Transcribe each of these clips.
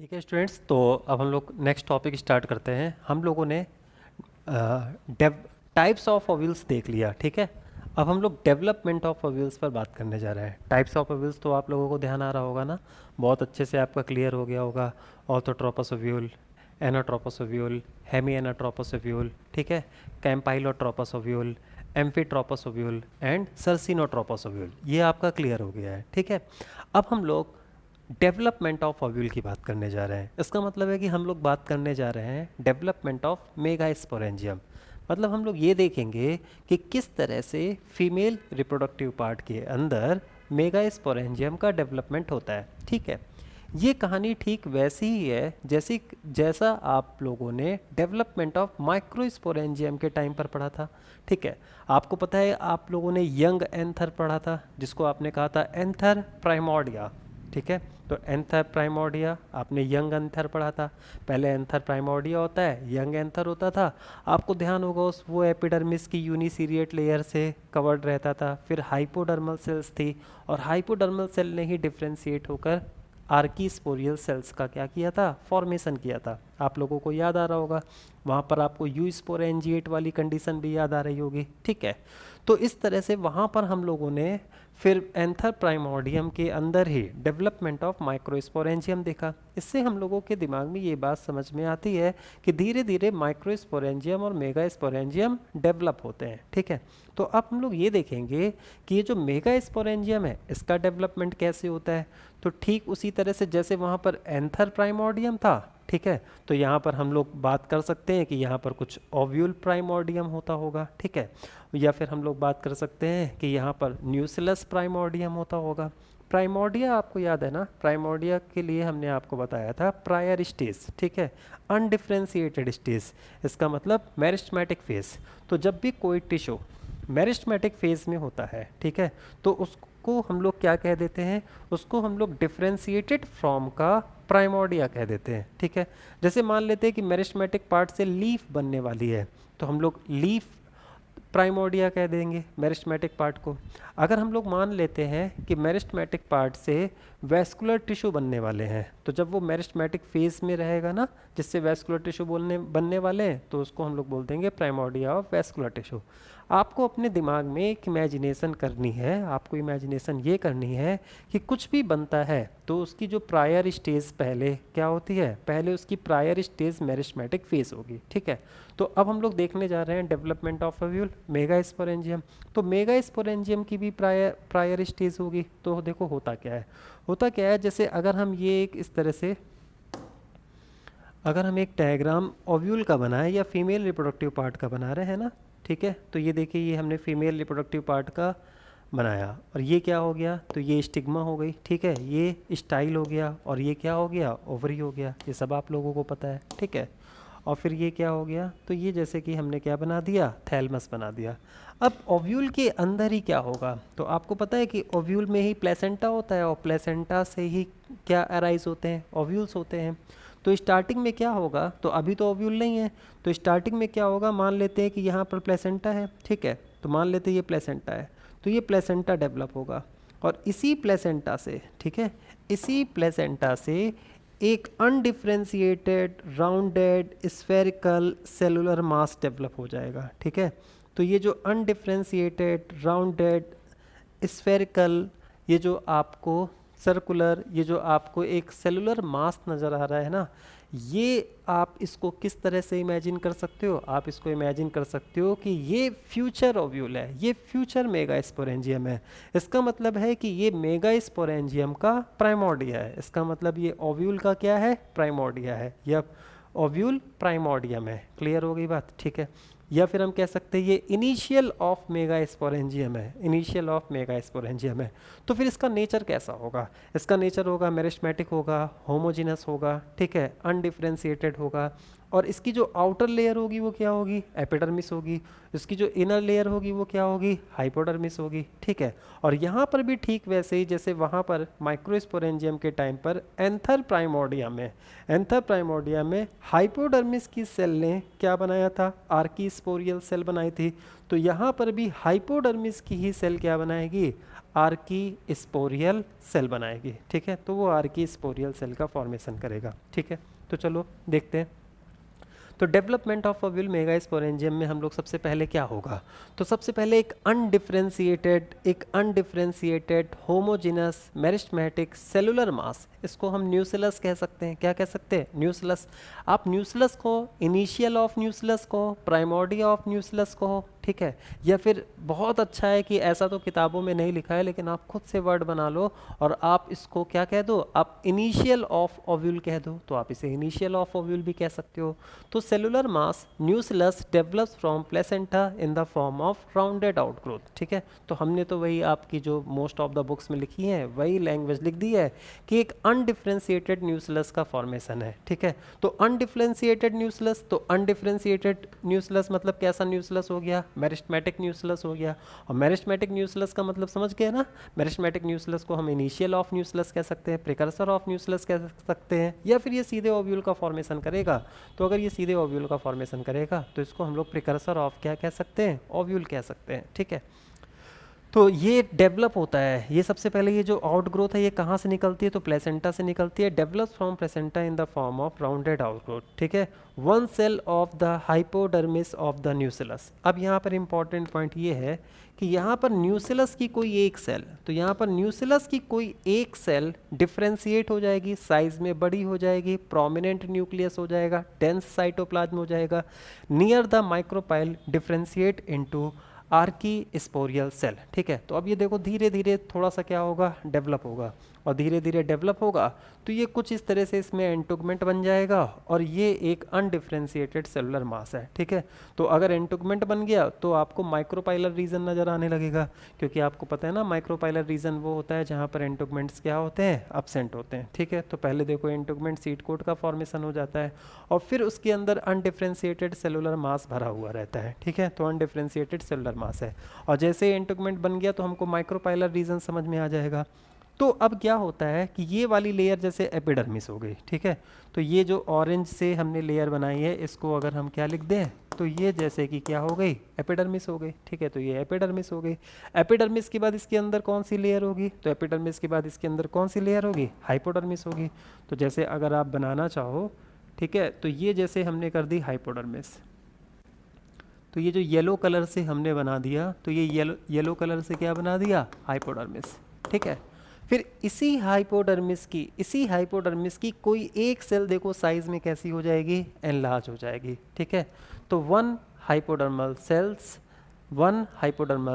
ठीक है स्टूडेंट्स, तो अब हम लोग नेक्स्ट टॉपिक स्टार्ट करते हैं। हम लोगों ने डेव टाइप्स ऑफ ओव्यूल्स देख लिया, ठीक है। अब हम लोग डेवलपमेंट ऑफ ओव्यूल्स पर बात करने जा रहे हैं। टाइप्स ऑफ ओव्यूल्स तो आप लोगों को ध्यान आ रहा होगा ना, बहुत अच्छे से आपका क्लियर हो गया होगा। Orthotropous ovule, anatropous ovule, hemi anatropous ovule, ठीक है, campylotropous ovule, amphitropous ovule and circinotropous ovule, ये आपका क्लियर हो गया है, ठीक है। अब हम लोग डेवलपमेंट ऑफ ओव्यूल की बात करने जा रहे हैं। इसका मतलब है कि हम लोग बात करने जा रहे हैं डेवलपमेंट ऑफ मेगास्पोरेंजियम। मतलब हम लोग ये देखेंगे कि किस तरह से फीमेल रिप्रोडक्टिव पार्ट के अंदर मेगास्पोरेंजियम का डेवलपमेंट होता है, ठीक है। ये कहानी ठीक वैसी ही है जैसा आप लोगों ने डेवलपमेंट ऑफ माइक्रोस्पोरेंजियम के टाइम पर पढ़ा था, ठीक है। आपको पता है आप लोगों ने यंग एंथर पढ़ा था, जिसको आपने कहा था एंथर प्राइमोर्डिया, ठीक है। तो एंथर प्राइमोर्डिया आपने यंग एंथर पढ़ा था। पहले एंथर प्राइमोर्डिया होता है, यंग एंथर होता था। आपको ध्यान होगा उस वो एपिडर्मिस की यूनिसीरिएट लेयर से कवर्ड रहता था। फिर हाइपोडर्मल सेल्स थी और हाइपोडर्मल सेल ने ही डिफ्रेंशिएट होकर आर्कीस्पोरियल सेल्स का क्या किया था, फॉर्मेशन किया था। आप लोगों को याद आ रहा होगा, वहाँ पर आपको यूस्पोरेंजिएट वाली कंडीशन भी याद आ रही होगी, ठीक है। तो इस तरह से वहाँ पर हम लोगों ने फिर एंथर प्राइमोर्डियम के अंदर ही डेवलपमेंट ऑफ माइक्रोस्पोरेंजियम देखा। इससे हम लोगों के दिमाग में ये बात समझ में आती है कि धीरे धीरे माइक्रोस्पोरेंजियम और मेगास्पोरेंजियम डेवलप होते हैं, ठीक है। तो अब हम लोग ये देखेंगे कि ये जो मेगास्पोरेंजियम है इसका डेवलपमेंट कैसे होता है। तो ठीक उसी तरह से जैसे वहाँ पर एंथर प्राइमोर्डियम था, ठीक है, तो यहाँ पर हम लोग बात कर सकते हैं कि यहाँ पर कुछ ओव्यूल प्राइमोर्डियम होता होगा, ठीक है। या फिर हम लोग बात कर सकते हैं कि यहाँ पर न्यूसिलस प्राइमोर्डियम होता होगा। प्राइमोर्डिया आपको याद है ना, प्राइमोर्डिया के लिए हमने आपको बताया था प्रायर स्टेज, ठीक है, अनडिफ्रेंशिएटेड स्टेज, इसका मतलब मेरिस्टेमेटिक फेज। तो जब भी कोई टिश्यू मेरिस्टेमेटिक फेज में होता है, ठीक है, तो उसको हम लोग क्या कह देते हैं, उसको हम लोग डिफ्रेंशिएटेड फॉर्म का प्राइमोर्डिया कह देते हैं, ठीक है। जैसे मान लेते हैं कि मेरिस्टेमेटिक पार्ट से लीफ बनने वाली है, तो हम लोग लीफ प्राइमोर्डिया कह देंगे मेरिस्टेमेटिक पार्ट को। अगर हम लोग मान लेते हैं कि मेरिस्टेमेटिक पार्ट से वैस्कुलर टिश्यू बनने वाले हैं, तो जब वो मेरिस्टेमेटिक फेज में रहेगा ना, जिससे वैस्कुलर टिश्यू बनने वाले हैं, तो उसको हम लोग बोल देंगे प्राइमोर्डिया ऑफ वैस्कुलर टिश्यू। आपको अपने दिमाग में एक इमेजिनेशन करनी है, आपको इमेजिनेशन ये करनी है कि कुछ भी बनता है तो उसकी जो प्रायर स्टेज पहले क्या होती है, पहले उसकी प्रायर स्टेज मेरिस्टेमेटिक फेज होगी, ठीक है। तो अब हम लोग देखने जा रहे हैं डेवलपमेंट ऑफ ओव्यूल मेगास्पोरेंजियम। तो मेगास्पोरेंजियम की भी प्रायर स्टेज होगी। तो देखो होता क्या है, जैसे अगर हम ये एक इस तरह से अगर हम एक डायग्राम ओव्यूल का बनाए या फीमेल रिप्रोडक्टिव पार्ट का बना रहे हैं ना, ठीक है, तो ये देखिए ये हमने फीमेल रिप्रोडक्टिव पार्ट का बनाया और ये क्या हो गया, तो ये स्टिग्मा हो गई, ठीक है, ये स्टाइल हो गया और ये क्या हो गया, ओवरी हो गया। ये सब आप लोगों को पता है, ठीक है। और फिर ये क्या हो गया, तो ये जैसे कि हमने क्या बना दिया, थैलमस बना दिया। अब ओव्यूल के अंदर ही क्या होगा, तो आपको पता है कि ओव्यूल में ही प्लेसेंटा होता है और प्लेसेंटा से ही क्या अराइज होते हैं, ओव्यूल्स होते हैं। तो स्टार्टिंग में क्या होगा, तो अभी तो ओव्यूल नहीं है, तो स्टार्टिंग में क्या होगा, मान लेते हैं कि यहाँ पर प्लेसेंटा है, ठीक है, तो मान लेते हैं ये प्लेसेंटा है, तो ये प्लेसेंटा डेवलप होगा और इसी प्लेसेंटा से, ठीक है, इसी प्लेसेंटा से एक अनडिफ्रेंशिएटेड राउंडेड स्फेरिकल सेलुलर मास डेवलप हो जाएगा, ठीक है। तो ये जो अनडिफ्रेंशिएटेड राउंडेड स्फेरिकल, ये जो आपको सर्कुलर, ये जो आपको एक सेलुलर मास नज़र आ रहा है ना, ये आप इसको किस तरह से इमेजिन कर सकते हो, आप इसको इमेजिन कर सकते हो कि ये फ्यूचर ओव्यूल है, ये फ्यूचर मेगास्पोरेंजियम है। इसका मतलब है कि ये मेगास्पोरेंजियम का प्राइमोर्डिया है। इसका मतलब ये ओव्यूल का क्या है, प्राइमोर्डिया है, या ओव्यूल प्राइमोर्डियम है। क्लियर हो गई बात, ठीक है। या फिर हम कह सकते हैं ये इनिशियल ऑफ मेगास्पोरेंजियम है, इनिशियल ऑफ मेगास्पोरेंजियम है। तो फिर इसका नेचर कैसा होगा, इसका नेचर होगा मेरिस्टेमेटिक होगा, होमोजीनस होगा, ठीक है, अनडिफ्रेंशिएटेड होगा। और इसकी जो आउटर लेयर होगी वो क्या होगी, एपिडर्मिस होगी। इसकी जो इनर लेयर होगी वो क्या होगी, हाइपोडर्मिस होगी, ठीक है। और यहाँ पर भी ठीक वैसे ही जैसे वहाँ पर माइक्रोस्पोरेंजियम के टाइम पर एंथर प्राइमोर्डिया में हाइपोडर्मिस की सेल ने क्या बनाया था, आर्की स्पोरियल सेल बनाई थी, तो यहाँ पर भी हाइपोडर्मिस की ही सेल क्या बनाएगी, आर्की स्पोरियल सेल बनाएगी। ठीक है, तो वो आर्की स्पोरियल सेल का फॉर्मेशन करेगा। ठीक है, तो चलो देखते हैं। तो डेवलपमेंट ऑफ ओव्यूल मेगास्पोरेंजियम में हम लोग सबसे पहले क्या होगा, तो सबसे पहले एक अनडिफरेंशिएटेड होमोजिनस मेरिस्टेमेटिक सेलुलर मास, इसको हम न्यूसिलस कह सकते हैं। क्या कह सकते हैं, न्यूसिलस। आप न्यूसिलस को इनिशियल ऑफ न्यूसिलस को, प्राइमोर्डिया ऑफ न्यूसिलस को, ठीक है, या फिर बहुत अच्छा है कि ऐसा तो किताबों में नहीं लिखा है लेकिन आप खुद से वर्ड बना लो और आप इसको क्या कह दो, आप इनिशियल ऑफ ओव्यूल कह दो, तो आप इसे इनिशियल ऑफ ओव्यूल भी कह सकते हो। तो cellular mass न्यूसिलस develops from placenta in the form of rounded outgrowth. ठीक है, तो हमने तो वही आपकी जो मोस्ट ऑफ द बुक्स में लिखी है वही लैंग्वेज लिख दी है कि एक अनडिफरेंशिएटेड न्यूसिलस का फॉर्मेशन है। ठीक है, तो अनडिफरेंशिएटेड न्यूसिलस, तो अनडिफरेंशिएटेड न्यूसिलस मतलब कैसा न्यूसिलस हो गया, मेरिस्टेमेटिक न्यूसिलस हो गया। और मेरिस्टेमेटिक न्यूसिलस का मतलब समझ गए ना, मेरिस्टेमेटिक न्यूसिलस को हम इनिशियल ऑफ न्यूसिलस कह सकते हैं, प्रिकर्सर ऑफ न्यूसिलस कह सकते हैं, या फिर ये सीधे ओव्यूल का फॉर्मेशन करेगा। तो अगर ये सीधे ओव्यूल का फॉर्मेशन करेगा तो इसको हम लोग प्रिकर्सर ऑफ क्या कह सकते हैं, ओव्यूल कह सकते हैं। ठीक है, तो ये डेवलप होता है, ये सबसे पहले ये जो आउट ग्रोथ है ये कहाँ से निकलती है, तो प्लेसेंटा से निकलती है। Develops from placenta in the form of rounded outgrowth. ठीक है, one cell of the hypodermis of the nucellus. अब यहाँ पर इंपॉर्टेंट पॉइंट ये है कि यहाँ पर न्यूसिलस की कोई एक सेल, तो यहाँ पर न्यूसिलस की कोई एक सेल डिफ्रेंशिएट हो जाएगी, साइज में बड़ी हो जाएगी, प्रोमिनेंट न्यूक्लियस हो जाएगा, डेंस साइटोप्लाज्म हो जाएगा, near the micropyle differentiate into archesporial cell. ठीक है, तो अब ये देखो धीरे धीरे थोड़ा सा क्या होगा, डेवलप होगा, और धीरे धीरे डेवलप होगा तो ये कुछ इस तरह से इसमें एंटुगमेंट बन जाएगा और ये एक अनडिफरेंशिएटेड सेलुलर मास है। ठीक है, तो अगर एंटुगमेंट बन गया तो आपको माइक्रोपाइलर रीजन नज़र आने लगेगा, क्योंकि आपको पता है ना माइक्रोपाइलर रीजन वो होता है जहाँ पर एंटुगमेंट्स क्या होते हैं, अब्सेंट होते हैं। ठीक है, तो पहले देखो एंटुगमेंट सीट कोट का फॉर्मेशन हो जाता है और फिर उसके अंदर अनडिफरेंशिएटेड सेलुलर मास भरा हुआ रहता है। ठीक है, तो अनडिफरेंशिएटेड सेलुलर मास है और जैसे ही एंटुगमेंट बन गया तो हमको माइक्रोपाइलर रीजन समझ में आ जाएगा। तो अब क्या होता है कि ये वाली लेयर जैसे एपिडर्मिस हो गई। ठीक है, तो ये जो ऑरेंज से हमने लेयर बनाई है इसको अगर हम क्या लिख दें, तो ये जैसे कि क्या हो गई, एपिडर्मिस हो गई। ठीक है, तो ये एपिडर्मिस हो गई। एपिडर्मिस के बाद इसके अंदर कौन सी लेयर होगी, तो एपिडर्मिस के बाद इसके अंदर कौन सी लेयर होगी, हाइपोडर्मिस होगी। तो जैसे अगर आप बनाना चाहो, ठीक है, तो ये जैसे हमने कर दी हाइपोडर्मिस, तो ये जो येलो कलर से हमने बना दिया, तो ये येलो कलर से क्या बना दिया, हाइपोडर्मिस। ठीक है, फिर इसी हाइपोडर्मिस की कोई एक सेल देखो साइज में कैसी हो जाएगी, एनलार्ज हो जाएगी। ठीक है, तो one hypodermal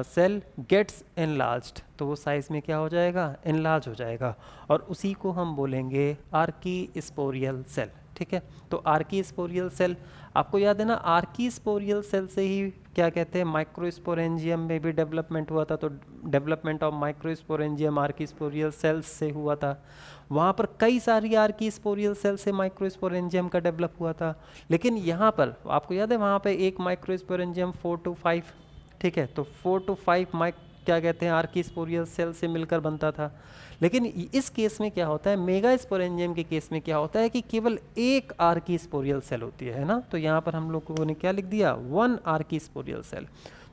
cell gets enlarged, तो वो साइज में क्या हो जाएगा, एनलार्ज हो जाएगा, और उसी को हम बोलेंगे आर्की स्पोरियल सेल। ठीक है, तो आर्की स्पोरियल सेल आपको याद है ना, आर्की स्पोरियल सेल से ही क्या कहते हैं, माइक्रोस्पोरेंजियम में भी डेवलपमेंट हुआ था, तो development of microsporangium archesporial cells से हुआ था। वहाँ पर कई सारी आर्की स्पोरियल सेल से माइक्रोस्पोरेंजियम का डेवलप हुआ था, लेकिन यहाँ पर आपको याद है वहाँ पे एक माइक्रोस्पोरेंजियम 4 to 5, ठीक है, तो 4 to 5 क्या कहते हैं आर्की स्पोरियल सेल से मिलकर बनता था। लेकिन इस केस में क्या होता है, मेगा स्पोरेंजियम के केस में क्या होता है कि केवल एक आर्की स्पोरियल सेल होती है ना, तो यहाँ पर हम लोगों ने क्या लिख दिया, वन आर्की स्पोरियल सेल।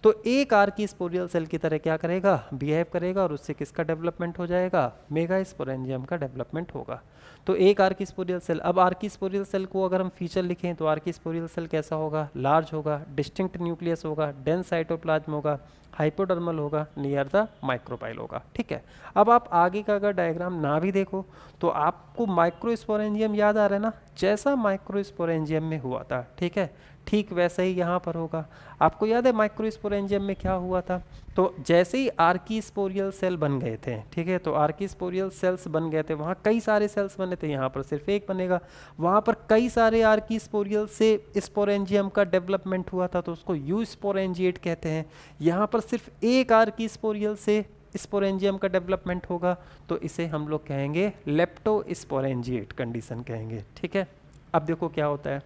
तो एक आर्की स्पोरियल सेल की तरह क्या करेगा, बिहेव करेगा, और उससे किसका डेवलपमेंट हो जाएगा, मेगा स्पोरेंजियम का डेवलपमेंट होगा। तो एक आर्की स्पोरियल सेल, अब आर्की स्पोरियल सेल को अगर हम फीचर लिखें तो आर्की स्पोरियल सेल कैसा होगा, लार्ज होगा, डिस्टिंक्ट न्यूक्लियस होगा, डेंस साइटोप्लाज्म होगा, हाइपोडर्मल होगा, नियर द माइक्रोपाइल होगा। ठीक है, अब आप आगे का अगर डायग्राम ना भी देखो तो आपको माइक्रोस्पोरेंजियम याद आ रहा है ना, जैसा माइक्रोस्पोरेंजियम में हुआ था, ठीक है, ठीक वैसे ही यहाँ पर होगा। आपको याद है माइक्रोस्पोरेंजियम में क्या हुआ था, तो जैसे ही आर्की स्पोरियल सेल बन गए थे, ठीक है, तो आर्की स्पोरियल सेल्स बन गए थे, वहाँ कई सारे सेल्स बने थे, यहाँ पर सिर्फ एक बनेगा। वहाँ पर कई सारे आर्की स्पोरियल से स्पोरेंजियम का डेवलपमेंट हुआ था, तो उसको यू स्पोरेंजिएट कहते हैं। यहाँ पर सिर्फ एक आर्की स्पोरियल से स्पोरेंजियम का डेवलपमेंट होगा, तो इसे हम लोग कहेंगे लेप्टो स्पोरेंजिएट कंडीशन कहेंगे। ठीक है, अब देखो क्या होता है,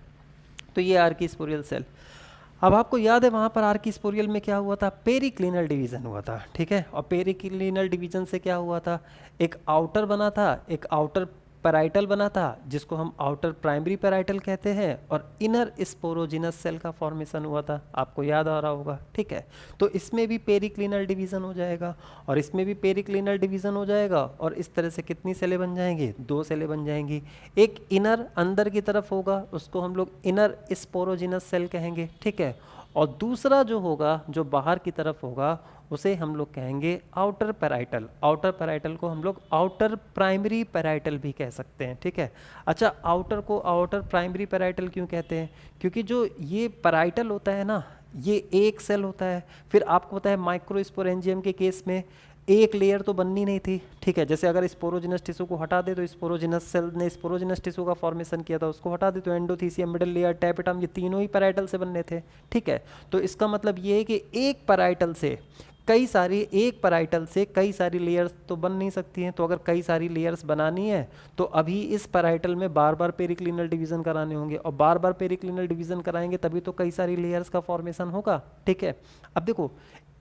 तो ये आर्की स्पोरियल सेल, अब आपको याद है वहाँ पर आर्की स्पोरियल में क्या हुआ था, पेरिक्लिनल डिवीजन हुआ था। ठीक है, और पेरिक्लिनल डिवीजन से क्या हुआ था, एक आउटर बना था, एक आउटर पैराइटल बना था जिसको हम आउटर प्राइमरी पैराइटल कहते हैं, और इनर स्पोरोजिनस सेल का फॉर्मेशन हुआ था, आपको याद आ रहा होगा, ठीक है। तो इसमें भी पेरिक्लिनल डिवीजन हो जाएगा और इसमें भी पेरिक्लिनल डिवीजन हो जाएगा, और इस तरह से कितनी सेलें बन जाएंगी, 2 सेलें बन जाएंगी। एक इनर अंदर की तरफ होगा, उसको हम लोग इनर स्पोरोजिनस सेल कहेंगे, ठीक है, और दूसरा जो होगा जो बाहर की तरफ होगा उसे हम लोग कहेंगे आउटर पैराइटल। आउटर पैराइटल को हम लोग आउटर प्राइमरी पैराइटल भी कह सकते हैं, ठीक है। अच्छा, आउटर को आउटर प्राइमरी पैराइटल क्यों कहते हैं? क्योंकि जो ये पैराइटल होता है ना, ये एक सेल होता है। फिर आपको पता है माइक्रोस्पोरेंजियम के केस में एक लेयर तो बननी नहीं थी, ठीक है। जैसे अगर स्पोरोजिनस टिश्यू को हटा दे तो स्पोरोजिनस सेल ने स्पोरोजिनस टिश्यू का फॉर्मेशन किया था, उसको हटा दे तो एंडोथीसियम, मिडल लेयर, टैपेटम, ये तीनों ही पैराइटल से बनने थे, ठीक है। तो इसका मतलब ये है कि एक पैराइटल से कई सारी लेयर्स तो बन नहीं सकती हैं। तो अगर कई सारी लेयर्स बनानी है तो अभी इस पैराइटल में बार बार पेरिक्लिनल डिवीजन कराने होंगे, और बार बार पेरिक्लिनल डिवीजन कराएंगे तभी तो कई सारी लेयर्स का फॉर्मेशन होगा, ठीक है। अब देखो,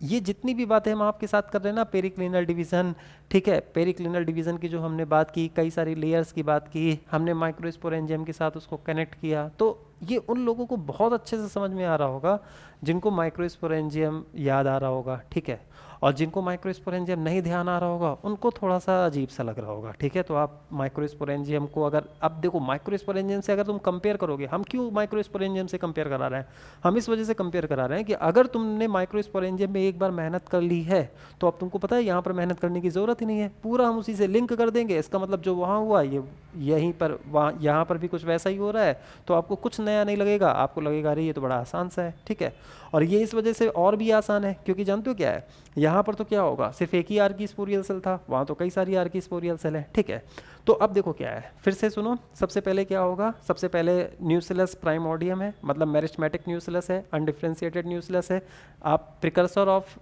ये जितनी भी बातें हम आपके साथ कर रहे हैं ना, पेरिक्लिनल डिवीजन, ठीक है, पेरिक्लिनल डिवीजन की जो हमने बात की, कई सारी लेयर्स की बात की, हमने माइक्रोस्पोरेंजियम के साथ उसको कनेक्ट किया, तो ये उन लोगों को बहुत अच्छे से समझ में आ रहा होगा जिनको माइक्रोस्पोरेंजियम याद आ रहा होगा, ठीक है। और जिनको माइक्रोस्पोरेंजियम नहीं ध्यान आ रहा होगा उनको थोड़ा सा अजीब सा लग रहा होगा, ठीक है। तो आप माइक्रोस्पोरेंजियम को अगर, अब देखो माइक्रोस्पोरेंजियम से अगर तुम कंपेयर करोगे, हम क्यों माइक्रोस्पोरेंजियम से कंपेयर करा रहे हैं? हम इस वजह से कंपेयर करा रहे हैं कि अगर तुमने माइक्रोस्पोरेंजियम में एक बार मेहनत कर ली है तो अब तुमको पता है यहाँ पर मेहनत करने की ज़रूरत ही नहीं है, पूरा हम उसी से लिंक कर देंगे। इसका मतलब जो वहाँ हुआ ये यहीं पर वहाँ यहाँ पर भी कुछ वैसा ही हो रहा है, तो आपको कुछ नया नहीं लगेगा, आपको लगेगा अरे ये तो बड़ा आसान सा है, ठीक है। और ये इस वजह से और भी आसान है क्योंकि जानते हो क्या है, यहाँ पर तो क्या होगा, सिर्फ एक ही आर्की स्पोरियल सेल था, वहाँ तो कई सारी आर्की स्पोरियल सेल है, ठीक है। तो अब देखो क्या है, फिर से सुनो, सबसे पहले क्या होगा, सबसे पहले न्यूसिलस प्राइमोर्डियम है, मतलब मेरिस्टेमेटिक न्यूसिलस है, अनडिफरेंशिएटेड न्यूसिलस है, आप प्रिकर्सर ऑफ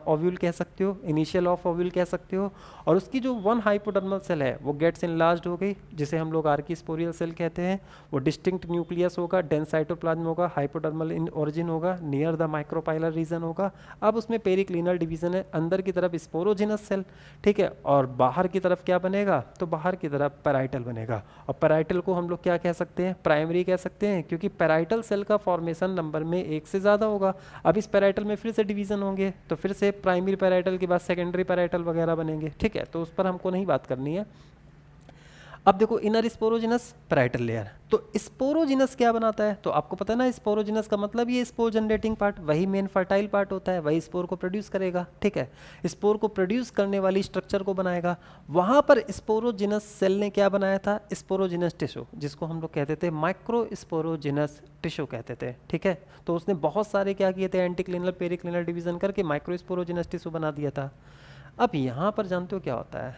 ओव्यूल कह सकते हो, इनिशियल ऑफ ओव्यूल कह सकते हो। और उसकी जो 1 हाइपोडर्मल सेल है वो गेट्स इनलार्ज्ड हो गई, जिसे हम लोग आर्की स्पोरियल सेल कहते हैं। वो डिस्टिंक्ट न्यूक्लियस होगा, डेंस साइटोप्लाज्म होगा, हाइपोडर्मल इन ओरिजिन होगा, नियर द माइक्रोपाइलर रीजन होगा। अब उसमें पेरिक्लिनल डिवीजन है, अंदर की तरफ स्पोरोजिनस सेल, ठीक है, और बाहर की तरफ क्या बनेगा, तो बाहर की तरफ पैराइटल बनेगा। और पैराइटल को हम लोग क्या कह सकते हैं, प्राइमरी कह सकते हैं, क्योंकि पैराइटल सेल का फॉर्मेशन नंबर में 1 से ज़्यादा होगा। अब इस पैराइटल में फिर से डिवीजन होंगे तो फिर से प्राइमरी पैराइटल के बाद सेकेंडरी पैराइटल वगैरह बनेंगे, ठीक है। तो उस पर हमको नहीं बात करनी है। अब देखो इनर स्पोरोजिनस पैराइटल लेयर, तो स्पोरोजिनस क्या बनाता है, तो आपको पता है ना, स्पोरोजिनस का मतलब ये स्पोर जनरेटिंग पार्ट, वही मेन फर्टाइल पार्ट होता है, वही स्पोर को प्रोड्यूस करेगा, ठीक है। स्पोर को प्रोड्यूस करने वाली स्ट्रक्चर को बनाएगा। वहाँ पर स्पोरोजिनस सेल ने क्या बनाया था, स्पोरोजिनस टिश्यू, जिसको हम लोग कहते थे माइक्रो स्पोरोजिनस टिश्यू कहते थे, ठीक है। तो उसने बहुत सारे क्या किए थे, एंटीक्लिनल पेरिक्लिनल डिवीजन करके माइक्रो स्पोरोजिनस टिश्यू बना दिया था। अब यहाँ पर जानते हो क्या होता है,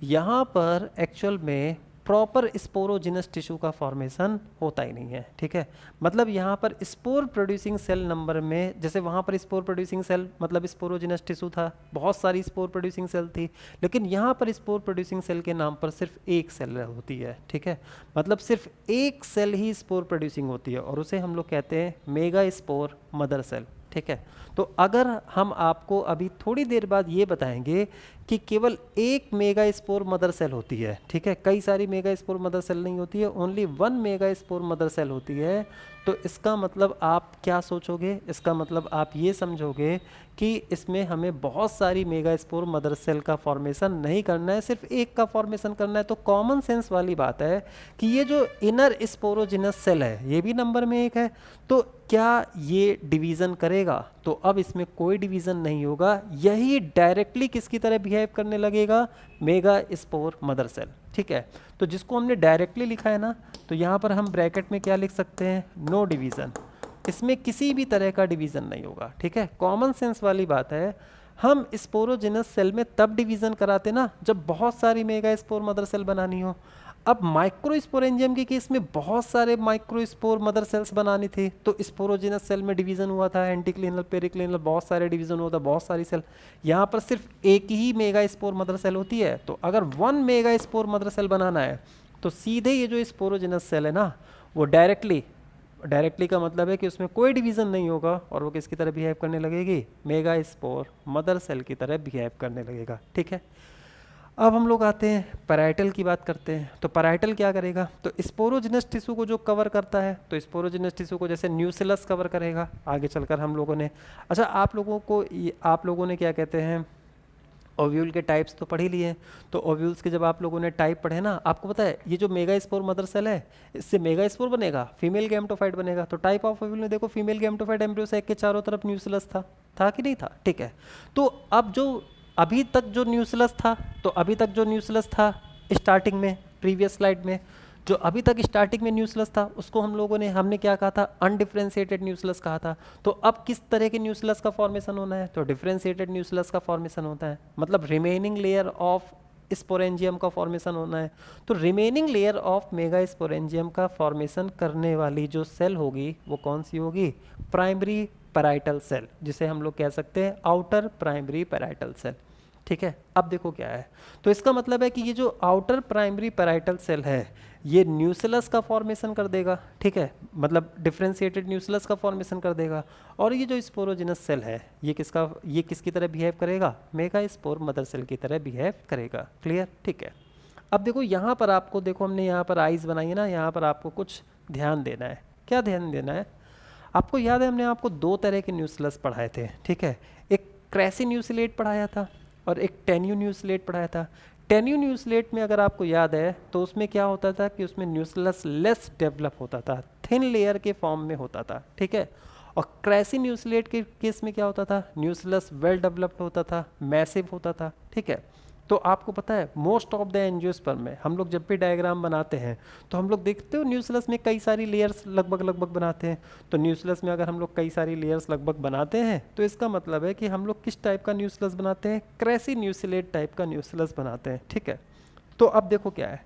यहाँ पर एक्चुअल में प्रॉपर स्पोरोजिनस टिश्यू का फॉर्मेशन होता ही नहीं है, ठीक है। मतलब यहाँ पर स्पोर प्रोड्यूसिंग सेल नंबर में, जैसे वहाँ पर स्पोर प्रोड्यूसिंग सेल मतलब स्पोरोजिनस टिश्यू था, बहुत सारी स्पोर प्रोड्यूसिंग सेल थी, लेकिन यहाँ पर स्पोर प्रोड्यूसिंग सेल के नाम पर सिर्फ एक सेल होती है, ठीक है। मतलब सिर्फ एक सेल ही स्पोर प्रोड्यूसिंग होती है और उसे हम लोग कहते हैं मेगा स्पोर मदर सेल, ठीक है। तो अगर हम आपको अभी थोड़ी देर बाद ये बताएंगे कि केवल एक मेगा स्पोर मदर सेल होती है, ठीक है, कई सारी मेगा स्पोर मदर सेल नहीं होती है, only 1 megaspore mother cell होती है, तो इसका मतलब आप क्या सोचोगे, इसका मतलब आप ये समझोगे कि इसमें हमें बहुत सारी मेगा स्पोर मदर सेल का फॉर्मेशन नहीं करना है, सिर्फ एक का फॉर्मेशन करना है। तो कॉमन सेंस वाली बात है कि ये जो इनर स्पोरोजिनस सेल है ये भी नंबर में 1 है, तो क्या ये डिवीज़न करेगा, तो अब इसमें कोई डिवीज़न नहीं होगा, यही डायरेक्टली किसकी तरह बिहेव करने लगेगा, मेगा स्पोर मदर सेल, ठीक है। तो जिसको हमने डायरेक्टली लिखा है ना, तो यहाँ पर हम ब्रैकेट में क्या लिख सकते हैं, नो डिवीज़न, इसमें किसी भी तरह का डिवीज़न नहीं होगा, ठीक है। कॉमन सेंस वाली बात है, हम स्पोरोजिनस सेल में तब डिवीज़न कराते ना जब बहुत सारी मेगा स्पोर मदर सेल बनानी हो। अब माइक्रोस्पोरेंजियम के केस में बहुत सारे माइक्रोस्पोर मदर सेल्स बनानी थी, तो स्पोरोजिनस सेल में डिवीजन हुआ था, एंटीक्लिनल पेरिक्लिनल बहुत सारे डिवीजन होता, बहुत सारी सेल। यहाँ पर सिर्फ एक ही मेगा स्पोर मदर सेल होती है, तो अगर 1 मेगा स्पोर मदर सेल बनाना है तो सीधे ये जो स्पोरोजिनस सेल है ना, वो डायरेक्टली का मतलब है कि उसमें कोई डिवीज़न नहीं होगा और वो किसकी तरह बिहेव करने लगेगी, मेगा स्पोर मदर सेल की तरह बिहेव करने लगेगा, ठीक है। अब हम लोग आते हैं पैराइटल की बात करते हैं। तो पैराइटल क्या करेगा, तो स्पोरोजिनस टिश्यू को जो कवर करता है, तो स्पोरोजिनस टिश्यू को जैसे न्यूसिलस कवर करेगा आगे चलकर हम लोगों ने। अच्छा, आप लोगों ने क्या कहते हैं, ओव्यूल के टाइप्स तो पढ़ ही लिए हैं। तो ओव्यूल्स के जब आप लोगों ने टाइप पढ़े ना, आपको पता है ये जो मेगास्पोर मदर सेल है, इससे मेगास्पोर बनेगा, फीमेल गैमेटोफाइट बनेगा। तो टाइप ऑफ ओव्यूल में देखो, फीमेल गैमेटोफाइट एम्ब्रियो सैक के चारों तरफ न्यूसिलस था कि नहीं था, ठीक है। तो अब जो अभी तक जो न्यूसिलस था, तो अभी तक जो न्यूसिलस था स्टार्टिंग में, प्रीवियस स्लाइड में जो अभी तक स्टार्टिंग में न्यूसिलस था, उसको हमने क्या कहा था, अनडिफरेंशिएटेड न्यूसिलस कहा था। तो अब किस तरह के न्यूसिलस का फॉर्मेशन होना है, तो डिफरेंशिएटेड न्यूसिलस का फॉर्मेशन होता है, मतलब रिमेनिंग लेयर ऑफ स्पोरेंजियम का फॉर्मेशन होना है। तो remaining layer of mega sporangium का फॉर्मेशन करने वाली जो सेल होगी वो कौन सी होगी, प्राइमरी पैराइटल सेल, जिसे हम लोग कह सकते हैं आउटर प्राइमरी पैराइटल सेल, ठीक है। अब देखो क्या है, तो इसका मतलब है कि ये जो आउटर प्राइमरी पैराइटल सेल है ये न्यूसिलस का फॉर्मेशन कर देगा, ठीक है, मतलब डिफरेंशिएटेड न्यूसिलस का फॉर्मेशन कर देगा। और ये जो स्पोरोजिनस सेल है ये किसकी तरह बिहेव करेगा, मेगा स्पोर मदर सेल की तरह बिहेव करेगा, क्लियर, ठीक है। अब देखो यहाँ पर आपको, देखो हमने यहाँ पर आइज बनाई है ना, यहाँ पर आपको कुछ ध्यान देना है। क्या ध्यान देना है, आपको याद है हमने आपको दो तरह के न्यूसिलस पढ़ाए थे, ठीक है, एक क्रेसी न्यूसिलेट पढ़ाया था और एक टेन्यू न्यूसिलेट पढ़ाया था। टेन्यू न्यूसिलेट में अगर आपको याद है तो उसमें क्या होता था कि उसमें न्यूसिलस लेस डेवलप होता था, थिन लेयर के फॉर्म में होता था, ठीक है। और क्रेसी न्यूसिलेट के केस में क्या होता था, न्यूसिलस वेल डेवलप्ड होता था, मैसिव होता था, ठीक है। तो आपको पता है मोस्ट ऑफ द एंजियोस्पर्म में हम लोग जब भी डायग्राम बनाते हैं तो हम लोग देखते हो न्यूसिलस में कई सारी लेयर्स लगभग बनाते हैं। तो न्यूसिलस में अगर हम लोग कई सारी लेयर्स लगभग बनाते हैं तो इसका मतलब है कि हम लोग किस टाइप का न्यूसिलस बनाते हैं, क्रेसी न्यूसिलेट टाइप का न्यूसिलस बनाते हैं, ठीक है। तो अब देखो क्या है,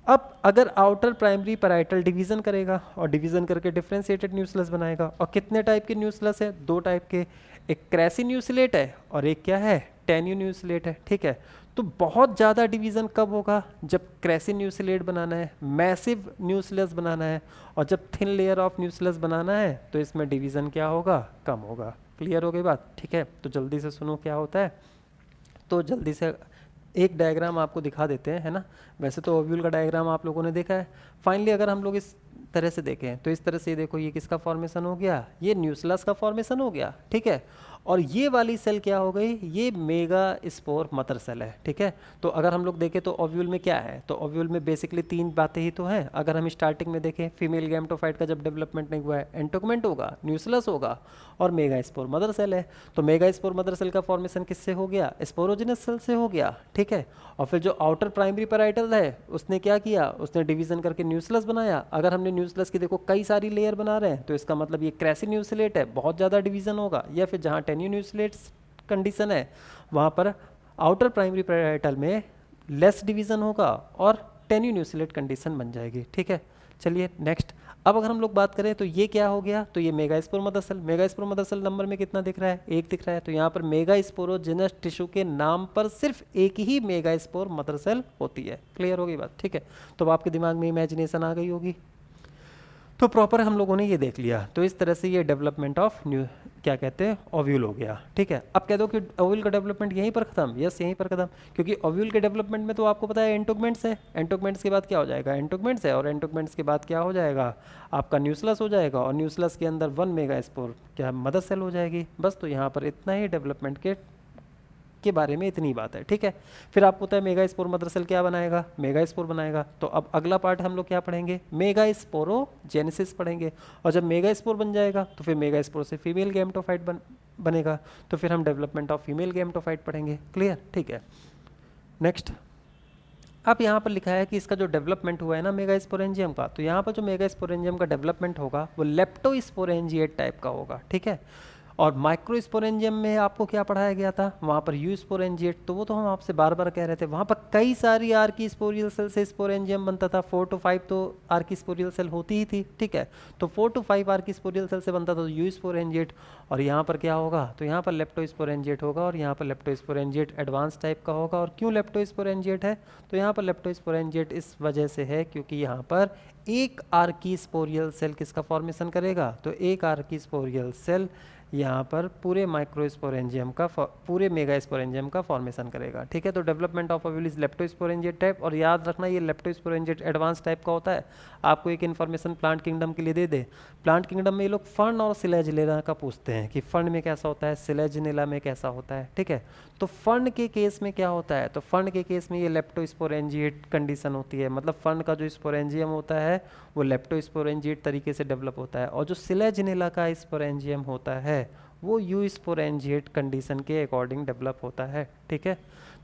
अब अगर आउटर प्राइमरी पैराइटल डिवीजन करेगा और डिवीजन करके डिफरेंशिएटेड न्यूसिलस बनाएगा, और कितने टाइप के न्यूसिलस है, दो टाइप के, एक क्रेसी न्यूसिलेट है और एक क्या है, टेन्यू न्यूसिलेट है, ठीक है। तो बहुत ज़्यादा डिवीज़न कब होगा, जब क्रेसी न्यूसिलेट बनाना है, मैसिव न्यूसिलस बनाना है, और जब थिन लेयर ऑफ न्यूसिलस बनाना है तो इसमें डिवीज़न क्या होगा, कम होगा। क्लियर हो गई बात, ठीक है। तो जल्दी से सुनो क्या होता है, तो जल्दी से एक डायग्राम आपको दिखा देते हैं, है ना। वैसे तो ओव्यूल का डायग्राम आप लोगों ने देखा है। फाइनली अगर हम लोग इस तरह से देखें तो इस तरह से देखो, ये किसका फॉर्मेशन हो गया, ये न्यूसिलस का फॉर्मेशन हो गया, ठीक है। और ये वाली सेल क्या हो गई, ये मेगा स्पोर मदर सेल है, ठीक है। तो अगर हम लोग देखें तो ओव्यूल में क्या है, तो ओव्यूल में बेसिकली तीन बातें ही तो हैं। अगर हम स्टार्टिंग में देखें, फीमेल गैमेटोफाइट का जब डेवलपमेंट नहीं हुआ है, एंटोगमेंट होगा, न्यूसिलस होगा और मेगा स्पोर मदर सेल है। तो मेगा स्पोर मदर सेल का फॉर्मेशन किससे हो गया, स्पोरोजिनस सेल से हो गया, ठीक है। और फिर जो आउटर प्राइमरी पैराइटल है उसने क्या किया, उसने डिवीजन करके न्यूसिलस बनाया। अगर हमने न्यूसिलस की देखो कई सारी लेयर बना रहे हैं तो इसका मतलब ये क्रेसी न्यूसिलेट है, बहुत ज़्यादा डिवीजन होगा, या फिर जहाँ टेन्यू न्यूसिलेट्स कंडीशन है वहाँ पर आउटर प्राइमरी पैराइटल में लेस डिवीजन होगा और टेन्यू न्यूसिलेट कंडीशन बन जाएगी, ठीक है। चलिए नेक्स्ट, अब अगर हम लोग बात करें तो ये क्या हो गया, तो ये megaspore mother cell, megaspore mother cell number में कितना दिख रहा है, एक दिख रहा है। तो यहाँ पर मेगा स्पोरोजिनस टिश्यू के नाम पर सिर्फ एक ही मेगा स्पोर मदर सेल होती है। क्लियर होगी बात, ठीक है। तो अब आपके दिमाग में इमेजिनेशन आ गई होगी। तो प्रॉपर हम लोगों ने ये देख लिया। तो इस तरह से ये डेवलपमेंट ऑफ न्यू क्या कहते हैं, ओव्यूल हो गया, ठीक है। अब कह दो कि ओव्यूल का डेवलपमेंट यहीं पर खत्म, यस यहीं पर खत्म, क्योंकि ओव्यूल के डेवलपमेंट में तो आपको पता है एंटोगमेंट्स है, एंटोगमेंट्स के बाद क्या हो जाएगा, एंटोगमेंट्स है, और एंटोगमेंट्स के बाद क्या हो जाएगा, आपका न्यूसिलस हो जाएगा, और न्यूसिलस के अंदर 1 मेगा स्पोर क्या मदर सेल हो जाएगी। बस तो यहाँ पर इतना ही डेवलपमेंट के बारे में इतनी बात है, ठीक है। फिर आपको पता है मेगा स्पोर मदर सेल क्या बनाएगा, मेगा स्पोर बनाएगा। तो अब अगला पार्ट हम लोग क्या पढ़ेंगे, मेगा स्पोरोजेनेसिस पढ़ेंगे। और जब मेगा स्पोर बन जाएगा तो फिर मेगा स्पोर से फीमेल गैमेटोफाइट बनेगा, तो फिर हम डेवलपमेंट ऑफ फीमेल गैमेटोफाइट पढ़ेंगे। क्लियर, ठीक है। नेक्स्ट, अब यहाँ पर लिखा है कि इसका जो डेवलपमेंट हुआ है ना मेगा स्पोरेंजियम का, तो यहाँ पर जो मेगा स्पोरेंजियम का डेवलपमेंट होगा वो लेप्टोस्पोरेंजिएट टाइप का होगा, ठीक है। और माइक्रोस्पोरेंजियम में आपको क्या पढ़ाया गया था, वहाँ पर यू स्पोरेंजिएट, तो वो तो हम आपसे बार बार कह रहे थे, वहाँ पर कई सारी आर्की स्पोरियल सेल से स्पोरेंजियम बनता था, 4 to 5 तो आर्की स्पोरियल सेल होती ही थी, ठीक है। तो 4 to 5 आर्की स्पोरियल सेल से बनता था तो यू स्पोरेंजिएट, और यहाँ पर क्या होगा, तो यहाँ पर लेप्टोस्पोरेंजिएट होगा, और यहाँ पर लेप्टोस्पोरेंजिएट एडवांस टाइप का होगा। और क्यों लेप्टोस्पोरेंजिएट है, तो यहाँ पर लेप्टोस्पोरेंजिएट इस वजह से है क्योंकि यहाँ पर एक आर्कीस्पोरियल सेल किसका फॉर्मेशन करेगा, तो एक आर्कीस्पोरियल सेल यहाँ पर पूरे माइक्रोस्पोरेंजियम का पूरे मेगास्पोरेंजियम का फॉर्मेशन करेगा, ठीक है। तो development of ovule is leptosporangiate type, और याद रखना ये लेप्टोस्पोरेंजिएट एडवांस टाइप का होता है। आपको एक इन्फॉर्मेशन प्लांट किंगडम के लिए दे दे, प्लांट किंगडम में ये लोग फर्न और सिलेजिनेला का पूछते हैं कि फर्न में कैसा होता है, सिलेजिनेला में कैसा होता है, ठीक है। तो फर्न के केस में क्या होता है, तो फर्न के केस में ये लेप्टोस्पोरेंजिएट कंडीशन होती है, मतलब फर्न का जो स्पोरेंजियम होता है वो लेप्टोस्पोरेंजिएट तरीके से डेवलप होता है, और जो सिलेजिनेला का स्पोरेंजियम होता है वो यू स्पोरेंजिएट कंडीशन के अकॉर्डिंग डेवलप होता है, ठीक है।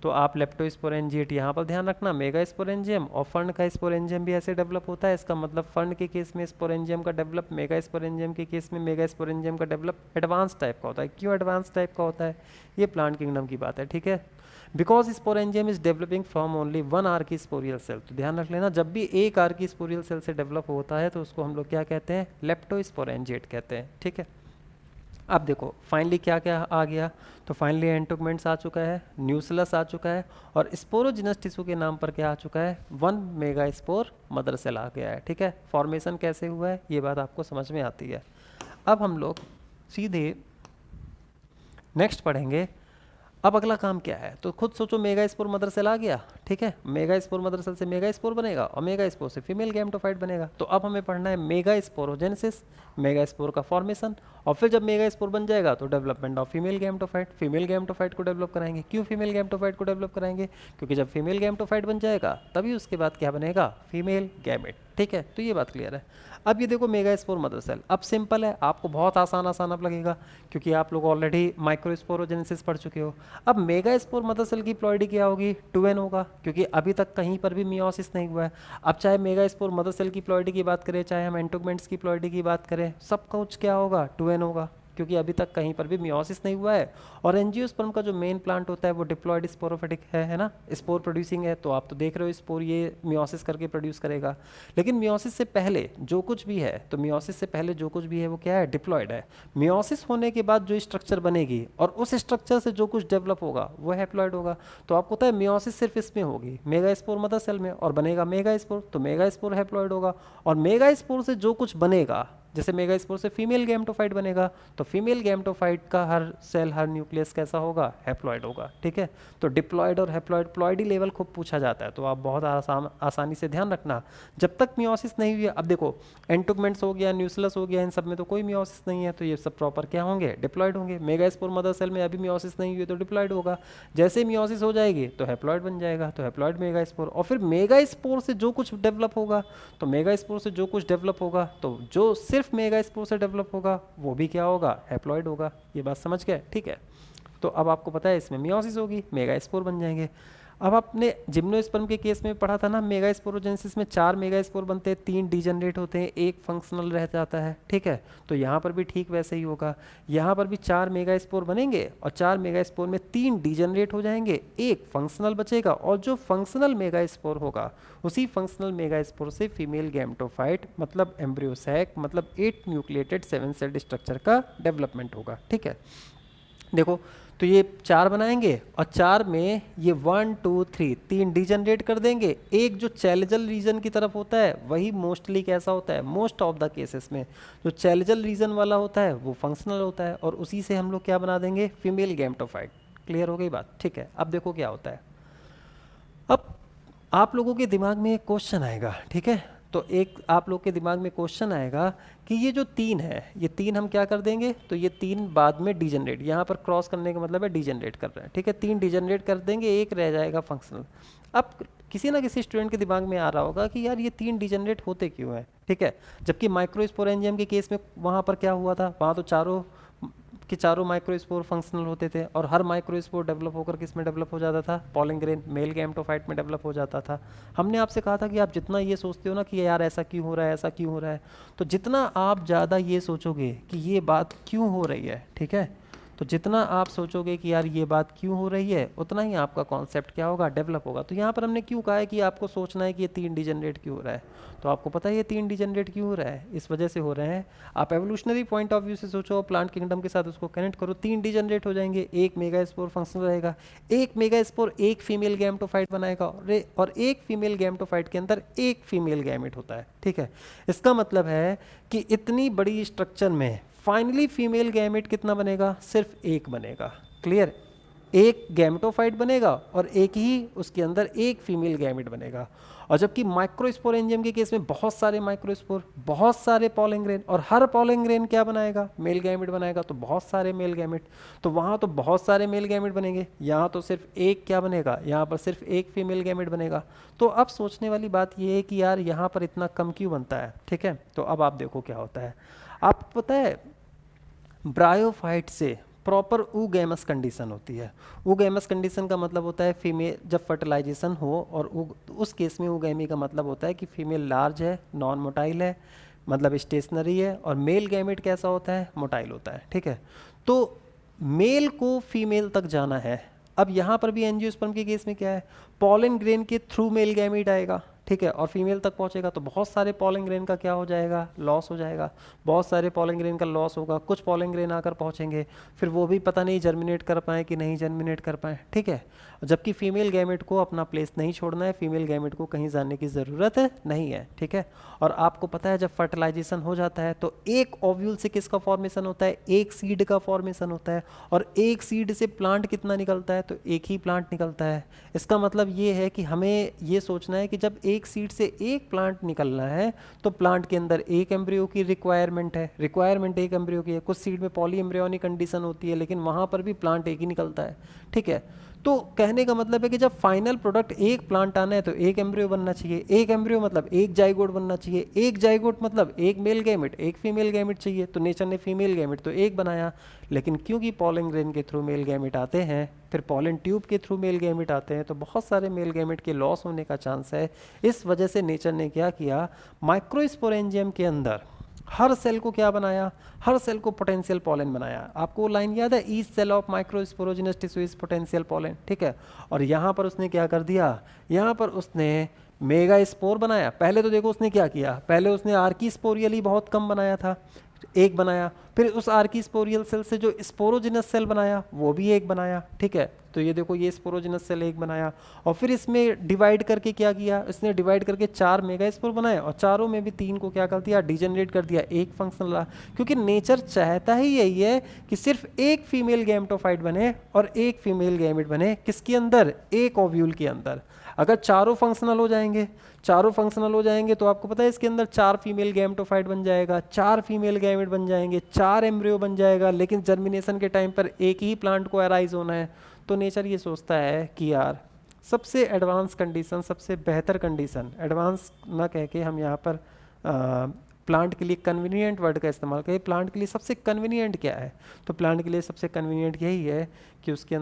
तो आप लेप्टोस्पोरेंजिएट यहाँ पर ध्यान रखना, मेगा स्पोरेंजियम, और फर्न का स्पोरेंजियम भी ऐसे डेवलप होता है। इसका मतलब फर्न के केस में स्पोरेंजियम का डेवलप, मेगा स्पोरेंजियम के केस में मेगा स्पोरेंजियम का डेवलप एडवांस टाइप का होता है। क्यों एडवांस टाइप का होता है, ये प्लांट किंगडम की बात है, ठीक है। Because sporangium is developing from only one archesporial cell, तो ध्यान रख लेना जब भी एक आर्कीस्पोरियल सेल से डेवलप होता है तो उसको हम लोग क्या कहते हैं, लेप्टोस्पोरेंजिएट कहते हैं, ठीक है। अब देखो फाइनली क्या क्या आ गया, तो फाइनली एंटोगमेंट्स आ चुका है, न्यूक्लियस आ चुका है, और स्पोरोजिनस टिश्यू के नाम पर क्या आ चुका है, 1 मेगा स्पोर मदर सेल आ गया है, ठीक है। फॉर्मेशन कैसे हुआ है ये बात आपको समझ में आती है। अब हम लोग सीधे नेक्स्ट पढ़ेंगे। अब अगला काम क्या है, तो खुद सोचो, मेगा स्पोर मदर सेल आ गया, ठीक है। मेगा स्पोर मदर सेल से मेगा स्पोर बनेगा, और मेगा स्पोर से फीमेल गैमेटोफाइट बनेगा। तो अब हमें पढ़ना है मेगा स्पोरोजेनेसिस, मेगा स्पोर का फॉर्मेशन, और फिर जब मेगा स्पोर बन जाएगा तो development of female gametophyte. Female gametophyte को डेवलप कराएंगे, क्यों फीमेल गैमेटोफाइट को डेवलप कराएंगे, क्योंकि जब फीमेल गैमेटोफाइट बन जाएगा तभी उसके बाद क्या बनेगा, फीमेल गैमेट, ठीक है। तो ये बात क्लियर है। अब ये देखो मेगा स्पोर मदर सेल, अब सिंपल है, आपको बहुत आसान आसान अब लगेगा क्योंकि आप लोग ऑलरेडी माइक्रोस्पोरोजेनेसिस पढ़ चुके हो। अब मेगा स्पोर मदर सेल की प्लॉइडी क्या होगी, 2n होगा, क्योंकि अभी तक कहीं पर भी मियोसिस नहीं हुआ है। अब चाहे मेगा स्पोर मदर सेल की प्लॉइडी की बात करें, चाहे हम एंटोगमेंट्स की प्लॉइडी की बात करें, सब कुछ क्या होगा, 2n होगा, क्योंकि अभी तक कहीं पर भी मियोसिस नहीं हुआ है। और एंजियोस्पर्म का जो मेन प्लांट होता है वो डिप्लॉयड स्पोरोफिटिक है ना, स्पोर प्रोड्यूसिंग है। तो आप तो देख रहे हो स्पोर ये मियोसिस करके प्रोड्यूस करेगा, लेकिन मियोसिस से पहले जो कुछ भी है, तो मियोसिस से पहले जो कुछ भी है वो क्या है, डिप्लॉयड है। मियोसिस होने के बाद जो स्ट्रक्चर बनेगी और उस स्ट्रक्चर से जो कुछ डेवलप होगा वो हैप्लॉयड होगा। तो आपको पता है मियोसिस सिर्फ इसमें होगी, मेगा स्पोर मदर सेल में, और बनेगा मेगा स्पोर, तो मेगा स्पोर हैप्लॉयड होगा। और मेगा स्पोर से जो कुछ बनेगा, जैसे मेगा स्पोर से फीमेल गैमेटोफाइट बनेगा, तो फीमेल गैमेटोफाइट का हर सेल, हर न्यूक्लियस कैसा होगा, हैप्लॉयड होगा, ठीक है। तो डिप्लॉयड और हैप्लॉयड प्लॉइडी लेवल खूब पूछा जाता है, तो आप बहुत आसानी से ध्यान रखना जब तक मियोसिस नहीं हुई है। अब देखो एंटोगमेंट्स हो गया, न्यूक्लियस हो गया, इन सब में तो कोई मियोसिस नहीं है, तो ये सब प्रॉपर क्या होंगे, डिप्लॉयड होंगे। मेगा स्पोर मदर सेल में अभी मियोसिस नहीं हुई तो डिप्लॉयड होगा, जैसे मियोसिस हो जाएगी तो हैप्लॉयड बन जाएगा, तो हैप्लॉयड मेगा स्पोर। और फिर मेगा स्पोर से जो कुछ डेवलप होगा, तो मेगा स्पोर से जो कुछ डेवलप होगा, तो जो सिर्फ मेगा स्पोर से डेवलप होगा वो भी क्या होगा, हैप्लॉयड होगा। ये बात समझ गए, ठीक है। तो अब आपको पता है इसमें मियोसिस होगी, मेगा स्पोर बन जाएंगे। अब आपने जिम्नोस्पर्म के केस में पढ़ा था ना, मेगा स्पोरोजेनेसिस में 4 मेगा स्पोर बनते हैं, 3 डीजनरेट होते हैं, 1 फंक्शनल रह जाता है, ठीक है। तो यहाँ पर भी ठीक वैसे ही होगा, यहाँ पर भी 4 मेगा स्पोर बनेंगे और 4 मेगा स्पोर में 3 डीजनरेट हो जाएंगे, 1 फंक्शनल बचेगा, और जो फंक्शनल मेगा स्पोर होगा उसी फंक्शनल मेगा स्पोर से फीमेल गैमेटोफाइट मतलब एम्ब्रियोसैक मतलब 8 न्यूक्लिएटेड 7 सेल्ड स्ट्रक्चर का डेवलपमेंट होगा, ठीक है। देखो तो ये 4 बनाएंगे और 4 में ये 1 2 3 3 डिजनरेट कर देंगे। एक जो चैलेजल रीजन की तरफ होता है वही मोस्टली कैसा होता है, मोस्ट ऑफ द केसेस में जो चैलेजल रीजन वाला होता है वो फंक्शनल होता है, और उसी से हम लोग क्या बना देंगे, फीमेल गैमेटोफाइट। क्लियर हो गई बात, ठीक है। अब देखो क्या होता है, अब आप लोगों के दिमाग में एक क्वेश्चन आएगा, ठीक है। तो एक आप लोग के दिमाग में क्वेश्चन आएगा कि ये जो 3 है, ये 3 हम क्या कर देंगे, तो ये 3 बाद में डिजनरेट, यहाँ पर क्रॉस करने का मतलब है डिजनरेट कर रहे हैं, ठीक है। 3 डिजनरेट कर देंगे, 1 रह जाएगा फंक्शनल। अब किसी ना किसी स्टूडेंट के दिमाग में आ रहा होगा कि यार ये 3 डिजनरेट होते क्यों हैं, ठीक है। जबकि माइक्रोस्पोरेंजियम के केस में वहाँ पर क्या हुआ था, वहाँ तो चारों के चारों माइक्रोस्पोर फंक्शनल होते थे, और हर माइक्रोस्पोर डेवलप होकर किस में डेवलप हो जाता था, पॉलिन ग्रेन मेल गैमेटोफाइट में डेवलप हो जाता था। हमने आपसे कहा था कि आप जितना ये सोचते हो ना कि यार ऐसा क्यों हो रहा है, ऐसा क्यों हो रहा है, तो जितना आप ज़्यादा ये सोचोगे कि ये बात क्यों हो रही है, ठीक है, तो जितना आप सोचोगे कि यार ये बात क्यों हो रही है, उतना ही आपका कॉन्सेप्ट क्या होगा, डेवलप होगा। तो यहाँ पर हमने क्यों कहा है कि आपको सोचना है कि ये 3 डिजनरेट क्यों हो रहा है। तो आपको पता है ये 3 डिजनरेट क्यों हो रहा है, इस वजह से हो रहे हैं। आप एवोल्यूशनरी पॉइंट ऑफ व्यू से सोचो, प्लांट किंगडम के साथ उसको कनेक्ट करो, 3 डिजनरेट हो जाएंगे। एक मेगास्पोर फंक्शनल रहेगा, एक मेगास्पोर एक फीमेल गैमेटोफाइट बनाएगा, और एक फीमेल गैमेटोफाइट के अंदर एक फीमेल गैमेट होता है, ठीक है। इसका मतलब है कि इतनी बड़ी स्ट्रक्चर में फाइनली फीमेल गैमेट कितना बनेगा, सिर्फ एक बनेगा। क्लियर, एक गैमेटोफाइट बनेगा और एक ही उसके अंदर एक फीमेल गैमेट बनेगा। और जबकि माइक्रोस्पोरेंजियम के केस में बहुत सारे माइक्रोस्पोर, बहुत सारे पॉलन ग्रेन, और हर पॉलन ग्रेन क्या बनाएगा, मेल गैमेट बनाएगा, तो बहुत सारे मेल गैमेट। तो वहाँ तो बहुत सारे मेल गैमेट बनेंगे, यहाँ तो सिर्फ एक क्या बनेगा, यहाँ पर सिर्फ एक फीमेल गैमेट बनेगा। तो अब सोचने वाली बात ये है कि यार यहाँ पर इतना कम क्यों बनता है, ठीक है। तो अब आप देखो क्या होता है। आपको पता है ब्रायोफाइट से प्रॉपर ऊगैमस कंडीशन होती है। ऊगैमस कंडीशन का मतलब होता है फीमेल जब फर्टिलाइजेशन हो, और उस केस में ऊगैमी का मतलब होता है कि फीमेल लार्ज है, नॉन मोटाइल है, मतलब स्टेशनरी है, और मेल गैमेट कैसा होता है, मोटाइल होता है, ठीक है। तो मेल को फीमेल तक जाना है। अब यहाँ पर भी एंजियोस्पर्म के केस में क्या है, पॉलन ग्रेन के थ्रू मेल गैमेट आएगा, ठीक है, और फीमेल तक पहुंचेगा, तो बहुत सारे पॉलन ग्रेन का क्या हो जाएगा, लॉस हो जाएगा। बहुत सारे पॉलन ग्रेन का लॉस होगा, कुछ पॉलन ग्रेन आकर पहुंचेंगे, फिर वो भी पता नहीं जर्मिनेट कर पाए कि नहीं जर्मिनेट कर पाए, ठीक है। जबकि फीमेल गैमेट को अपना प्लेस नहीं छोड़ना है, फीमेल गैमेट को कहीं जाने की ज़रूरत नहीं है, ठीक है। और आपको पता है जब फर्टिलाइजेशन हो जाता है तो एक ओव्यूल से किसका फॉर्मेशन होता है, एक सीड का फॉर्मेशन होता है, और एक सीड से प्लांट कितना निकलता है, तो एक ही प्लांट निकलता है। इसका मतलब ये है कि हमें ये सोचना है कि जब एक सीड से एक प्लांट निकलना है तो प्लांट के अंदर एक एम्ब्रियो की रिक्वायरमेंट है, रिक्वायरमेंट एक एम्ब्रियो की है। कुछ सीड में पॉली एम्ब्रियोनिक कंडीशन होती है, लेकिन वहाँ पर भी प्लांट एक ही निकलता है, ठीक है। तो कहने का मतलब है कि जब फाइनल प्रोडक्ट एक प्लांट आना है तो एक एम्ब्रियो बनना चाहिए, एक एम्ब्रियो मतलब एक जाइगोट बनना चाहिए, एक जाइगोट मतलब एक मेल गैमेट, एक फीमेल गैमेट चाहिए। तो नेचर ने फीमेल गैमेट तो एक बनाया, लेकिन क्योंकि पॉलन ग्रेन के थ्रू मेल गैमेट आते हैं, फिर पॉलन ट्यूब के थ्रू मेल गैमेट आते हैं, तो बहुत सारे मेल गैमेट के लॉस होने का चांस है। इस वजह से नेचर ने क्या किया, माइक्रोस्पोरेंजियम के अंदर हर सेल को क्या बनाया, हर सेल को पोटेंशियल पॉलन बनाया। आपको लाइन याद है, each cell of microsporogenous tissue is potential pollen, ठीक है। और यहाँ पर उसने क्या कर दिया, यहाँ पर उसने मेगा स्पोर बनाया। पहले तो देखो उसने क्या किया, पहले उसने आर्कीस्पोरियल ही बहुत कम बनाया था, एक बनाया, फिर उस आर्कीस्पोरियल सेल से जो स्पोरोजिनस सेल बनाया वो भी एक बनाया, ठीक है। तो ये देखो ये स्पोरोजिनस सेल एक बनाया, और फिर इसमें डिवाइड करके क्या किया, इसने डिवाइड करके 4 मेगा स्पोर बनाए, और चारों में भी 3 को क्या कर दिया, डिजेनरेट कर दिया, एक फंक्शनल रहा। क्योंकि नेचर चाहता ही यही है कि सिर्फ एक फीमेल गैमेटोफाइट बने और एक फीमेल गैमेट बने, किसके अंदर, एक ओव्यूल के अंदर। अगर चारों फंक्शनल हो जाएंगे, चारों फंक्शनल हो जाएंगे तो आपको पता है इसके अंदर 4 फीमेल गैमेटोफाइट बन जाएगा, 4 फीमेल गैमेट बन जाएंगे, 4 एम्ब्रियो बन जाएगा, लेकिन जर्मिनेशन के टाइम पर एक ही प्लांट को अराइज होना है। तो नेचर ये सोचता है कि यार सबसे एडवांस कंडीशन, सबसे बेहतर कंडीशन, एडवांस ना कह के हम यहाँ पर प्लांट के लिए कन्वीनियंट वर्ड का इस्तेमाल करें। प्लांट के लिए सबसे कन्वीनियंट क्या है, तो प्लांट के लिए सबसे कन्वीनियंट यही है कि उसके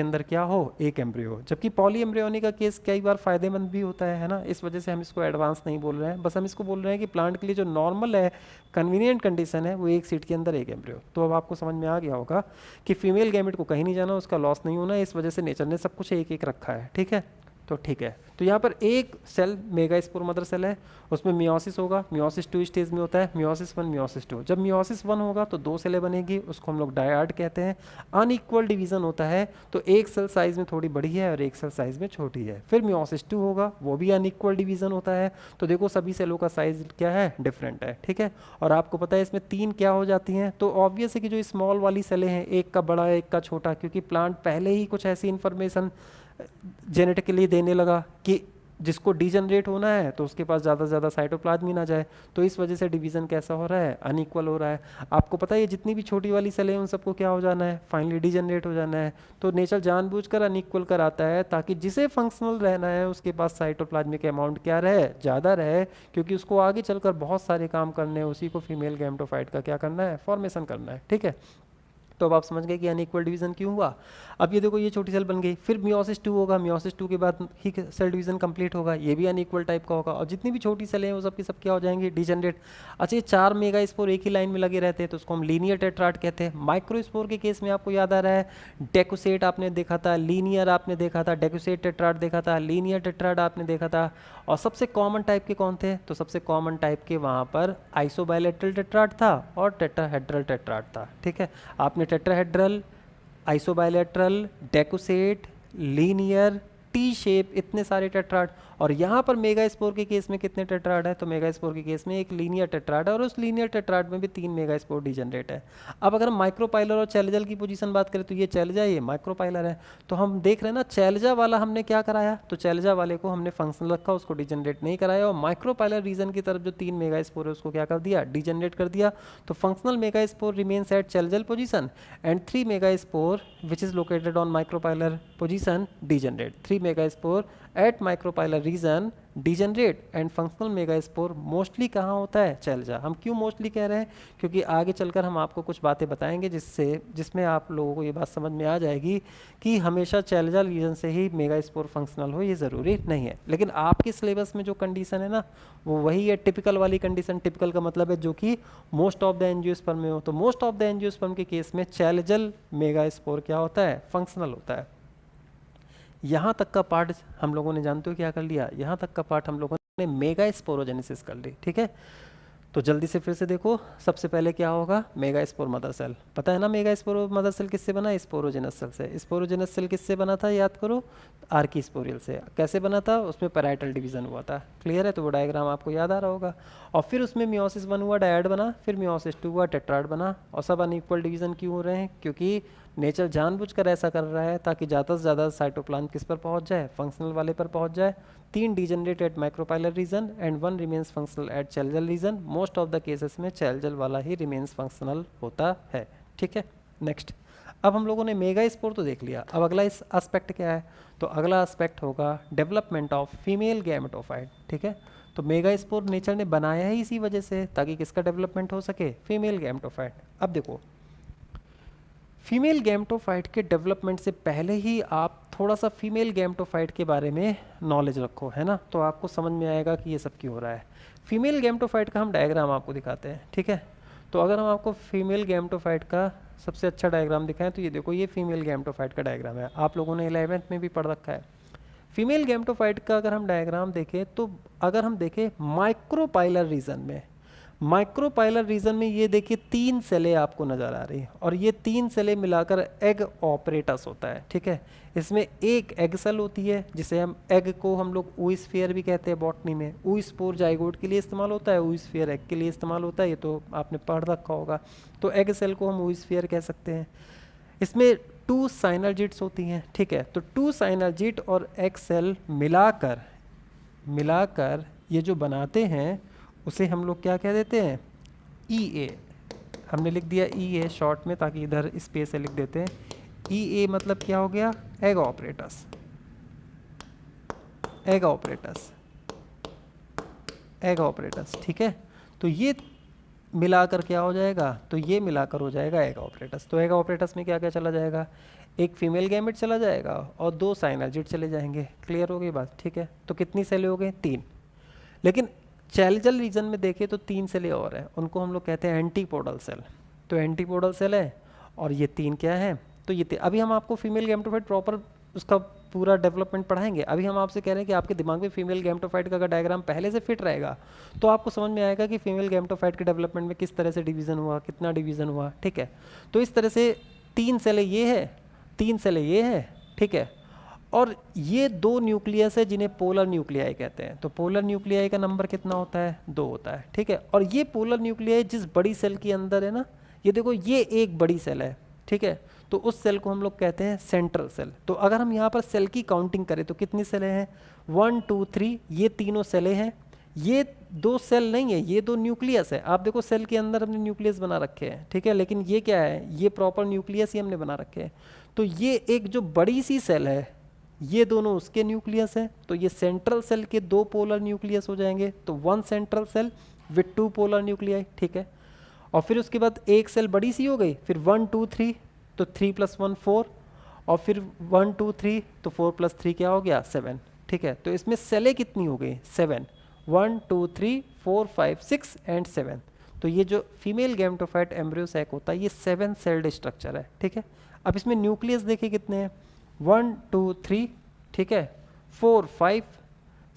अंदर क्या हो, एक एम्ब्रियो। जबकि पॉली एम्ब्रियोनिक का केस कई बार फायदेमंद भी होता है ना। इस वजह से हम इसको एडवांस नहीं बोल रहे हैं, बस हम इसको बोल रहे हैं कि प्लांट के लिए जो नॉर्मल है, कन्वीनियंट कंडीशन है, वो एक सीट के अंदर एक एम्ब्रियो। तो अब आपको समझ में आ गया होगा कि फीमेल गैमेट को कहीं नहीं जाना, उसका लॉस नहीं होना, इस वजह से नेचर ने सब कुछ एक एक रखा है, ठीक है। तो ठीक है, तो यहाँ पर एक cell megaspore mother cell है, उसमें मियोसिस होगा, मियोसिस 2 स्टेज में होता है, मियोसिस 1 मियोसिस 2। जब मियोसिस 1 होगा तो 2 सेलें बनेगी, उसको हम लोग डायड कहते हैं। अनइक्वल डिवीजन होता है, तो एक सेल साइज में थोड़ी बड़ी है और एक सेल साइज में छोटी है। फिर मियोसिस 2 होगा, वो भी अनइक्वल डिवीजन होता है, तो देखो सभी सेलों का साइज क्या है, डिफरेंट है, ठीक है। और आपको पता है इसमें 3 क्या हो जाती हैं, तो ऑब्वियस है कि जो स्मॉल वाली सेलें हैं, एक का बड़ा एक का छोटा, क्योंकि प्लांट पहले ही कुछ ऐसी इंफॉर्मेशन जेनेटिकली देने लगा कि जिसको डीजनरेट होना है तो उसके पास ज़्यादा से ज़्यादा साइटोप्लाज्म ही ना जाए। तो इस वजह से डिवीज़न कैसा हो रहा है, अनइक्वल हो रहा है। आपको पता है ये जितनी भी छोटी वाली सेलें हैं उन सबको क्या हो जाना है, फाइनली डीजनरेट हो जाना है। तो नेचर जानबूझकर अनइक्वल कराता है ताकि जिसे फंक्शनल रहना है उसके पास साइटोप्लाज्मिक अमाउंट क्या रहे, ज़्यादा रहे, क्योंकि उसको आगे चलकर बहुत सारे काम करने हैं, उसी को फीमेल गैमेटोफाइट का क्या करना है, फॉर्मेशन करना है, ठीक है। तो अब आप समझ गए कि अनइक्वल डिवीजन क्यों हुआ। अब ये देखो ये छोटी सेल बन गई, फिर मियोसिस 2 होगा, मियोसिस 2 के बाद ही सेल डिवीजन कंप्लीट होगा, ये भी अनइक्वल टाइप का होगा, और जितनी भी छोटी सेलें हैं वो सब की सब क्या हो जाएंगी, डिजेनरेट। अच्छा ये 4 मेगा स्पोर एक ही लाइन में लगे रहते हैं तो उसको हम लीनियर टेट्राड कहते हैं। माइक्रोस्पोर के केस में आपको याद आ रहा है, डेकोसेट आपने देखा था, लीनियर आपने देखा था, डेकोसेट टेट्राड देखा था, लीनियर टेट्राड आपने देखा था। और सबसे कॉमन टाइप के कौन थे, तो सबसे कॉमन टाइप के वहाँ पर आइसोबायलैटरल टेट्राड था और टेट्राहेड्रल टेट्राड था। ठीक है, आपने tetrahedral, isobilateral, decussate, linear, T shape, इतने सारे टेट्राड। और यहाँ पर मेगा स्पोर के केस में कितने टेट्राड है, तो मेगा स्पोर के केस में एक लीनियर टेट्राड है और उस लीनियर टेट्राड में भी 3 मेगा स्पोर डिजनरेट है। अब अगर हम माइक्रोपाइलर और चैलेजल की पोजीशन बात करें तो ये चैलेजा, ये माइक्रोपाइलर है। तो हम देख रहे हैं ना, चैलेजा वाला हमने क्या कराया, तो चैलेजा वाले को हमने फंक्शनल रखा, उसको डिजनरेट नहीं कराया, और माइक्रोपाइलर रीजन की तरफ जो 3 मेगा स्पोर है उसको क्या कर दिया, डिजनरेट कर दिया। तो functional megaspore remains at chalazal position and 3 megaspore which is located on micropylar position degenerate. 3 megaspore at micropylar region degenerate and functional megaspore mostly कहाँ होता है, चैलेजा। हम क्यों मोस्टली कह रहे हैं, क्योंकि आगे चलकर हम आपको कुछ बातें बताएंगे जिसमें आप लोगों को ये बात समझ में आ जाएगी कि हमेशा चैलेजा रीजन से ही मेगा स्पोर फंक्शनल हो, ये ज़रूरी नहीं है। लेकिन आपके सिलेबस में जो कंडीशन है ना वो वही है टिपिकल वाली कंडीशन। टिपिकल का मतलब है जो कि मोस्ट ऑफ द एंजियोस्पर्म में हो। तो मोस्ट ऑफ द एंजियोस्पर्म के केस में चैलेजल मेगा स्पोर क्या होता है, फंक्शनल होता है। यहाँ तक का पार्ट हम लोगों ने जानते हो क्या कर लिया, यहाँ तक का पार्ट हम लोगों ने मेगा स्पोरोजेनेसिस कर ली। ठीक है, तो जल्दी से फिर से देखो, सबसे पहले क्या होगा, मेगा स्पोर मदर सेल। पता है ना मेगा स्पोर मदर सेल किससे बना, स्पोरोजेनस सेल से। स्पोरोजेनस सेल किससे बना था, याद करो, आर्कीस्पोरियल से। कैसे बना था, उसमें पैराइटल डिवीजन हुआ था। क्लियर है, तो वो डायग्राम आपको याद आ रहा होगा। और फिर उसमें मियोसिस 1 हुआ, डायड बना, फिर मियोसिस 2 हुआ, टेट्राड बना। और सब अनइक्वल डिवीजन क्यों हो रहे हैं, क्योंकि नेचर जानबूझकर ऐसा कर रहा है ताकि ज़्यादा से ज़्यादा साइटोप्लाज्म किस पर पहुंच जाए, फंक्शनल वाले पर पहुंच जाए। 3 degenerate at micropylar region and 1 remains functional at chalazal region. Most of the cases में चैलेजल वाला ही रिमेन्स फंक्शनल होता है। ठीक है, नेक्स्ट। अब हम लोगों ने मेगा स्पोर तो देख लिया, अब अगला इस एस्पेक्ट क्या है, तो अगला एस्पेक्ट होगा डेवलपमेंट ऑफ फीमेल गैमेटोफाइट। ठीक है, तो मेगा स्पोर नेचर ने बनाया ही इसी वजह से ताकि किसका डेवलपमेंट हो सके, फीमेल गैमेटोफाइट। अब देखो, फीमेल गैमेटोफाइट के डेवलपमेंट से पहले ही आप थोड़ा सा फीमेल गैमेटोफाइट के बारे में नॉलेज रखो, है ना, तो आपको समझ में आएगा कि ये सब क्यों हो रहा है। फीमेल गैमेटोफाइट का हम डायग्राम आपको दिखाते हैं। ठीक है, तो अगर हम आपको फीमेल गैमेटोफाइट का सबसे अच्छा डायग्राम दिखाएं तो ये देखो, ये फीमेल गैमेटोफाइट का डायग्राम है, आप लोगों ने 11th में भी पढ़ रखा है। फीमेल गैमेटोफाइट का अगर हम डायग्राम देखें तो अगर हम देखें माइक्रोपाइलर रीजन में, माइक्रोपाइलर रीजन में ये देखिए 3 सेलें आपको नज़र आ रही हैं और ये 3 सेलें मिलाकर एग ऑपरेटस होता है। ठीक है, इसमें एक एग सेल होती है जिसे हम एग को हम लोग oosphere भी कहते हैं बॉटनी में। oospore जाइगोट के लिए इस्तेमाल होता है, oosphere एग के लिए इस्तेमाल होता है, ये तो आपने पढ़ रखा होगा। तो एग सेल को हम oosphere कह सकते हैं। इसमें 2 साइनर्जिड्स होती हैं। ठीक है, तो 2 साइनर्जिड और एग सेल मिलाकर ये जो बनाते हैं उसे हम लोग क्या कह देते हैं, EA। हमने लिख दिया EA शॉर्ट में ताकि इधर स्पेस से लिख देते हैं। EA मतलब क्या हो गया, egg apparatus, egg apparatus, egg apparatus. ठीक है, तो ये मिलाकर क्या हो जाएगा, तो ये मिलाकर हो जाएगा एग ऑपरेटस। तो एग ऑपरेटस में क्या क्या चला जाएगा, एक फीमेल गैमेट चला जाएगा और 2 साइनर्जिड चले जाएंगे। क्लियर हो गई बात। ठीक है, तो कितनी सेलें हो गई, 3। लेकिन चैलेजल रीजन में देखें तो 3 सेलें और हैं, उनको हम लोग कहते हैं एंटीपोडल सेल। तो एंटीपोडल सेल है और ये 3 क्या है, तो ये अभी हम आपको फीमेल गैमेटोफाइट प्रॉपर उसका पूरा डेवलपमेंट पढ़ाएंगे। अभी हम आपसे कह रहे हैं कि आपके दिमाग में फीमेल गैमेटोफाइट का अगर डायग्राम पहले से फिट रहेगा तो आपको समझ में आएगा कि फीमेल गैमेटोफाइट के डेवलपमेंट में किस तरह से डिवीज़न हुआ, कितना डिवीज़न हुआ। ठीक है, तो इस तरह से 3 सेलें ये है, 3 सेलें ये है। ठीक है, और ये 2 न्यूक्लियस है जिन्हें पोलर न्यूक्लियाई कहते हैं। तो पोलर न्यूक्लियाई का नंबर कितना होता है, 2 होता है। ठीक है, और ये पोलर न्यूक्लियाई जिस बड़ी सेल के अंदर है ना, ये देखो ये एक बड़ी सेल है। ठीक है, तो उस सेल को हम लोग कहते हैं सेंट्रल सेल। तो अगर हम यहाँ पर सेल की काउंटिंग करें तो कितनी सेलें हैं, 1 2 3, ये तीनों सेलें हैं। ये 2 सेल नहीं है, ये 2 न्यूक्लियस है। आप देखो सेल के अंदर हमने न्यूक्लियस बना रखे हैं। ठीक है, लेकिन ये क्या है, ये प्रॉपर न्यूक्लियस ही हमने बना रखे हैं। तो ये एक जो बड़ी सी सेल है, ये दोनों उसके न्यूक्लियस हैं। तो ये सेंट्रल सेल के 2 पोलर न्यूक्लियस हो जाएंगे। तो 1 central cell with 2 polar nuclei. ठीक है, और फिर उसके बाद एक सेल बड़ी सी हो गई, फिर 1 2 3 तो 3 + 1 4, और फिर 1 2 3, तो 4 + 3 क्या हो गया 7, ठीक है। तो इसमें सेलें कितनी हो गई 7, 1 2 3 4 5 6 एंड 7। तो ये जो फीमेल गैमेटोफाइट एम्ब्रियो सैक होता है ये 7 सेल्ड स्ट्रक्चर है, ठीक है। अब इसमें न्यूक्लियस देखिए कितने हैं, 1 2 3, ठीक है, 4 5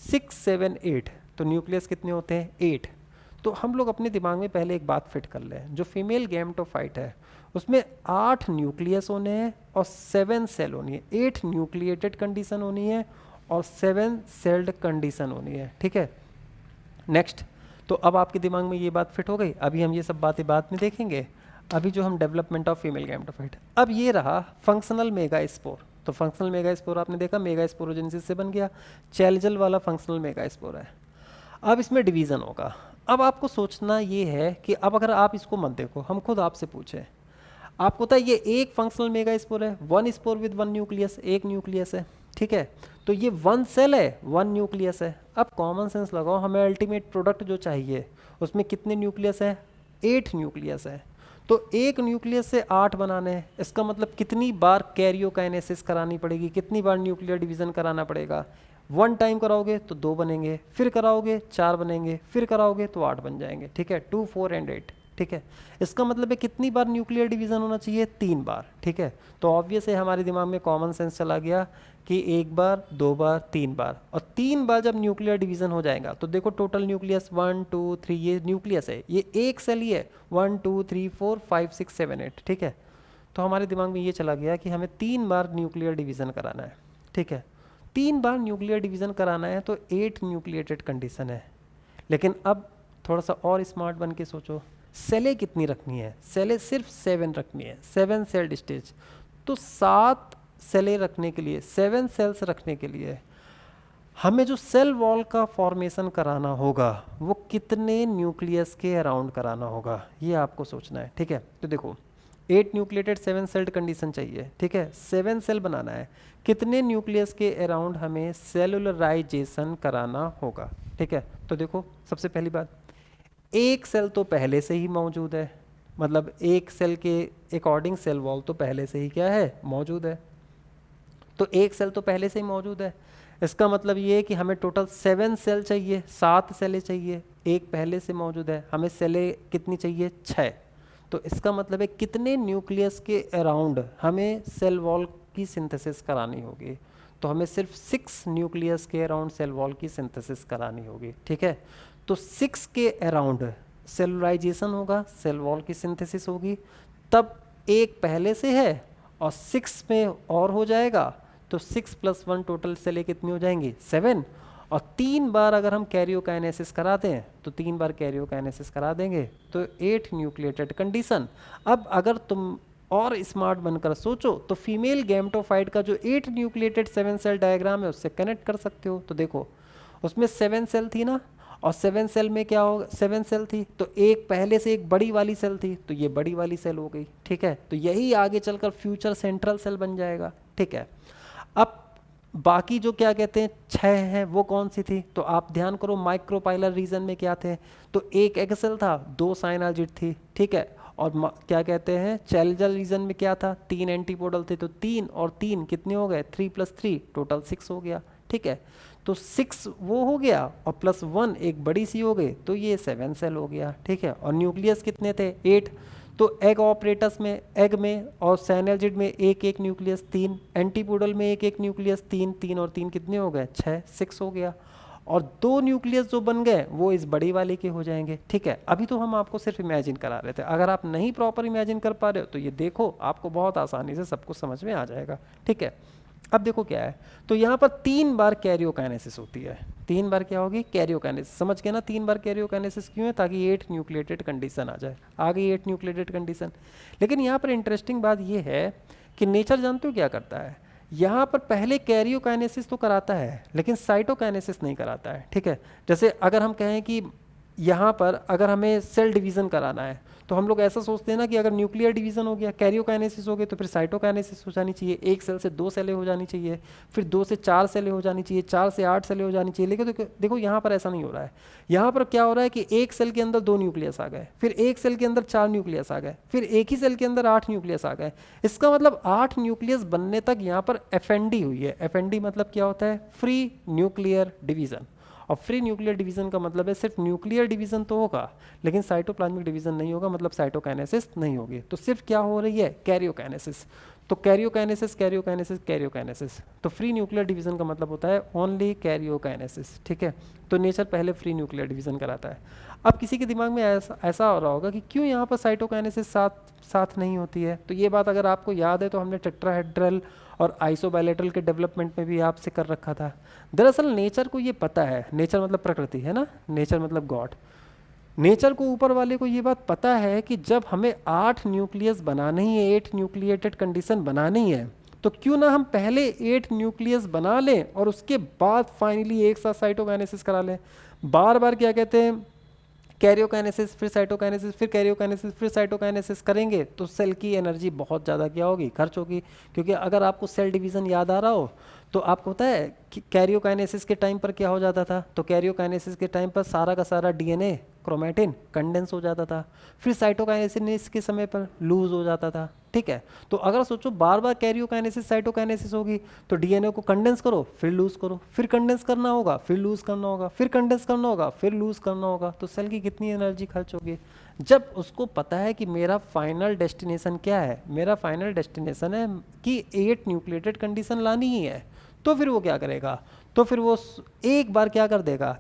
6 7 8, तो न्यूक्लियस कितने होते हैं 8। तो हम लोग अपने दिमाग में पहले एक बात फिट कर लें, जो फीमेल गैमेटोफाइट है उसमें 8 न्यूक्लियस होने हैं और 7 सेल होनी है, 8 न्यूक्लिएटेड कंडीशन होनी है और 7 सेल्ड कंडीशन होनी है, ठीक है। नेक्स्ट, तो अब आपके दिमाग में ये बात फिट हो गई। अभी हम ये सब बातें बाद में देखेंगे। अभी जो हम डेवलपमेंट ऑफ फीमेल गैमेटोफाइट, अब ये रहा फंक्शनल मेगास्पोर। तो फंक्शनल मेगास्पोर आपने देखा मेगास्पोरोजेनेसिस से बन गया, चैलजल वाला फंक्शनल मेगास्पोर है। अब इसमें डिवीज़न होगा। अब आपको सोचना ये है कि अब अगर आप इसको मत देखो, हम खुद आपसे पूछें, आपको पता है ये एक फंक्शनल मेगास्पोर है, 1 स्पोर विद 1 न्यूक्लियस, एक न्यूक्लियस है, ठीक है। तो ये 1 सेल है 1 न्यूक्लियस है। अब कॉमन सेंस लगाओ, हमें अल्टीमेट प्रोडक्ट जो चाहिए उसमें कितने न्यूक्लियस है, 8 न्यूक्लियस है। तो एक न्यूक्लियस से 8 बनाने हैं, इसका मतलब कितनी बार कैरियोकाइनेसिस करानी पड़ेगी, कितनी बार न्यूक्लियर डिवीजन कराना पड़ेगा। 1 टाइम कराओगे तो 2 बनेंगे, फिर कराओगे 4 बनेंगे, फिर कराओगे तो 8 बन जाएंगे, ठीक है, 2 4 एंड 8, ठीक है। इसका मतलब है कितनी बार न्यूक्लियर डिवीजन होना चाहिए, 3 बार, ठीक है। तो ऑब्वियस है हमारे दिमाग में कॉमन सेंस चला गया कि 1 बार 2 बार 3 बार, और 3 बार जब न्यूक्लियर डिवीजन हो जाएगा तो देखो टोटल न्यूक्लियस 1 2 3, ये न्यूक्लियस है, ये एक सेल ही है, 1 2 3 4 5 6 7 8, ठीक है। तो हमारे दिमाग में ये चला गया कि हमें 3 बार न्यूक्लियर डिवीजन कराना है, ठीक है। 3 बार न्यूक्लियर डिवीजन कराना है तो 8 न्यूक्लिएटेड कंडीशन है। लेकिन अब थोड़ा सा और स्मार्ट बन के सोचो, सेलें कितनी रखनी है, सेलें सिर्फ 7 रखनी है, 7 सेल्ड स्टेज। तो 7 सेलें रखने के लिए, 7 सेल्स रखने के लिए हमें जो सेल वॉल का फॉर्मेशन कराना होगा वो कितने न्यूक्लियस के अराउंड कराना होगा, ये आपको सोचना है, ठीक है। तो देखो 8 न्यूक्लिएटेड 7 सेल्ड कंडीशन चाहिए, ठीक है, 7 सेल बनाना है, कितने न्यूक्लियस के अराउंड हमें सेलुलराइजेशन कराना होगा, ठीक है। तो देखो सबसे पहली बात, एक सेल तो पहले से ही मौजूद है, मतलब एक सेल के अकॉर्डिंग सेल वॉल तो पहले से ही क्या है मौजूद है। तो एक सेल तो पहले से ही मौजूद है, इसका मतलब ये है कि हमें टोटल 7 सेल चाहिए, 7 सेलें चाहिए, एक पहले से मौजूद है, हमें सेलें कितनी चाहिए 6। तो इसका मतलब है कितने न्यूक्लियस के अराउंड हमें सेल वॉल की सिंथेसिस करानी होगी, तो हमें सिर्फ 6 न्यूक्लियस के अराउंड सेल वॉल की सिंथेसिस करानी होगी, ठीक है। तो 6 के अराउंड सेलुलाइजेशन होगा, सेल वॉल की सिंथेसिस होगी, तब एक पहले से है और 6 में और हो जाएगा, तो 6 + 1 टोटल सेलें कितनी हो जाएंगी 7, और 3 बार अगर हम कैरियोकाइनेसिस कराते हैं तो 3 बार कैरियोकाइनेसिस करा देंगे तो 8 न्यूक्लिएटेड कंडीशन। अब अगर तुम और स्मार्ट बनकर सोचो तो फीमेल गैमेटोफाइट का जो 8 न्यूक्लिएटेड 7 सेल डायग्राम है उससे कनेक्ट कर सकते हो। तो देखो उसमें 7 सेल थी ना, और 7 सेल में क्या होगा, 7 सेल थी तो एक पहले से एक बड़ी वाली सेल थी, तो ये बड़ी वाली सेल हो गई, ठीक है। तो यही आगे चलकर फ्यूचर सेंट्रल सेल बन जाएगा, ठीक है। अब बाकी जो क्या कहते हैं 6 हैं वो कौन सी थी, तो आप ध्यान करो माइक्रोपाइलर रीजन में क्या थे, तो एक एग सेल था, 2 साइनाजिड थी, ठीक है। और क्या कहते हैं चैलजल रीजन में क्या था, 3 एंटीपोडल थे, तो 3 और 3 कितने हो गए 3 + 3 टोटल 6 हो गया, ठीक है। तो 6 वो हो गया और +1 एक बड़ी सी हो गई, तो ये 7 सेल हो गया, ठीक है। और न्यूक्लियस कितने थे 8, तो एग ऑपरेटस में, एग में और साइनर्जिड में एक एक न्यूक्लियस 3, एंटीपोडल में एक एक न्यूक्लियस 3, 3 और 3 कितने हो गए 6, 6 हो गया। और 2 न्यूक्लियस जो बन गए वो इस बड़ी वाले के हो जाएंगे, ठीक है। अभी तो हम आपको सिर्फ इमेजिन करा रहे थे, अगर आप नहीं प्रॉपर इमेजिन कर पा रहे हो तो ये देखो आपको बहुत आसानी से सब कुछ समझ में आ जाएगा, ठीक है। अब देखो क्या है, तो यहाँ पर 3 बार कैरियोकाइनेसिस होती है, 3 बार क्या होगी कैरियोकाइनेसिस, समझ गए ना 3 बार कैरियोकाइनेसिस क्यों है, ताकि 8 न्यूक्लिएटेड कंडीशन आ जाए, आ गई 8 न्यूक्लिएटेड कंडीशन। लेकिन यहाँ पर इंटरेस्टिंग बात ये है कि नेचर जानते हो क्या करता है, यहाँ पर पहले कैरियोकाइनेसिस तो कराता है लेकिन साइटोकाइनेसिस नहीं कराता है, ठीक है। जैसे अगर हम कहें कि यहाँ पर अगर हमें सेल डिवीज़न कराना है तो हम लोग ऐसा सोचते हैं ना कि अगर न्यूक्लियर डिवीज़न हो गया, कैरियोकाइनेसिस हो गई, तो फिर साइटोकाइनेसिस हो जानी चाहिए, एक सेल से 2 सेलें हो जानी चाहिए, फिर 2 से 4 सेलें हो जानी चाहिए, 4 से 8 सेलें हो जानी चाहिए। लेकिन देखो यहाँ पर ऐसा नहीं हो रहा है। यहाँ पर क्या हो रहा है कि एक सेल के अंदर 2 न्यूक्लियस आ गए, फिर एक सेल के अंदर 4 न्यूक्लियस आ गए, फिर एक ही सेल के अंदर 8 न्यूक्लियस आ गए। इसका मतलब 8 न्यूक्लियस बनने तक यहाँ पर एफएनडी हुई है। एफएनडी मतलब क्या होता है? Free nuclear division. और फ्री न्यूक्लियर डिवीजन का मतलब है सिर्फ न्यूक्लियर डिवीजन तो होगा लेकिन साइटोप्लाज्मिक डिवीजन नहीं होगा, मतलब साइटोकाइनेसिस नहीं होगी। तो सिर्फ क्या हो रही है? कैरियोकाइनेसिस। तो कैरियोकाइनेसिस कैरियोकाइनेसिस कैरियोकाइनेसिस। तो फ्री न्यूक्लियर डिवीजन का मतलब होता है ओनली कैरियोकाइनेसिस, ठीक है। तो नेचर पहले फ्री न्यूक्लियर डिवीजन कराता है। अब किसी के दिमाग में ऐसा हो रहा होगा कि क्यों यहाँ पर साइटोकाइनेसिस साथ नहीं होती है। तो ये बात अगर आपको याद है तो हमने टेट्राहेड्रल और आइसोबायलेटरल के डेवलपमेंट में भी आपसे कर रखा था। दरअसल नेचर को ये पता है, नेचर मतलब प्रकृति है ना, नेचर मतलब गॉड। नेचर को, ऊपर वाले को ये बात पता है कि जब हमें 8 न्यूक्लियस बनाने ही है, 8 न्यूक्लिएटेड कंडीशन बनानी है, तो क्यों ना हम पहले 8 न्यूक्लियस बना लें और उसके बाद फाइनली एक साथ साइटोकाइनेसिस करा लें। बार बार क्या कहते हैं? कैरियोकाइनेसिस फिर साइटोकाइनेसिस फिर कैरियोकाइनेसिस फिर साइटोकाइनेसिस करेंगे तो सेल की एनर्जी बहुत ज़्यादा क्या होगी? खर्च होगी। क्योंकि अगर आपको सेल डिवीज़न याद आ रहा हो तो आपको पता है कि कैरियोकाइनेसिस के टाइम पर क्या हो जाता था? तो कैरियोकाइनेसिस के टाइम पर सारा का सारा डीएनए क्रोमैटिन कंडेंस हो जाता था, फिर साइटोकाइनेसिस के समय पर लूज हो जाता था, ठीक है। तो अगर सोचो बार बार कैरियोकाइनेसिस साइटोकाइनेसिस होगी तो डीएनए को कंडेंस करो फिर लूज करो, फिर कंडेंस करना होगा फिर लूज करना होगा, फिर कंडेंस करना होगा फिर लूज करना होगा, तो सेल की कितनी एनर्जी खर्च होगी। जब उसको पता है कि मेरा फाइनल डेस्टिनेशन क्या है, मेरा फाइनल डेस्टिनेशन है कि 8 न्यूक्लिएटेड कंडीशन लानी ही है, तो फिर वो क्या करेगा? तो फिर वो एक बार क्या कर देगा?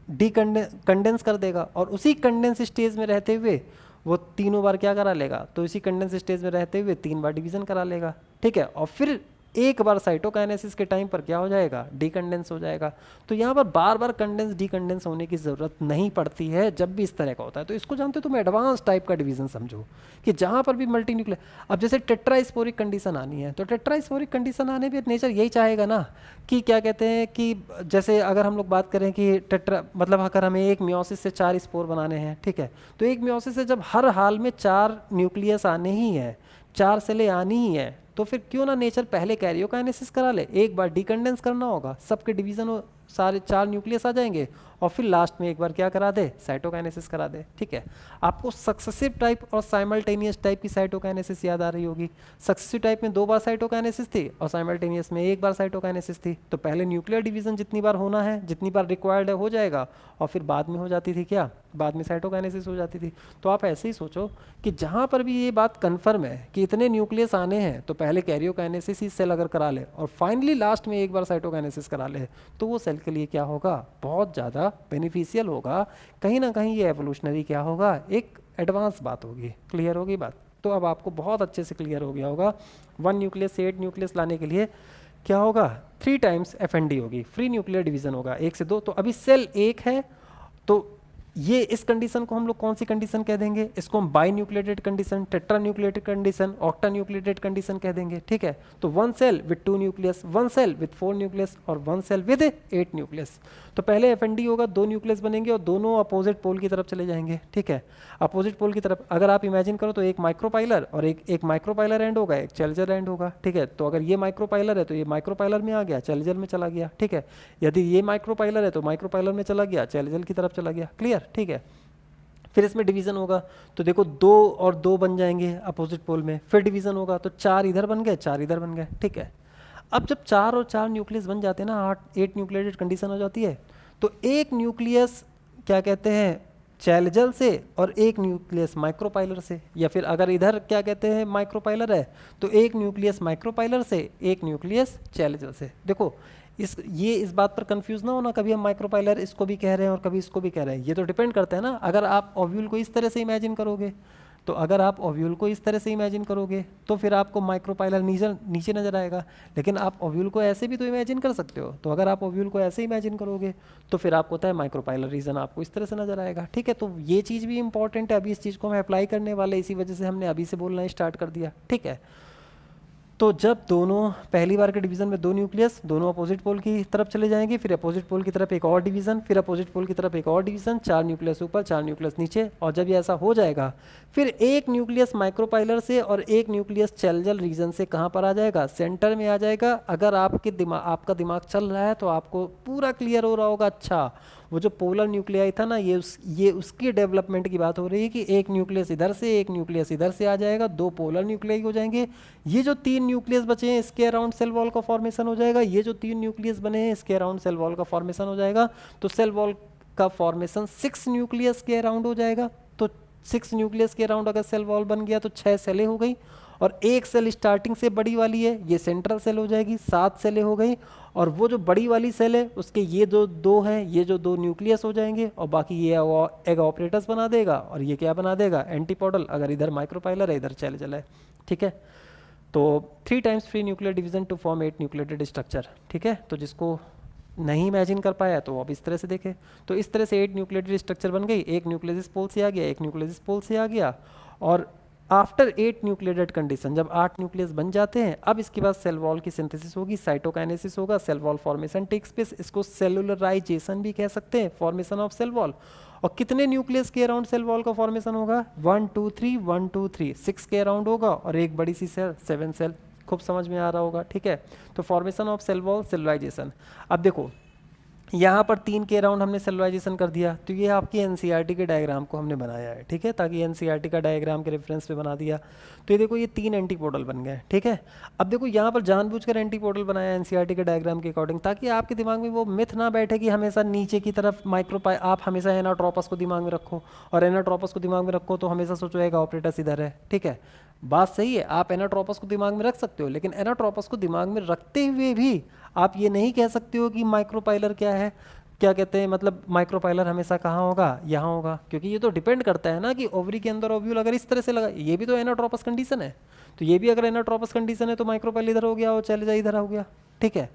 कंडेंस कर देगा और उसी कंडेंस स्टेज में रहते हुए वो तीनों बार क्या करा लेगा? तो इसी कंडेंस स्टेज में रहते हुए 3 बार डिवीजन करा लेगा, ठीक है। और फिर एक बार साइटोकाइनेसिस के टाइम पर क्या हो जाएगा? डीकंडेंस हो जाएगा। तो यहाँ पर बार बार कंडेंस डीकंडेंस होने की ज़रूरत नहीं पड़ती है जब भी इस तरह का होता है। तो इसको जानते हो तुम एडवांस टाइप का डिवीजन समझो कि जहाँ पर भी मल्टी न्यूक्लियर, अब जैसे टेट्रास्पोरिक कंडीशन आनी है तो टेट्रास्पोरिक कंडीशन आने भी नेचर यही चाहेगा ना कि क्या कहते हैं कि जैसे अगर हम लोग बात करें कि टेट्रा मतलब अगर हमें एक मियोसिस से 4 स्पोर बनाने हैं, ठीक है, तो एक मियोसिस से जब हर हाल में 4 न्यूक्लियस आने ही है, 4 सेलें आनी ही है, तो फिर क्यों ना नेचर पहले कैरियोकाइनेसिस करा ले, एक बार डीकंडेंस करना होगा, सबके डिवीजन हो, सारे 4 न्यूक्लियस आ जाएंगे और फिर लास्ट में एक बार क्या करा दे? साइटोकाइनेसिस करा दे, ठीक है। आपको सक्सेसिव टाइप और साइमल्टेनियस टाइप की साइटोकाइनेसिस याद आ रही होगी। सक्सेसिव टाइप में 2 बार साइटोकाइनेसिस थी और साइमल्टेनियस में 1 बार साइटोकाइनेसिस थी। तो पहले न्यूक्लियर डिवीजन जितनी बार होना है, जितनी बार रिक्वायर्ड है हो जाएगा और फिर बाद में हो जाती थी क्या? बाद में साइटोकाइनेसिस हो जाती थी। तो आप ऐसे ही सोचो कि जहाँ पर भी ये बात कन्फर्म है कि इतने न्यूक्लियस आने हैं तो पहले कैरियोकाइनेसिस ही सेल अगर करा ले और फाइनली लास्ट में एक बार साइटोकाइनेसिस करा ले तो वो सेल के लिए क्या होगा? बहुत ज़्यादा बेनिफिशियल होगा। कहीं ना कहीं ये एवोल्यूशनरी क्या होगा? एक एडवांस बात होगी। क्लियर होगी बात? तो अब आपको बहुत अच्छे से क्लियर हो गया होगा 1 न्यूक्लियस से 8 न्यूक्लियस लाने के लिए क्या होगा? 3 टाइम्स एफएनडी होगी, फ्री न्यूक्लियर डिवीजन होगा 1 से 2। तो अभी सेल 1 है तो ये इस कंडीशन को हम लोग कौन सी कंडीशन कह देंगे? इसको हम binucleated condition, tetranucleated condition, octanucleated condition कह देंगे, ठीक है। तो 1 cell with 2 nucleus, 1 cell with 4 nucleus और 1 सेल विद 8 न्यूक्लियस। तो पहले एफएनडी होगा, 2 न्यूक्लियस बनेंगे और दोनों अपोजिट पोल की तरफ चले जाएंगे, ठीक है। अपोजिट पोल की तरफ अगर आप इमेजिन करो तो एक माइक्रोपाइलर और एक माइक्रोपाइलर एंड होगा, एक चैलेंजर एंड होगा, ठीक है। तो अगर ये माइक्रोपाइलर है तो ये माइक्रोपाइलर में आ गया, चैलेंजर में चला गया, ठीक है। यदि ये माइक्रोपाइलर है तो माइक्रोपाइलर में चला गया, चैलेंजर की तरफ चला गया। क्लियर? ठीक है। फिर इसमें डिवीजन होगा तो देखो 2 और 2 बन जाएंगे अपोजिट पोल में, फिर डिवीजन होगा तो 4 इधर बन गए, 4 इधर बन गए, ठीक है। अब जब 4 और 4 न्यूक्लियस बन जाते हैं ना, 8 न्यूक्लिएटेड कंडीशन हो जाती है, तो एक न्यूक्लियस क्या कहते हैं चैलेंजर से और एक न्यूक्लियस माइक्रोपाइलर से, या फिर अगर इधर क्या कहते हैं माइक्रोपाइलर है तो एक न्यूक्लियस माइक्रोपाइलर से, एक न्यूक्लियस चैलेंजर से। देखो इस बात पर कंफ्यूज ना होना, कभी हम माइक्रोपाइलर इसको भी कह रहे हैं और कभी इसको भी कह रहे हैं, ये तो डिपेंड करता है ना। अगर आप ओव्यूल को इस तरह से इमेजिन करोगे तो अगर आप ओव्यूल को इस तरह से इमेजिन करोगे तो फिर आपको माइक्रोपाइलर नीचे नजर आएगा, लेकिन आप ओव्यूल को ऐसे भी तो इमेजिन कर सकते हो। तो अगर आप ओव्यूल को ऐसे इमेजिन करोगे तो फिर आपको होता है माइक्रोपाइलर रीजन आपको इस तरह से नजर आएगा, ठीक है। तो ये चीज़ भी इंपॉर्टेंट है, अभी इस चीज़ को हम अप्लाई करने वाले, इसी वजह से हमने अभी से बोलना स्टार्ट कर दिया, ठीक है। तो जब दोनों पहली बार के डिवीजन में दो न्यूक्लियस दोनों अपोजिट पोल की तरफ चले जाएंगे, फिर अपोजिट पोल की तरफ एक और डिवीजन, फिर अपोजिट पोल की तरफ एक और डिवीजन, 4 न्यूक्लियस ऊपर 4 न्यूक्लियस नीचे। और जब ये ऐसा हो जाएगा फिर एक न्यूक्लियस माइक्रोपाइलर से और एक न्यूक्लियस चैलेंजर रीजन से कहाँ पर आ जाएगा, सेंटर में आ जाएगा। अगर आपका दिमाग चल रहा है तो आपको पूरा क्लियर हो रहा होगा। अच्छा, वो जो पोलर न्यूक्लियाई था ना, ये उसकी डेवलपमेंट की बात हो रही है कि एक न्यूक्लियस इधर से एक न्यूक्लियस इधर से आ जाएगा, दो पोलर न्यूक्लियाई हो जाएंगे। ये जो 3 न्यूक्लियस बचे हैं इसके अराउंड सेल वॉल का फॉर्मेशन हो जाएगा। ये जो 3 न्यूक्लियस बने हैं इसके अराउंड सेल वॉल का फॉर्मेशन हो जाएगा। तो सेल वॉल का फॉर्मेशन 6 न्यूक्लियस के अराउंड हो जाएगा। तो 6 न्यूक्लियस के अराउंड अगर सेल वॉल बन गया तो 6 सेलें हो गई, और एक सेल स्टार्टिंग से बड़ी वाली है, ये सेंट्रल सेल हो जाएगी, 7 सेलें हो गई। और वो जो बड़ी वाली सेल है उसके ये जो दो हैं, ये जो 2 न्यूक्लियस हो जाएंगे, और बाकी ये एग ऑपरेटर्स बना देगा। और ये क्या बना देगा, एंटीपोडल, अगर इधर माइक्रोपाइलर है इधर चैलेंजर है। ठीक है, तो 3 times free nuclear division to form 8 nucleotide structure. ठीक है, तो जिसको नहीं इमेजिन कर पाया तो अब इस तरह से देखे, तो इस तरह से 8 न्यूक्लियोटाइड स्ट्रक्चर बन गई। एक न्यूक्लियस इस पोल से आ गया, एक न्यूक्लियस इस पोल से आ गया। और आफ्टर 8 न्यूक्लियोटाइड कंडीशन, जब 8 न्यूक्लियस बन जाते हैं, अब इसके बाद सेल वॉल की सिंथेसिस होगी, साइटोकाइनेसिस होगा, cell wall formation takes place. इसको सेलुलराइजेशन भी कह सकते हैं, फॉर्मेशन ऑफ सेल वॉल। और कितने न्यूक्लियस के अराउंड सेल वॉल का फॉर्मेशन होगा, 1 2 3 1 2 3 6 के अराउंड होगा, और एक बड़ी सी सेल 7 सेल। खूब समझ में आ रहा होगा। ठीक है, तो फॉर्मेशन ऑफ सेल वॉल, सेलुलाइजेशन। अब देखो यहाँ पर 3 के अराउंड हमने सेलुलाइजेशन कर दिया, तो ये आपकी एनसीईआरटी के डायग्राम को हमने बनाया है। ठीक है, ताकि एनसीईआरटी का डायग्राम के रेफरेंस पे बना दिया। तो ये देखो ये 3 एंटीपोडल बन गए। ठीक है, अब देखो यहाँ पर जानबूझकर एंटीपोडल बनाया एनसीईआरटी के डायग्राम के अकॉर्डिंग, ताकि आपके दिमाग में वो मिथ ना बैठे कि हमेशा नीचे की तरफ आप हमेशा एनाट्रोपस को दिमाग में रखो, और एनाट्रोपस को दिमाग में रखो तो हमेशा सोचो एक ऑपरेटस इधर है। ठीक है, बात सही है, आप एनाट्रोपस को दिमाग में रख सकते हो, लेकिन एनाट्रोपस को दिमाग में रखते हुए भी आप ये नहीं कह सकते हो कि माइक्रोपाइलर क्या है, क्या कहते हैं, मतलब माइक्रोपाइलर हमेशा कहाँ होगा, यहाँ होगा। क्योंकि ये तो डिपेंड करता है ना कि ओवरी के अंदर ओव्यूल अगर इस तरह से लगा, ये भी तो एनाट्रोपस कंडीशन है, तो ये भी अगर एनाट्रोपस कंडीशन है तो माइक्रोपाइलर इधर हो गया और चैलेंजर इधर हो गया। ठीक है,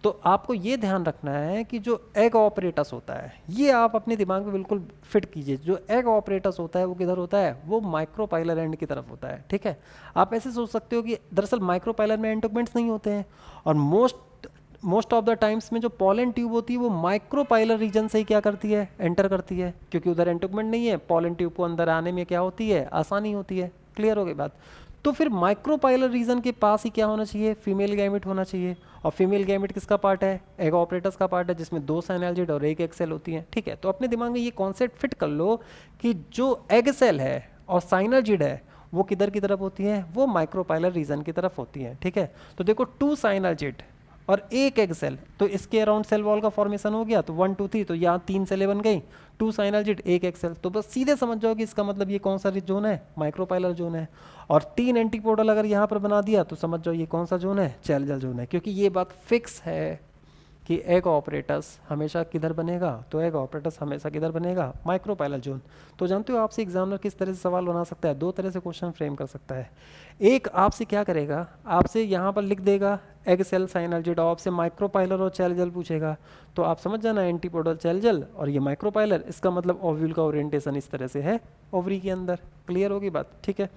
तो आपको ये ध्यान रखना है कि जो एग ऑपरेटस होता है, ये आप अपने दिमाग में बिल्कुल फिट कीजिए। जो एग ऑपरेटस होता है वो किधर होता है, वो माइक्रोपाइलर एंड की तरफ होता है। ठीक है, आप ऐसे सोच सकते हो कि दरअसल माइक्रोपाइलर में एंटोगमेंट्स नहीं होते हैं, और मोस्ट ऑफ द टाइम्स में जो पॉलन ट्यूब होती है वो माइक्रोपाइलर रीजन से ही क्या करती है, एंटर करती है, क्योंकि उधर एंटोगमेंट नहीं है। पॉलन ट्यूब को अंदर आने में क्या होती है, आसानी होती है। क्लियर हो गई बात। तो फिर माइक्रोपाइलर रीजन के पास ही क्या होना चाहिए, फीमेल गैमेट होना चाहिए। और फीमेल गैमेट किसका पार्ट है, एग ऑपरेटर्स का पार्ट है, जिसमें 2 साइनालजिड और 1 एग सेल होती है। ठीक है, तो अपने दिमाग में ये कॉन्सेप्ट फिट कर लो कि जो एग सेल है और साइनालजिड है वो किधर की तरफ होती है, वो माइक्रोपाइलर रीजन की तरफ होती है। ठीक है, तो देखो 2 साइनालजिड और 1 एग सेल, तो इसके अराउंड सेल वॉल का फॉर्मेशन हो गया। तो 1 2 3, तो यहाँ 3 सेलें बन गई, 2 साइनालजिड 1 एग सेल। तो बस सीधे समझ जाओ कि इसका मतलब ये कौन सा जोन है, माइक्रोपाइलर जोन है। और 3 एंटीपोडल अगर यहाँ पर बना दिया तो समझ जाओ ये कौन सा जोन है, चैलेंजर जोन है। क्योंकि ये बात फिक्स है कि एग ऑपरेटस हमेशा किधर बनेगा, तो एग ऑपरेटस हमेशा किधर बनेगा, माइक्रोपाइलर जोन। तो जानते हो आपसे एग्जामिनर किस तरह से सवाल बना सकता है, 2 तरह से क्वेश्चन फ्रेम कर सकता है। एक आपसे क्या करेगा, आपसे यहाँ पर लिख देगा एग सेल साइनालजिड, आपसे माइक्रोपाइलर और चैलेंजर पूछेगा, तो आप समझ जाना एंटीपोडल चैलेंजर और ये माइक्रोपाइलर, इसका मतलब ओव्यूल का ओरिएंटेशन इस तरह से है ओवरी के अंदर। क्लियर होगी बात। ठीक है,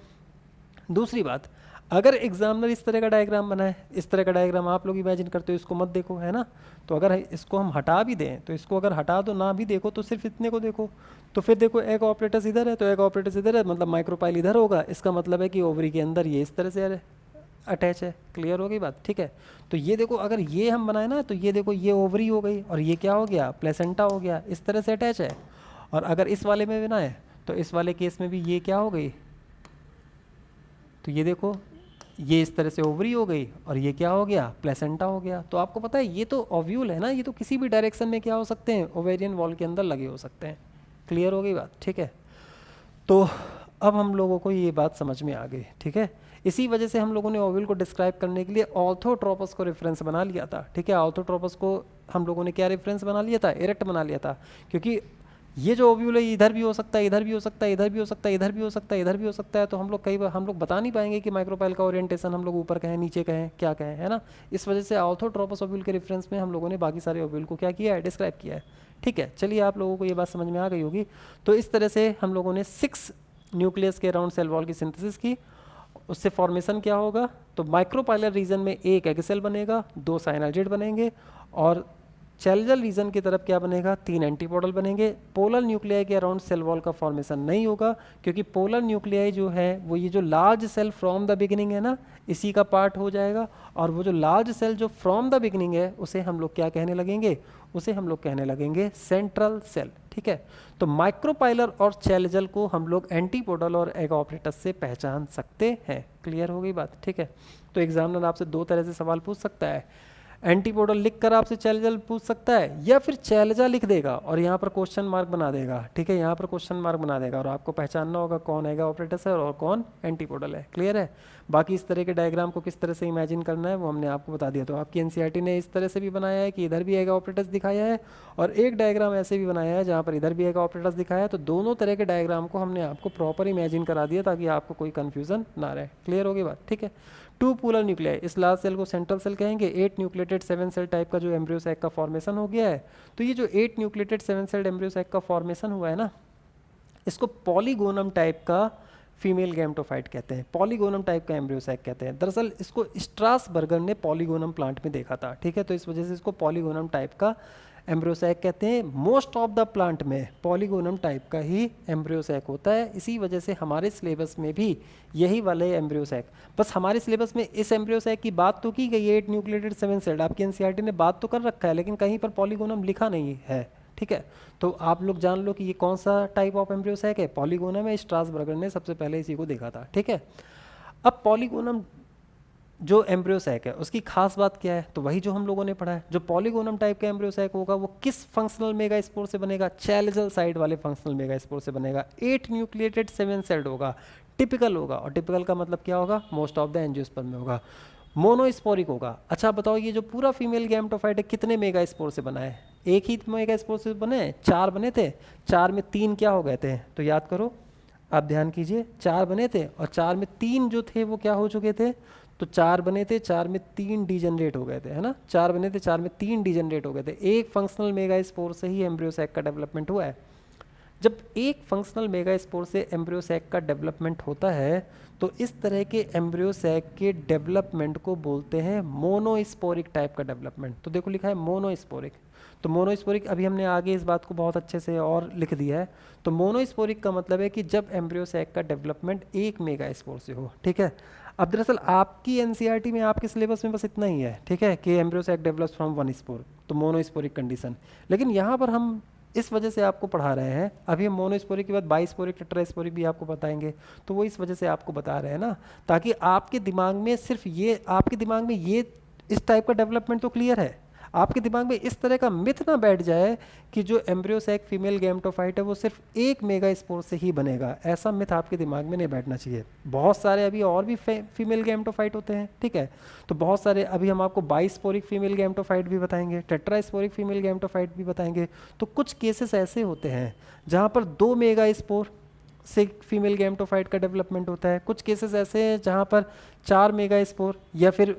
दूसरी बात, अगर एग्जामिनर इस तरह का डायग्राम बनाए, इस तरह का डायग्राम आप लोग इमेजिन करते हो, इसको मत देखो, है ना। तो अगर इसको हम हटा भी दें, तो इसको अगर हटा दो ना भी देखो तो सिर्फ इतने को देखो, तो फिर देखो एग ऑपरेटस इधर है, तो एग ऑपरेटस इधर है, मतलब माइक्रोपाइल इधर होगा। इसका मतलब है कि ओवरी के अंदर ये इस तरह से अटैच है। क्लियर हो गई बात। ठीक है, तो ये देखो अगर ये हम बनाए ना, तो ये देखो ये ओवरी हो गई और ये क्या हो गया, प्लेसेंटा हो गया, इस तरह से अटैच है। और अगर इस वाले में बनाए तो इस वाले केस में भी ये क्या हो गई, तो ये देखो ये इस तरह से ओवरी हो गई और ये क्या हो गया, प्लेसेंटा हो गया। तो आपको पता है ये तो ओव्यूल है ना, ये तो किसी भी डायरेक्शन में क्या हो सकते हैं, ओवेरियन वॉल के अंदर लगे हो सकते हैं। क्लियर हो गई बात। ठीक है, तो अब हम लोगों को ये बात समझ में आ गई। ठीक है, इसी वजह से हम लोगों ने ओव्यूल को डिस्क्राइब करने के लिए ऑर्थोट्रोपस को रेफरेंस बना लिया था। ठीक है, ऑर्थोट्रोपस को हम लोगों ने क्या रेफरेंस बना लिया था, इरेक्ट बना लिया था, क्योंकि ये जो ओव्यूल है इधर भी हो सकता है, इधर भी हो सकता है, इधर भी हो सकता है, इधर भी हो सकता है, इधर भी हो सकता है। तो हम लोग कई बार हम लोग बता नहीं पाएंगे कि माइक्रोपाइल का ओरिएंटेशन हम लोग ऊपर कहें, नीचे कहें, क्या कहें, है ना। इस वजह से ऑर्थोट्रोपस ओव्यूल के रेफरेंस में हम लोगों ने बाकी सारे ओव्यूल को क्या किया है, डिस्क्राइब किया है। ठीक है, चलिए आप लोगों को ये बात समझ में आ गई होगी। तो इस तरह से हम लोगों ने 6 न्यूक्लियस के अराउंड सेल वॉल की सिंथेसिस की। उससे फॉर्मेशन क्या होगा, तो माइक्रोपाइलर रीजन में एक एग सेल बनेगा, 2 साइनर्जिड बनेंगे, और चैलेंजल रीजन की तरफ क्या बनेगा, 3 एंटीपोडल बनेंगे। पोलर न्यूक्लियाई के अराउंड सेल वॉल का फॉर्मेशन नहीं होगा, क्योंकि पोलर न्यूक्लियाई जो है वो ये जो large cell from the beginning है ना, इसी का पार्ट हो जाएगा। और वो जो लार्ज सेल जो फ्रॉम द बिगिनिंग है उसे हम लोग क्या कहने लगेंगे, उसे हम लोग कहने लगेंगे सेंट्रल सेल। ठीक है, तो माइक्रोपाइलर और चैलेंजल को हम लोग एंटीपोडल और एग ऑपरेटस से पहचान सकते हैं। क्लियर हो गई बात। ठीक है, तो एग्जामिनर आपसे 2 तरह से सवाल पूछ सकता है, एंटीपोडल लिख कर आपसे चैलेंजल पूछ सकता है, या फिर चैलेंजा लिख देगा और यहाँ पर क्वेश्चन मार्क बना देगा। ठीक है, यहाँ पर क्वेश्चन मार्क बना देगा और आपको पहचानना होगा कौन एग ऑपरेटस है और कौन एंटीपोडल है। क्लियर है। बाकी इस तरह के डायग्राम को किस तरह से इमेजिन करना है वो हमने आपको बता दिया। तो आपकी एनसीईआरटी ने इस तरह से भी बनाया है कि इधर भी एग ऑपरेटस दिखाया है, और एक डायग्राम ऐसे भी बनाया है जहाँ पर इधर भी एग ऑपरेटस दिखाया है। तो दोनों तरह के डायग्राम को हमने आपको प्रॉपर इमेजिन करा दिया ताकि आपको कोई कन्फ्यूजन ना रहे। क्लियर होगी बात। ठीक है, 2 पोलर न्यूक्लियाई, इस लार्ज सेल को सेंट्रल सेल कहेंगे। 8 न्यूक्लिएटेड 7 सेल टाइप का जो एम्ब्रियो सैक का फॉर्मेशन हो गया है, तो ये जो 8 न्यूक्लिएटेड 7 सेल एम्ब्रियो सैक का फॉर्मेशन हुआ है ना, इसको पॉलीगोनम टाइप का फीमेल गैमेटोफाइट कहते हैं, पॉलीगोनम टाइप का एम्ब्रियो सैक कहते हैं। दरअसल इसको स्ट्रासबर्गर ने पॉलीगोनम प्लांट में देखा था। ठीक है, तो इस वजह से इसको पॉलीगोनम टाइप का एम्ब्रियो सैक कहते हैं। मोस्ट ऑफ द प्लांट में पॉलीगोनम टाइप का ही एम्ब्रियो सैक होता है, इसी वजह से हमारे सिलेबस में भी यही वाले एम्ब्रियो सैक, बस हमारे सिलेबस में इस एम्ब्रियो सैक की बात तो की गई है, 8 न्यूक्लिएटेड 7 सेल, आपकी एनसीईआरटी ने बात तो कर रखा है, लेकिन कहीं पर पॉलीगोनम लिखा नहीं है। ठीक है, तो आप लोग जान लो कि ये कौन सा टाइप ऑफ एम्ब्रियो सैक है, पॉलीगोनम है। स्ट्रासबर्गर ने सबसे पहले इसी को देखा था। ठीक है, अब पॉलीगोनम जो एम्ब्रियो सैक है उसकी खास बात क्या है, तो वही जो हम लोगों ने पढ़ा है। जो पॉलीगोनम टाइप का एम्ब्रियो सैक होगा वो किस फंक्शनल मेगा स्पोर से बनेगा, चैलेंजल साइड वाले फंक्शनल मेगा स्पोर से बनेगा। 8 न्यूक्लिएटेड 7 सेल्ड होगा, टिपिकल होगा, और टिपिकल का मतलब क्या होगा, मोस्ट ऑफ द एंजियोस्पर्म में होगा। मोनोस्पोरिक होगा। अच्छा बताओ, ये जो पूरा फीमेल गैमेटोफाइट है कितने मेगा स्पोर से बना है, एक ही मेगा स्पोर से बने, 4 बने थे, 4 में 3 क्या हो गए थे, तो याद करो, आप ध्यान कीजिए, 4 बने थे और 4 में 3 जो थे वो क्या हो चुके थे, तो 4 बने थे, 4 में 3 डिजनरेट हो गए थे, है ना, 4 बने थे, 4 में 3 डिजनरेट हो गए थे। एक फंक्शनल मेगा स्पोर से ही एम्ब्रियो सैक का डेवलपमेंट हुआ है। जब एक फंक्शनल मेगा स्पोर से एम्ब्रियो सैक का डेवलपमेंट होता है तो इस तरह के एम्ब्रियो सैक के डेवलपमेंट को बोलते हैं मोनोस्पोरिक टाइप का डेवलपमेंट। तो देखो लिखा है मोनोस्पोरिक, तो मोनोस्पोरिक अभी हमने आगे इस बात को बहुत अच्छे से और लिख दिया है। तो मोनोस्पोरिक का मतलब है कि जब एम्ब्रियो सैक का डेवलपमेंट एक मेगा स्पोर से हो। ठीक है, अब दरअसल आपकी एनसीईआरटी में आपके सिलेबस में बस इतना ही है, ठीक है, कि embryo sac develops from 1 spore, तो मोनोस्पोरिक कंडीशन। लेकिन यहाँ पर हम इस वजह से आपको पढ़ा रहे हैं, अभी हम मोनोस्पोरिक के बाद बाइस्पोरिक टेट्रास्पोरिक भी आपको बताएंगे, तो वो इस वजह से आपको बता रहे हैं ना, ताकि आपके दिमाग में सिर्फ ये, आपके दिमाग में ये इस टाइप का डेवलपमेंट तो क्लियर है, आपके दिमाग में इस तरह का मिथ ना बैठ जाए कि जो एम्ब्रियो सैक फीमेल गैमेटोफाइट है वो सिर्फ एक मेगा स्पोर से ही बनेगा, ऐसा मिथ आपके दिमाग में नहीं बैठना चाहिए। बहुत सारे अभी और भी फीमेल गैमेटोफाइट होते हैं। ठीक है, तो बहुत सारे, अभी हम आपको बाइस्पोरिक फीमेल गैमेटोफाइट भी बताएंगे, टेट्रास्पोरिक फीमेल गैमेटोफाइट भी बताएंगे। तो कुछ केसेस ऐसे होते हैं जहाँ पर 2 मेगा स्पोर से फीमेल गैमेटोफाइट का डेवलपमेंट होता है, कुछ केसेस ऐसे हैं जहाँ पर 4 मेगा स्पोर या फिर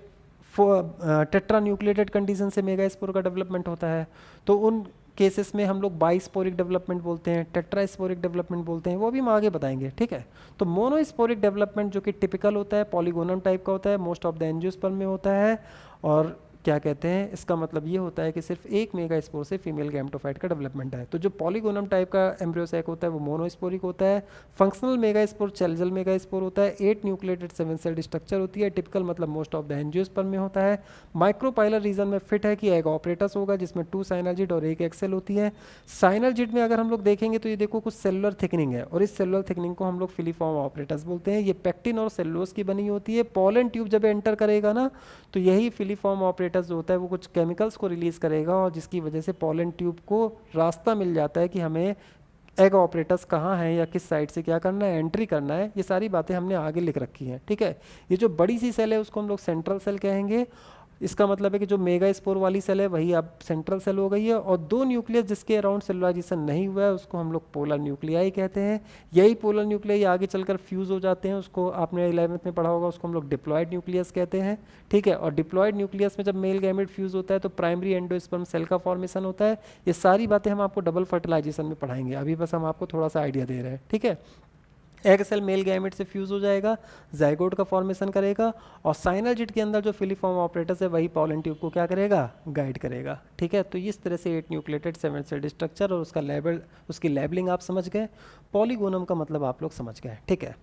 टेट्रा न्यूक्लिएटेड कंडीशन से मेगा स्पोर का डेवलपमेंट होता है। तो उन केसेस में हम लोग बाइस्पोरिक डेवलपमेंट बोलते हैं, टेट्रास्पोरिक डेवलपमेंट बोलते हैं, वो भी हम आगे बताएंगे। ठीक है, तो मोनोस्पोरिक डेवलपमेंट जो कि टिपिकल होता है, पॉलीगोनम टाइप का होता है, मोस्ट ऑफ द एंजियोस्पर्म में होता है, और क्या कहते हैं, इसका मतलब ये होता है कि सिर्फ एक मेगा स्पोर से फीमेल गैमेटोफाइट का डेवलपमेंट है। तो जो पॉलीगोनम टाइप का एम्ब्रियो सैक होता है वो मोनोस्पोरिक होता है। Functional megaspore chalazal megaspore होता है। 8 न्यूक्लिएटेड 7 सेल्ड स्ट्रक्चर होती है, टिपिकल मतलब मोस्ट ऑफ द एंजियोस्पर्म में होता है। माइक्रोपाइलर रीजन में फिट है कि एग ऑपरेटस होगा जिसमें 2 साइनर्जिड और 1 एक्सेल होती है। साइनर्जिड में अगर हम लोग देखेंगे तो ये देखो कुछ सेलुलर थिकनिंग है, और इस सेलुलर थिकनिंग को हम लोग फिलीफॉर्म ऑपरेटस बोलते हैं। ये पेक्टिन और सेलुलोज की बनी होती है। पोलन ट्यूब जब एंटर करेगा ना तो यही फिलीफॉर्म ऑपरेटस जो होता है वो कुछ केमिकल्स को रिलीज करेगा, और जिसकी वजह से पोलन ट्यूब को रास्ता मिल जाता है कि हमें एग ऑपरेटस कहाँ है या किस साइड से क्या करना है, एंट्री करना है। ये सारी बातें हमने आगे लिख रखी हैं। ठीक है, ये जो बड़ी सी सेल है उसको हम लोग सेंट्रल सेल कहेंगे। इसका मतलब है कि जो मेगा स्पोर वाली सेल है वही अब सेंट्रल सेल हो गई है, और 2 न्यूक्लियस जिसके अराउंड सेलुलाइजेशन नहीं हुआ है उसको हम लोग पोलर न्यूक्लियाई कहते हैं। यही पोलर न्यूक्लियाई आगे चलकर फ्यूज हो जाते हैं, उसको आपने 11th में पढ़ा होगा, उसको हम लोग डिप्लॉयड न्यूक्लियस कहते हैं। ठीक है, और डिप्लॉयड न्यूक्लियस में जब मेल गैमेट फ्यूज होता है तो प्राइमरी एंडोस्पर्म सेल का फॉर्मेशन होता है। ये सारी बातें हम आपको डबल फर्टिलाइजेशन में पढ़ाएंगे, अभी बस हम आपको थोड़ा सा आइडिया दे रहे हैं। ठीक है, एग सेल मेल गैमेट से फ्यूज हो जाएगा, जाइगोट का फॉर्मेशन करेगा, और साइनर्जिड के अंदर जो फिलीफॉर्म ऑपरेटस है वही पॉलन ट्यूब को क्या करेगा, गाइड करेगा। ठीक है, तो इस तरह से 8 न्यूक्लिएटेड 7 सेल्ड स्ट्रक्चर और उसका लेबल, उसकी लेबलिंग आप समझ गए, पॉलीगोनम का मतलब आप लोग समझ गए। ठीक है,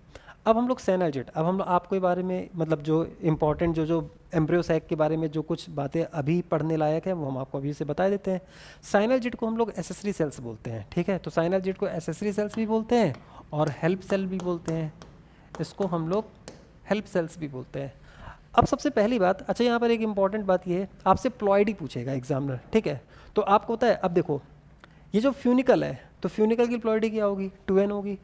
अब हम लोग साइनर्जिड, अब हम आपको बारे में मतलब जो इंपॉर्टेंट जो एम्ब्रियो सैक के बारे में जो कुछ बातें अभी पढ़ने लायक है वो हम आपको अभी से बता देते हैं। साइनर्जिड को हम लोग एसेसरी सेल्स बोलते हैं। ठीक है, तो साइनर्जिड को एसेसरी सेल्स भी बोलते हैं और हेल्प सेल भी बोलते हैं, इसको हम लोग हेल्प सेल्स भी बोलते हैं। अब सबसे पहली बात, अच्छा यहाँ पर एक इंपॉर्टेंट बात ये है, आपसे प्लॉइडी पूछेगा एग्जामिनर। ठीक है, तो आपको पता है, अब देखो ये जो फ्यूनिकल है तो फ्यूनिकल की प्लॉइडी क्या होगी, 2n होगी।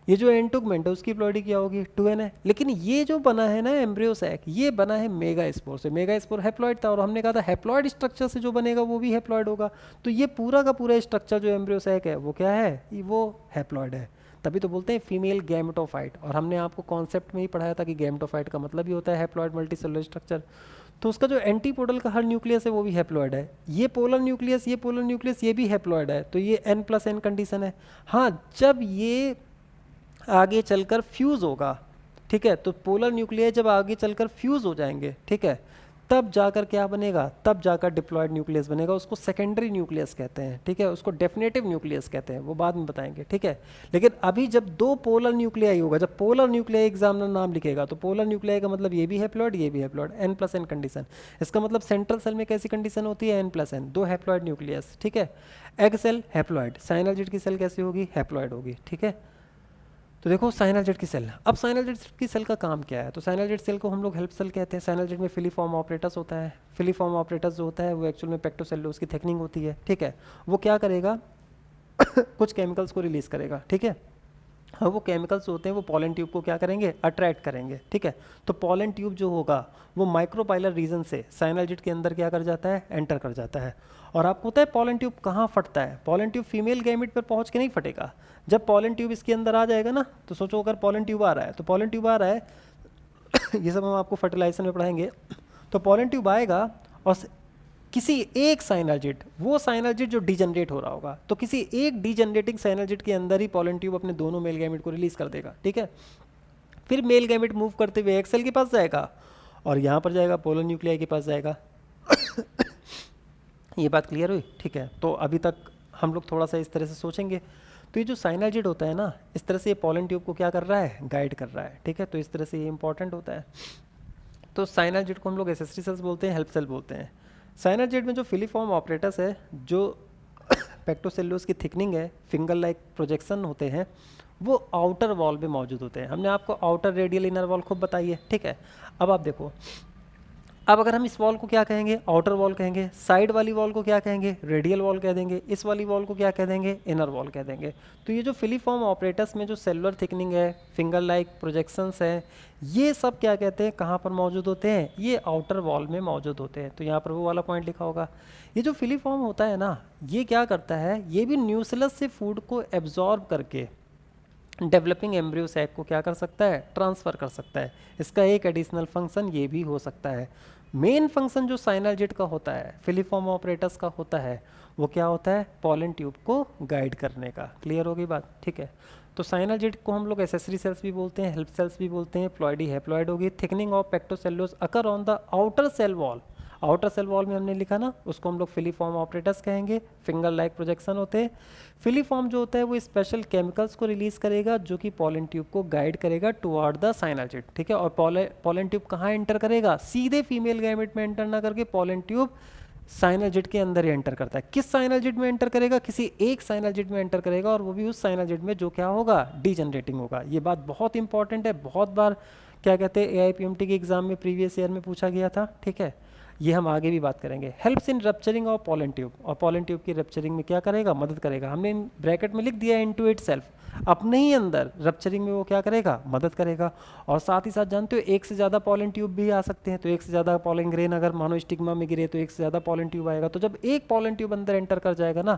ये जो एंटुगमेंट है उसकी प्लॉइडी क्या होगी, 2n है। लेकिन ये जो बना है ना एम्ब्रियो सैक, ये बना है मेगा स्पोर से। मेगा स्पोर हैप्लॉइड था और हमने कहा था हैप्लॉइड स्ट्रक्चर से जो बनेगा वो भी हैप्लॉइड होगा। तो ये पूरा का पूरा स्ट्रक्चर जो एम्ब्रियो सैक है वो क्या है, वो हैप्लॉइड है। तभी तो बोलते हैं फीमेल गैमेटोफाइट, और हमने आपको कॉन्सेप्ट में ही पढ़ाया था कि गैमेटोफाइट का मतलब ही होता है हैप्लॉइड मल्टीसेलुलर स्ट्रक्चर। तो उसका जो एंटीपोडल का हर न्यूक्लियस है वो भी हैप्लॉइड है। ये पोलर न्यूक्लियस, ये पोलर न्यूक्लियस, ये भी हैप्लॉइड है। तो ये n+n कंडीशन है। हाँ, जब ये आगे चलकर फ्यूज़ होगा, ठीक है, तो पोलर न्यूक्लियस जब आगे चलकर फ्यूज़ हो जाएंगे, ठीक है, तब जाकर क्या बनेगा, तब जाकर डिप्लॉयड न्यूक्लियस बनेगा। उसको सेकेंडरी न्यूक्लियस कहते हैं। ठीक है, उसको डेफिनेटिव न्यूक्लियस कहते हैं, वो बाद में बताएंगे। ठीक है, लेकिन अभी जब दो पोलर न्यूक्लियाई होगा, जब पोलर न्यूक्लियाई एग्जामिनर नाम लिखेगा तो पोलर न्यूक्लियाई का मतलब ये भी हैप्लॉइड, ये भी हैप्लॉइड, n+n कंडीशन। इसका मतलब सेंट्रल सेल में कैसी कंडीशन होती है, n+n, दो हैप्लॉइड न्यूक्लियस। ठीक है, एग सेल हैप्लॉइड, साइनर्जिड की सेल कैसी होगी, हैप्लॉइड होगी। ठीक है, तो देखो साइनर्जिड की सेल, अब साइनर्जिड की सेल का काम क्या है, तो साइनर्जिड सेल को हम लोग हेल्प सेल कहते हैं। साइनर्जिड में फिलीफॉर्म ऑपरेटस होता है। फिलीफॉर्म ऑपरेटस जो होता है वो एक्चुअल में पेक्टोसेल्यूलोज की थिकनिंग होती है। ठीक है, वो क्या करेगा कुछ केमिकल्स को रिलीज करेगा। ठीक है, हाँ, वो केमिकल्स होते हैं वो पॉलन ट्यूब को क्या करेंगे, अट्रैक्ट करेंगे। ठीक है, तो पॉलन ट्यूब जो होगा वो माइक्रोपाइलर रीजन से साइनर्जिड के अंदर क्या कर जाता है, एंटर कर जाता है। और आपको पता है पॉलन ट्यूब कहाँ फटता है, पॉलन ट्यूब फीमेल गैमेट पर पहुंच के नहीं फटेगा। जब पॉलन ट्यूब इसके अंदर आ जाएगा ना, तो सोचो अगर पॉलन ट्यूब आ रहा है, तो पॉलन ट्यूब आ रहा है ये सब हम आपको फर्टिलाइजेशन में पढ़ाएंगे। तो पॉलन ट्यूब आएगा और किसी एक साइनर्जिड, वो साइनर्जिड जो डिजनरेट हो रहा होगा, तो किसी एक डिजनरेटिंग साइनर्जिड के अंदर ही पॉलन ट्यूब अपने दोनों मेल गैमेट को रिलीज कर देगा। ठीक है, फिर मेल गैमेट मूव करते हुए एक्सेल के पास जाएगा और यहाँ पर जाएगा पोलर न्यूक्लियाई के पास जाएगा ये बात क्लियर हुई। ठीक है, तो अभी तक हम लोग थोड़ा सा इस तरह से सोचेंगे। तो ये जो साइनर्जिड होता है ना, इस तरह से ये पॉलन ट्यूब को क्या कर रहा है, गाइड कर रहा है। ठीक है, तो इस तरह से ये इंपॉर्टेंट होता है। तो साइनर्जिड को हम लोग एसेसरी सेल्स बोलते हैं, हेल्प सेल बोलते हैं। साइनर्जिड में जो फिलीफॉर्म ऑपरेटस है, जो पेक्टोसेल्यूलोज की थिकनिंग है, फिंगर लाइक प्रोजेक्शन होते हैं, वो आउटर वॉल में मौजूद होते हैं। हमने आपको आउटर रेडियल इनर वॉल खूब बताई है। ठीक है, अब आप देखो, अब अगर हम इस वॉल को क्या कहेंगे, आउटर वॉल कहेंगे, साइड वाली वॉल को क्या कहेंगे, रेडियल वॉल कह देंगे, इस वाली वॉल को क्या कह देंगे, इनर वॉल कह देंगे। तो ये जो फिलीफॉर्म ऑपरेटस में जो सेलुलर थिकनिंग है, फिंगर लाइक प्रोजेक्शंस है, ये सब क्या कहते हैं, कहाँ पर मौजूद होते हैं, ये आउटर वॉल में मौजूद होते हैं। तो यहाँ पर वो वाला पॉइंट लिखा होगा। ये जो फिलीफॉर्म होता है ना, ये क्या करता है, ये भी न्यूक्लियस से फूड को एब्जॉर्ब करके डेवलपिंग एम्ब्रियो सैक को क्या कर सकता है, ट्रांसफ़र कर सकता है। इसका एक एडिशनल फंक्शन ये भी हो सकता है। मेन फंक्शन जो साइनर्जिड का होता है, फिलीफॉर्म ऑपरेटस का होता है, वो क्या होता है, पॉलन ट्यूब को गाइड करने का। क्लियर होगी बात। ठीक है, तो साइनर्जिड को हम लोग एसेसरी सेल्स भी बोलते हैं, हेल्प सेल्स भी बोलते हैं। प्लॉइडी हैप्लॉइड होगी। Thickening of pectocellulose occur on the outer cell wall, outer cell wall में हमने लिखा ना, उसको हम लोग फिलीफॉर्म ऑपरेटस कहेंगे। फिंगर लाइक प्रोजेक्शन होते हैं। फिलीफॉर्म जो होता है वो स्पेशल केमिकल्स को रिलीज करेगा जो कि पॉलन ट्यूब को गाइड करेगा टुवर्ड द साइनर्जिड। ठीक है, और पॉलन ट्यूब कहाँ एंटर करेगा, सीधे फीमेल गैमेट में एंटर ना करके पॉलन ट्यूब साइनर्जिड के अंदर ही एंटर करता है। किस साइनर्जिड में एंटर करेगा, किसी एक साइनर्जिड में एंटर करेगा, और वो भी उस साइनर्जिड में जो क्या होगा, डीजनरेटिंग होगा। ये बात बहुत इंपॉर्टेंट है, बहुत बार क्या कहते हैं AIPMT के एग्जाम में प्रीवियस ईयर में पूछा गया था। ठीक है, ये हम आगे भी बात करेंगे। Helps in rupturing of pollen tube, और पॉलन ट्यूब की रप्चरिंग में क्या करेगा, मदद करेगा। हमने ब्रैकेट में लिख दिया इनटू इटसेल्फ, अपने ही अंदर रप्चरिंग में वो क्या करेगा, मदद करेगा। और साथ ही साथ जानते हो एक से ज़्यादा पॉलन ट्यूब भी आ सकते हैं। तो एक से ज़्यादा पॉलन ग्रेन अगर मानो स्टिग्मा में गिरे तो एक से ज़्यादा पॉलन ट्यूब आएगा। तो जब एक पॉलन ट्यूब अंदर एंटर कर जाएगा ना,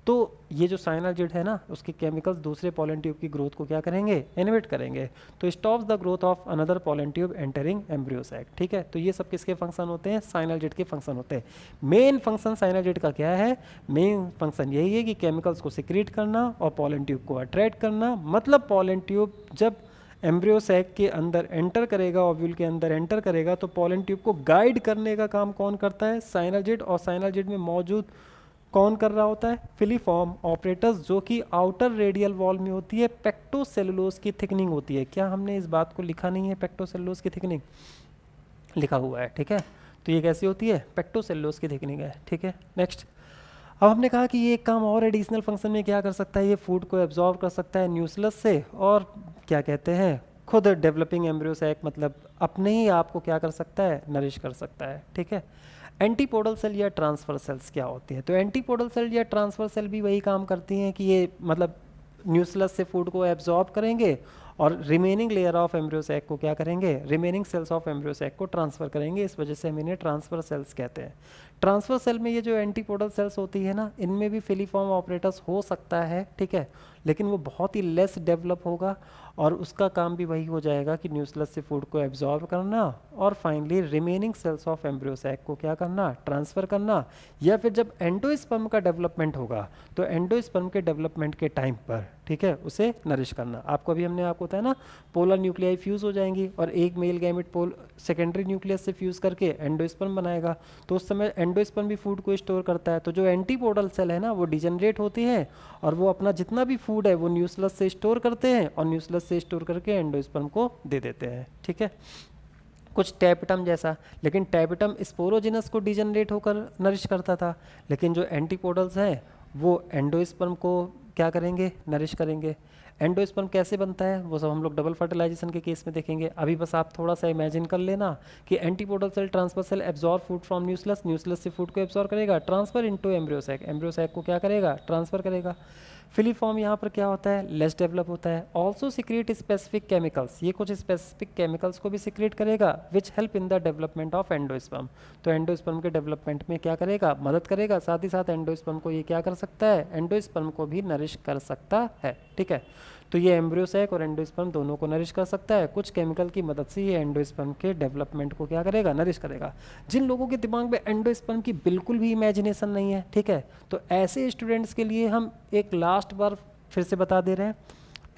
तो ये जो साइनर्जिड है ना, उसके केमिकल्स दूसरे पॉलन ट्यूब की ग्रोथ को क्या करेंगे, इनहिबिट करेंगे। तो stops the growth of another pollen tube entering embryo sac. ठीक है, तो ये सब किसके फंक्शन होते हैं, साइनर्जिड साइनोजेट के फंक्शन होते हैं। मेन फंक्शन साइनोजेट का क्या है? मेन फंक्शन यही है कि केमिकल्स को सिक्रीट करना और पॉलन ट्यूब को अट्रैक्ट करना। मतलब पॉलन ट्यूब जब एम्ब्रियो सैक के अंदर एंटर करेगा, ओव्यूल के अंदर एंटर करेगा, तो पॉलन ट्यूब को गाइड करने का काम कौन करता है? साइनोजेट। और साइनोजेट में मौजूद कौन कर रहा होता है? फिलीफॉर्म ऑपरेटर्स, जो कि आउटर रेडियल वॉल में होती है। पेक्टोसेलुलोज की थिकनिंग होती है। क्या हमने इस बात को लिखा नहीं है? पेक्टोसेलुलोज की थिकनिंग लिखा हुआ है, ठीक है। तो ये कैसी होती है? पेक्टोसेलुलोज की थिकनिंग है, ठीक है। नेक्स्ट, अब हमने कहा कि ये एक काम और एडिशनल फंक्शन में क्या कर सकता है? ये फूड को एब्जॉर्ब कर सकता है न्यूक्लियस से, और क्या कहते हैं, खुद डेवलपिंग एम्ब्रियो सैक, मतलब अपने ही आप को क्या कर सकता है? नरिश कर सकता है, ठीक है। एंटीपोडल सेल या ट्रांसफर सेल्स क्या होती है? तो एंटीपोडल सेल या ट्रांसफर सेल भी वही काम करती हैं कि ये मतलब न्यूक्लियस से फूड को एब्जॉर्ब करेंगे और remaining layer of embryo sac को क्या करेंगे? Remaining cells of embryo sac को ट्रांसफर करेंगे। इस वजह से हम इन्हें ट्रांसफर सेल्स कहते हैं। ट्रांसफर सेल में ये जो एंटीपोडल सेल्स होती है ना, इनमें भी फिलीफॉर्म ऑपरेटर्स हो सकता है, ठीक है, लेकिन वो बहुत ही लेस डेवलप होगा और उसका काम भी वही हो जाएगा कि न्यूक्लियस से फूड को एब्जॉर्ब करना और finally remaining cells of embryo sac को क्या करना? ट्रांसफर करना। या फिर जब एंडोस्पर्म का डेवलपमेंट होगा तो एंडोस्पर्म के डेवलपमेंट के टाइम पर, ठीक है, उसे नरिश करना। आपको अभी हमने आपको बताया ना, पोलर न्यूक्लियाई फ्यूज हो जाएंगी और एक मेल गैमेट सेकेंडरी न्यूक्लियस से फ्यूज करके एंडोस्पर्म बनाएगा। तो उस समय एंडोस्पर्म भी फूड को स्टोर करता है। तो जो एंटीपोडल सेल है ना, वो डिजनरेट होती हैं और वो अपना जितना भी फूड है वो न्यूक्लियस से स्टोर करते हैं और न्यूक्लियस से स्टोर करके एंडोस्पर्म को दे देते हैं, ठीक है। कुछ टैपेटम जैसा, लेकिन टैपेटम स्पोरोजिनस को डिजनरेट होकर नरिश करता था, लेकिन जो एंटीपोडल्स हैं वो एंडोस्पर्म को क्या करेंगे? नरिश करेंगे। एंडोस्पर्म कैसे बनता है वो सब हम लोग डबल फर्टिलाइजेशन के केस में देखेंगे। अभी बस आप थोड़ा सा इमेजिन कर लेना कि antipodal cell transfer cell absorb food from nucleus, nucleus से फूड को एब्जॉर्ब करेगा, transfer into embryo sac, embryo sac को क्या करेगा? ट्रांसफर करेगा। फिलीफॉर्म यहाँ पर क्या होता है? लेस डेवलप होता है। ऑल्सो सिक्रेट स्पेसिफिक केमिकल्स, ये कुछ स्पेसिफिक केमिकल्स को भी सिक्रेट करेगा which help in the development of endosperm. तो एंडोस्पर्म के डेवलपमेंट में क्या करेगा? मदद करेगा। साथ ही साथ एंडोस्पर्म को ये क्या कर सकता है? एंडोस्पर्म को भी नरिश कर सकता है, ठीक है। तो ये एम्ब्रियो सैक और एंडोस्पर्म दोनों को नरिश कर सकता है। कुछ केमिकल की मदद से ये एंडोस्पर्म के डेवलपमेंट को क्या करेगा? नरिश करेगा। जिन लोगों के दिमाग में एंडोस्पर्म की बिल्कुल भी इमेजिनेशन नहीं है, ठीक है, तो ऐसे स्टूडेंट्स के लिए हम एक लास्ट बार फिर से बता दे रहे हैं।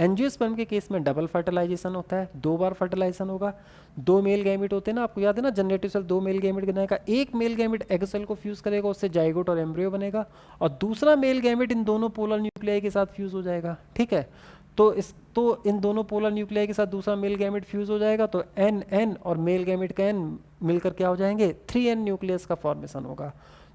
एंजियोस्पर्म के केस में डबल फर्टिलाइजेशन होता है, 2 बार फर्टिलाइजेशन होगा। 2 मेल गैमेट होते हैं ना, आपको याद है ना, जनरेटिव सेल 2 मेल गैमेट बनाएगा। एक मेल गैमेट एग सेल को फ्यूज करेगा, उससे जाइगोट और एम्ब्रियो बनेगा, और दूसरा मेल गैमेट इन दोनों पोलर न्यूक्लियाई के साथ फ्यूज हो जाएगा, ठीक है। तो इन दोनों पोलर न्यूक्लियाई के साथ दूसरा मेल गैमेट फ्यूज हो जाएगा, तो एन और मेल गैमेट का एन मिलकर क्या हो जाएंगे? 3n न्यूक्लियस का फॉर्मेशन होगा।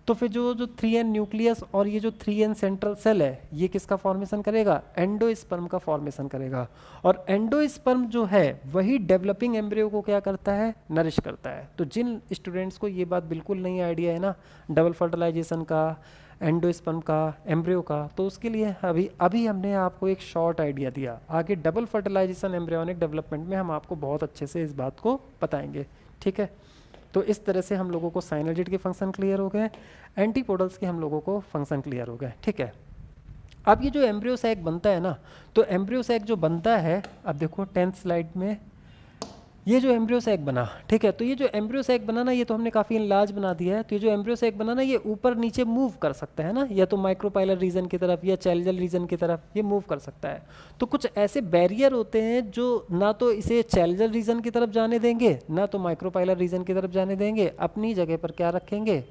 तो फिर जो 3n न्यूक्लियस और ये जो 3n सेंट्रल सेल है, ये किसका फॉर्मेशन करेगा? एंडोस्पर्म का फॉर्मेशन करेगा। और एंडोस्पर्म जो है वही डेवलपिंग एम्ब्रियो को क्या करता है? नरिश करता है। तो जिन स्टूडेंट्स को ये बात बिल्कुल नहीं आइडिया है ना डबल फर्टिलाइजेशन का, एंडोस्पर्म का, एम्ब्रियो का, तो उसके लिए अभी हमने आपको एक शॉर्ट आइडिया दिया। आगे डबल फर्टिलाइजेशन एम्ब्रियोनिक डेवलपमेंट में हम आपको बहुत अच्छे से इस बात को बताएंगे, ठीक है। तो इस तरह से हम लोगों को साइनोजेट के फंक्शन क्लियर हो गए, एंटीपोडल्स के हम लोगों को फंक्शन क्लियर हो गए, ठीक है। अब ये जो एम्ब्रियो सैक बनता है ना, तो एम्ब्रियो सैक जो बनता है, अब देखो 10th स्लाइड में ये जो एम्ब्रियो सैक बना, ठीक है, तो ये जो एम्ब्रियो सैक बना ना, ये तो हमने काफ़ी लार्ज बना दिया है। तो ये जो एम्ब्रियो सैक बना ना, ये ऊपर नीचे मूव कर सकता है ना, या तो माइक्रोपाइलर रीजन की तरफ या चैलेंजल रीजन की तरफ ये मूव कर सकता है। तो कुछ ऐसे बैरियर होते हैं जो ना तो इसे चैलेंजल रीजन की तरफ जाने देंगे, ना तो माइक्रोपाइलर रीजन की तरफ जाने देंगे, अपनी जगह पर क्या रखेंगे?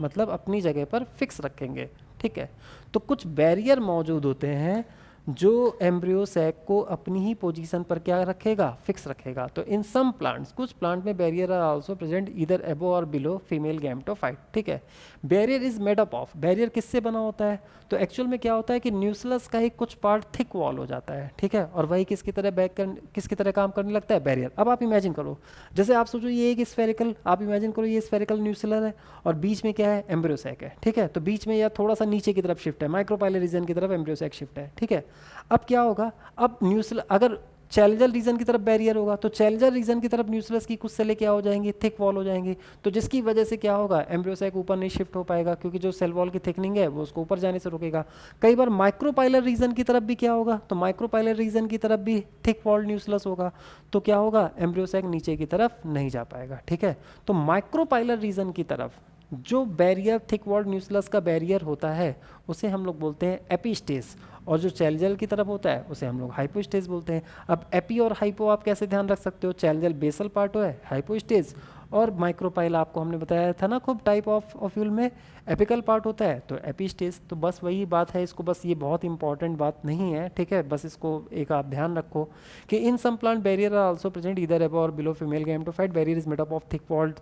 मतलब अपनी जगह पर फिक्स रखेंगे, ठीक है। तो कुछ बैरियर मौजूद होते हैं जो एम्ब्रियो सैक को अपनी ही पोजीशन पर क्या रखेगा? फिक्स रखेगा। तो इन सम प्लांट्स, कुछ प्लांट में barrier are also present either above और बिलो फीमेल गैमेटोफाइट, ठीक है। Barrier is made up of, barrier किससे बना होता है? तो एक्चुअल में क्या होता है कि न्यूक्लियस का ही कुछ पार्ट थिक वॉल हो जाता है, ठीक है, और वही किसकी तरह काम करने लगता है? बैरियर। अब आप इमेजिन करो, जैसे आप सोचो ये एक स्फेरिकल, आप इमेजिन करो ये स्फेरिकल न्यूक्लियर है और बीच में क्या है? एम्ब्रियो सैक है, ठीक है। तो बीच में या थोड़ा सा नीचे की तरफ शिफ्ट है, माइक्रोपाइलर रीजन की तरफ एम्ब्रियो सैक शिफ्ट है, ठीक है। अब क्या होगा? अब न्यूक्लियर अगर चैलेंजर रीजन की तरफ बैरियर होगा, तो चैलेंजर रीजन की तरफ न्यूक्लियस की कुछ सेलें क्या हो जाएंगी, थिक वॉल हो जाएंगी, तो जिसकी वजह से क्या होगा, एम्ब्रियो सैक ऊपर नहीं शिफ्ट हो पाएगा, क्योंकि जो सेल वॉल की थिकनिंग है वो उसको ऊपर जाने से रोकेगा। कई बार माइक्रोपाइलर रीजन की तरफ भी क्या होगा, तो माइक्रोपाइलर रीजन की तरफ भी थिक वॉल न्यूक्लियस होगा, तो क्या होगा, एम्ब्रियो सैक नीचे की तरफ नहीं जा पाएगा। ठीक है, तो माइक्रोपाइलर रीजन की तरफ जो बैरियर थिक वॉल्ड न्यूक्लियस का बैरियर होता है उसे हम लोग बोलते हैं एपिस्टेस, और जो चैलेंजर की तरफ होता है उसे हम लोग हाइपोस्टेस बोलते हैं। अब एपी और हाइपो आप कैसे ध्यान रख सकते हो, चैलेंजर बेसल पार्ट है हाइपोस्टेस, और माइक्रोपाइल आपको हमने बताया था ना खूब टाइप ऑफ ओफ्यूल में एपिकल पार्ट होता है तो एपिस्टेस, तो बस वही बात है, इसको बस ये बहुत इंपॉर्टेंट बात नहीं है। ठीक है, बस इसको एक आप ध्यान रखो कि in some plant barrier are also present either above और below female gametophyte. Barrier is made up of thick walled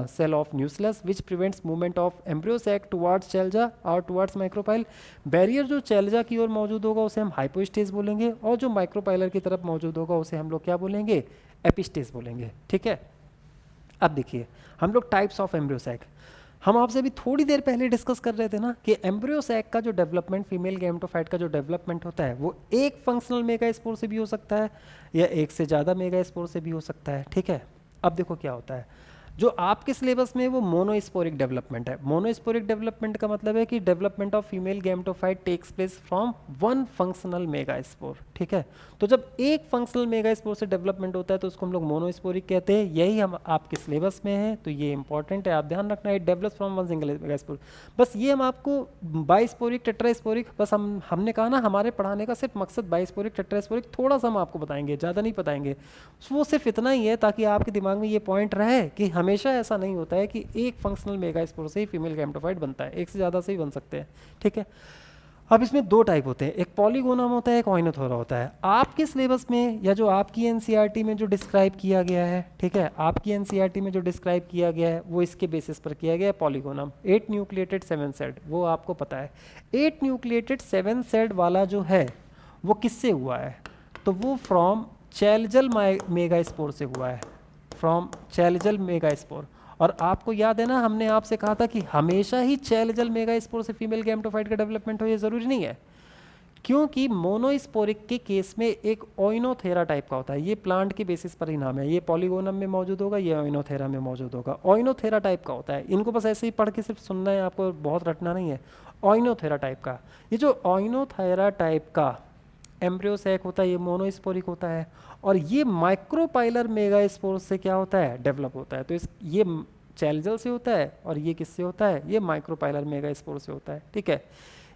cell of nucleus which prevents movement of embryo sac towards chalaza और टुवर्ड्स माइक्रोपाइल। बैरियर जो चैल्जा की ओर मौजूद होगा उसे हम हाइपोस्टेस बोलेंगे, और जो माइक्रोपाइलर की तरफ मौजूद होगा उसे हम लोग क्या बोलेंगे, एपिस्टेस बोलेंगे। ठीक है, अब देखिए हम लोग टाइप्स ऑफ एम्ब्रियो सैक, हम आपसे अभी थोड़ी देर पहले डिस्कस कर रहे थे ना कि एम्ब्रियो सैक का जो डेवलपमेंट, फीमेल गैमेटोफाइट का जो डेवलपमेंट होता है वो एक फंक्शनल मेगा स्पोर से भी हो सकता है या एक से ज़्यादा मेगा स्पोर से भी हो सकता है। ठीक है, अब देखो क्या होता है, जो आपके सिलेबस में वो मोनोस्पोरिक डेवलपमेंट है। मोनोस्पोरिक डेवलपमेंट का मतलब है कि development of female gametophyte takes place from one functional megaspore. ठीक है, तो जब एक फंक्शनल मेगा स्पोर से डेवलपमेंट होता है तो उसको हम लोग मोनोस्पोरिक कहते हैं, यही हम आपके सिलेबस में है, तो ये इंपॉर्टेंट है, आप ध्यान रखना है, develop from one single mega spore. बस ये हम आपको बाइस्पोरिक टेट्रास्पोरिक, बस हमने कहा ना हमारे पढ़ाने का सिर्फ मकसद बाइस्पोरिक टेट्रास्पोरिक थोड़ा सा हम आपको बताएंगे, ज़्यादा नहीं बताएंगे, वो सिर्फ इतना ही है ताकि आपके दिमाग में ये पॉइंट रहे कि हमेशा ऐसा नहीं होता है कि एक फंक्शनल मेगा स्पोर से ही फीमेल गैमेटोफाइट बनता है, एक से ज़्यादा से ही बन सकते हैं। ठीक है, अब इसमें दो टाइप होते हैं, एक पॉलीगोनम होता है, एक ओइनोथोरा होता है। आपके सिलेबस में या जो आपकी एनसीईआरटी में जो डिस्क्राइब किया गया है, ठीक है, आपकी एनसीईआरटी में जो डिस्क्राइब किया गया है वो इसके बेसिस पर किया गया है, पॉलीगोनम 8 न्यूक्लिएटेड 7 सेल्ड, वो आपको पता है। 8 न्यूक्लिएटेड 7 सेल्ड वाला जो है वो किससे हुआ है, तो वो फ्रॉम चैलेंजल मेगा स्पोर से हुआ है, फ्रॉम चैलेंजल मेगा स्पोर। और आपको याद है ना हमने आपसे कहा था कि हमेशा ही चैलेंजल मेगा स्पोर से फीमेल गैमेटोफाइट का डेवलपमेंट हो, ये ज़रूरी नहीं है, क्योंकि मोनोस्पोरिक के केस में एक ओइनोथेरा टाइप का होता है, ये प्लांट के बेसिस पर ही नाम है, ये पॉलीगोनम में मौजूद होगा, ये ओइनोथेरा में मौजूद होगा। ओइनोथेरा टाइप का होता है, इनको बस ऐसे ही पढ़ के सिर्फ सुनना है, आपको बहुत रटना नहीं है। ओइनोथेरा टाइप का, ये जो ओइनोथेरा टाइप का एम्ब्रियो सैक होता है ये मोनोस्पोरिक होता है, और ये माइक्रोपाइलर मेगा स्पोर से क्या होता है, डेवलप होता है। तो ये चैलेंजल से होता है और ये किससे होता है, ये माइक्रोपाइलर मेगा स्पोर से होता है। ठीक है,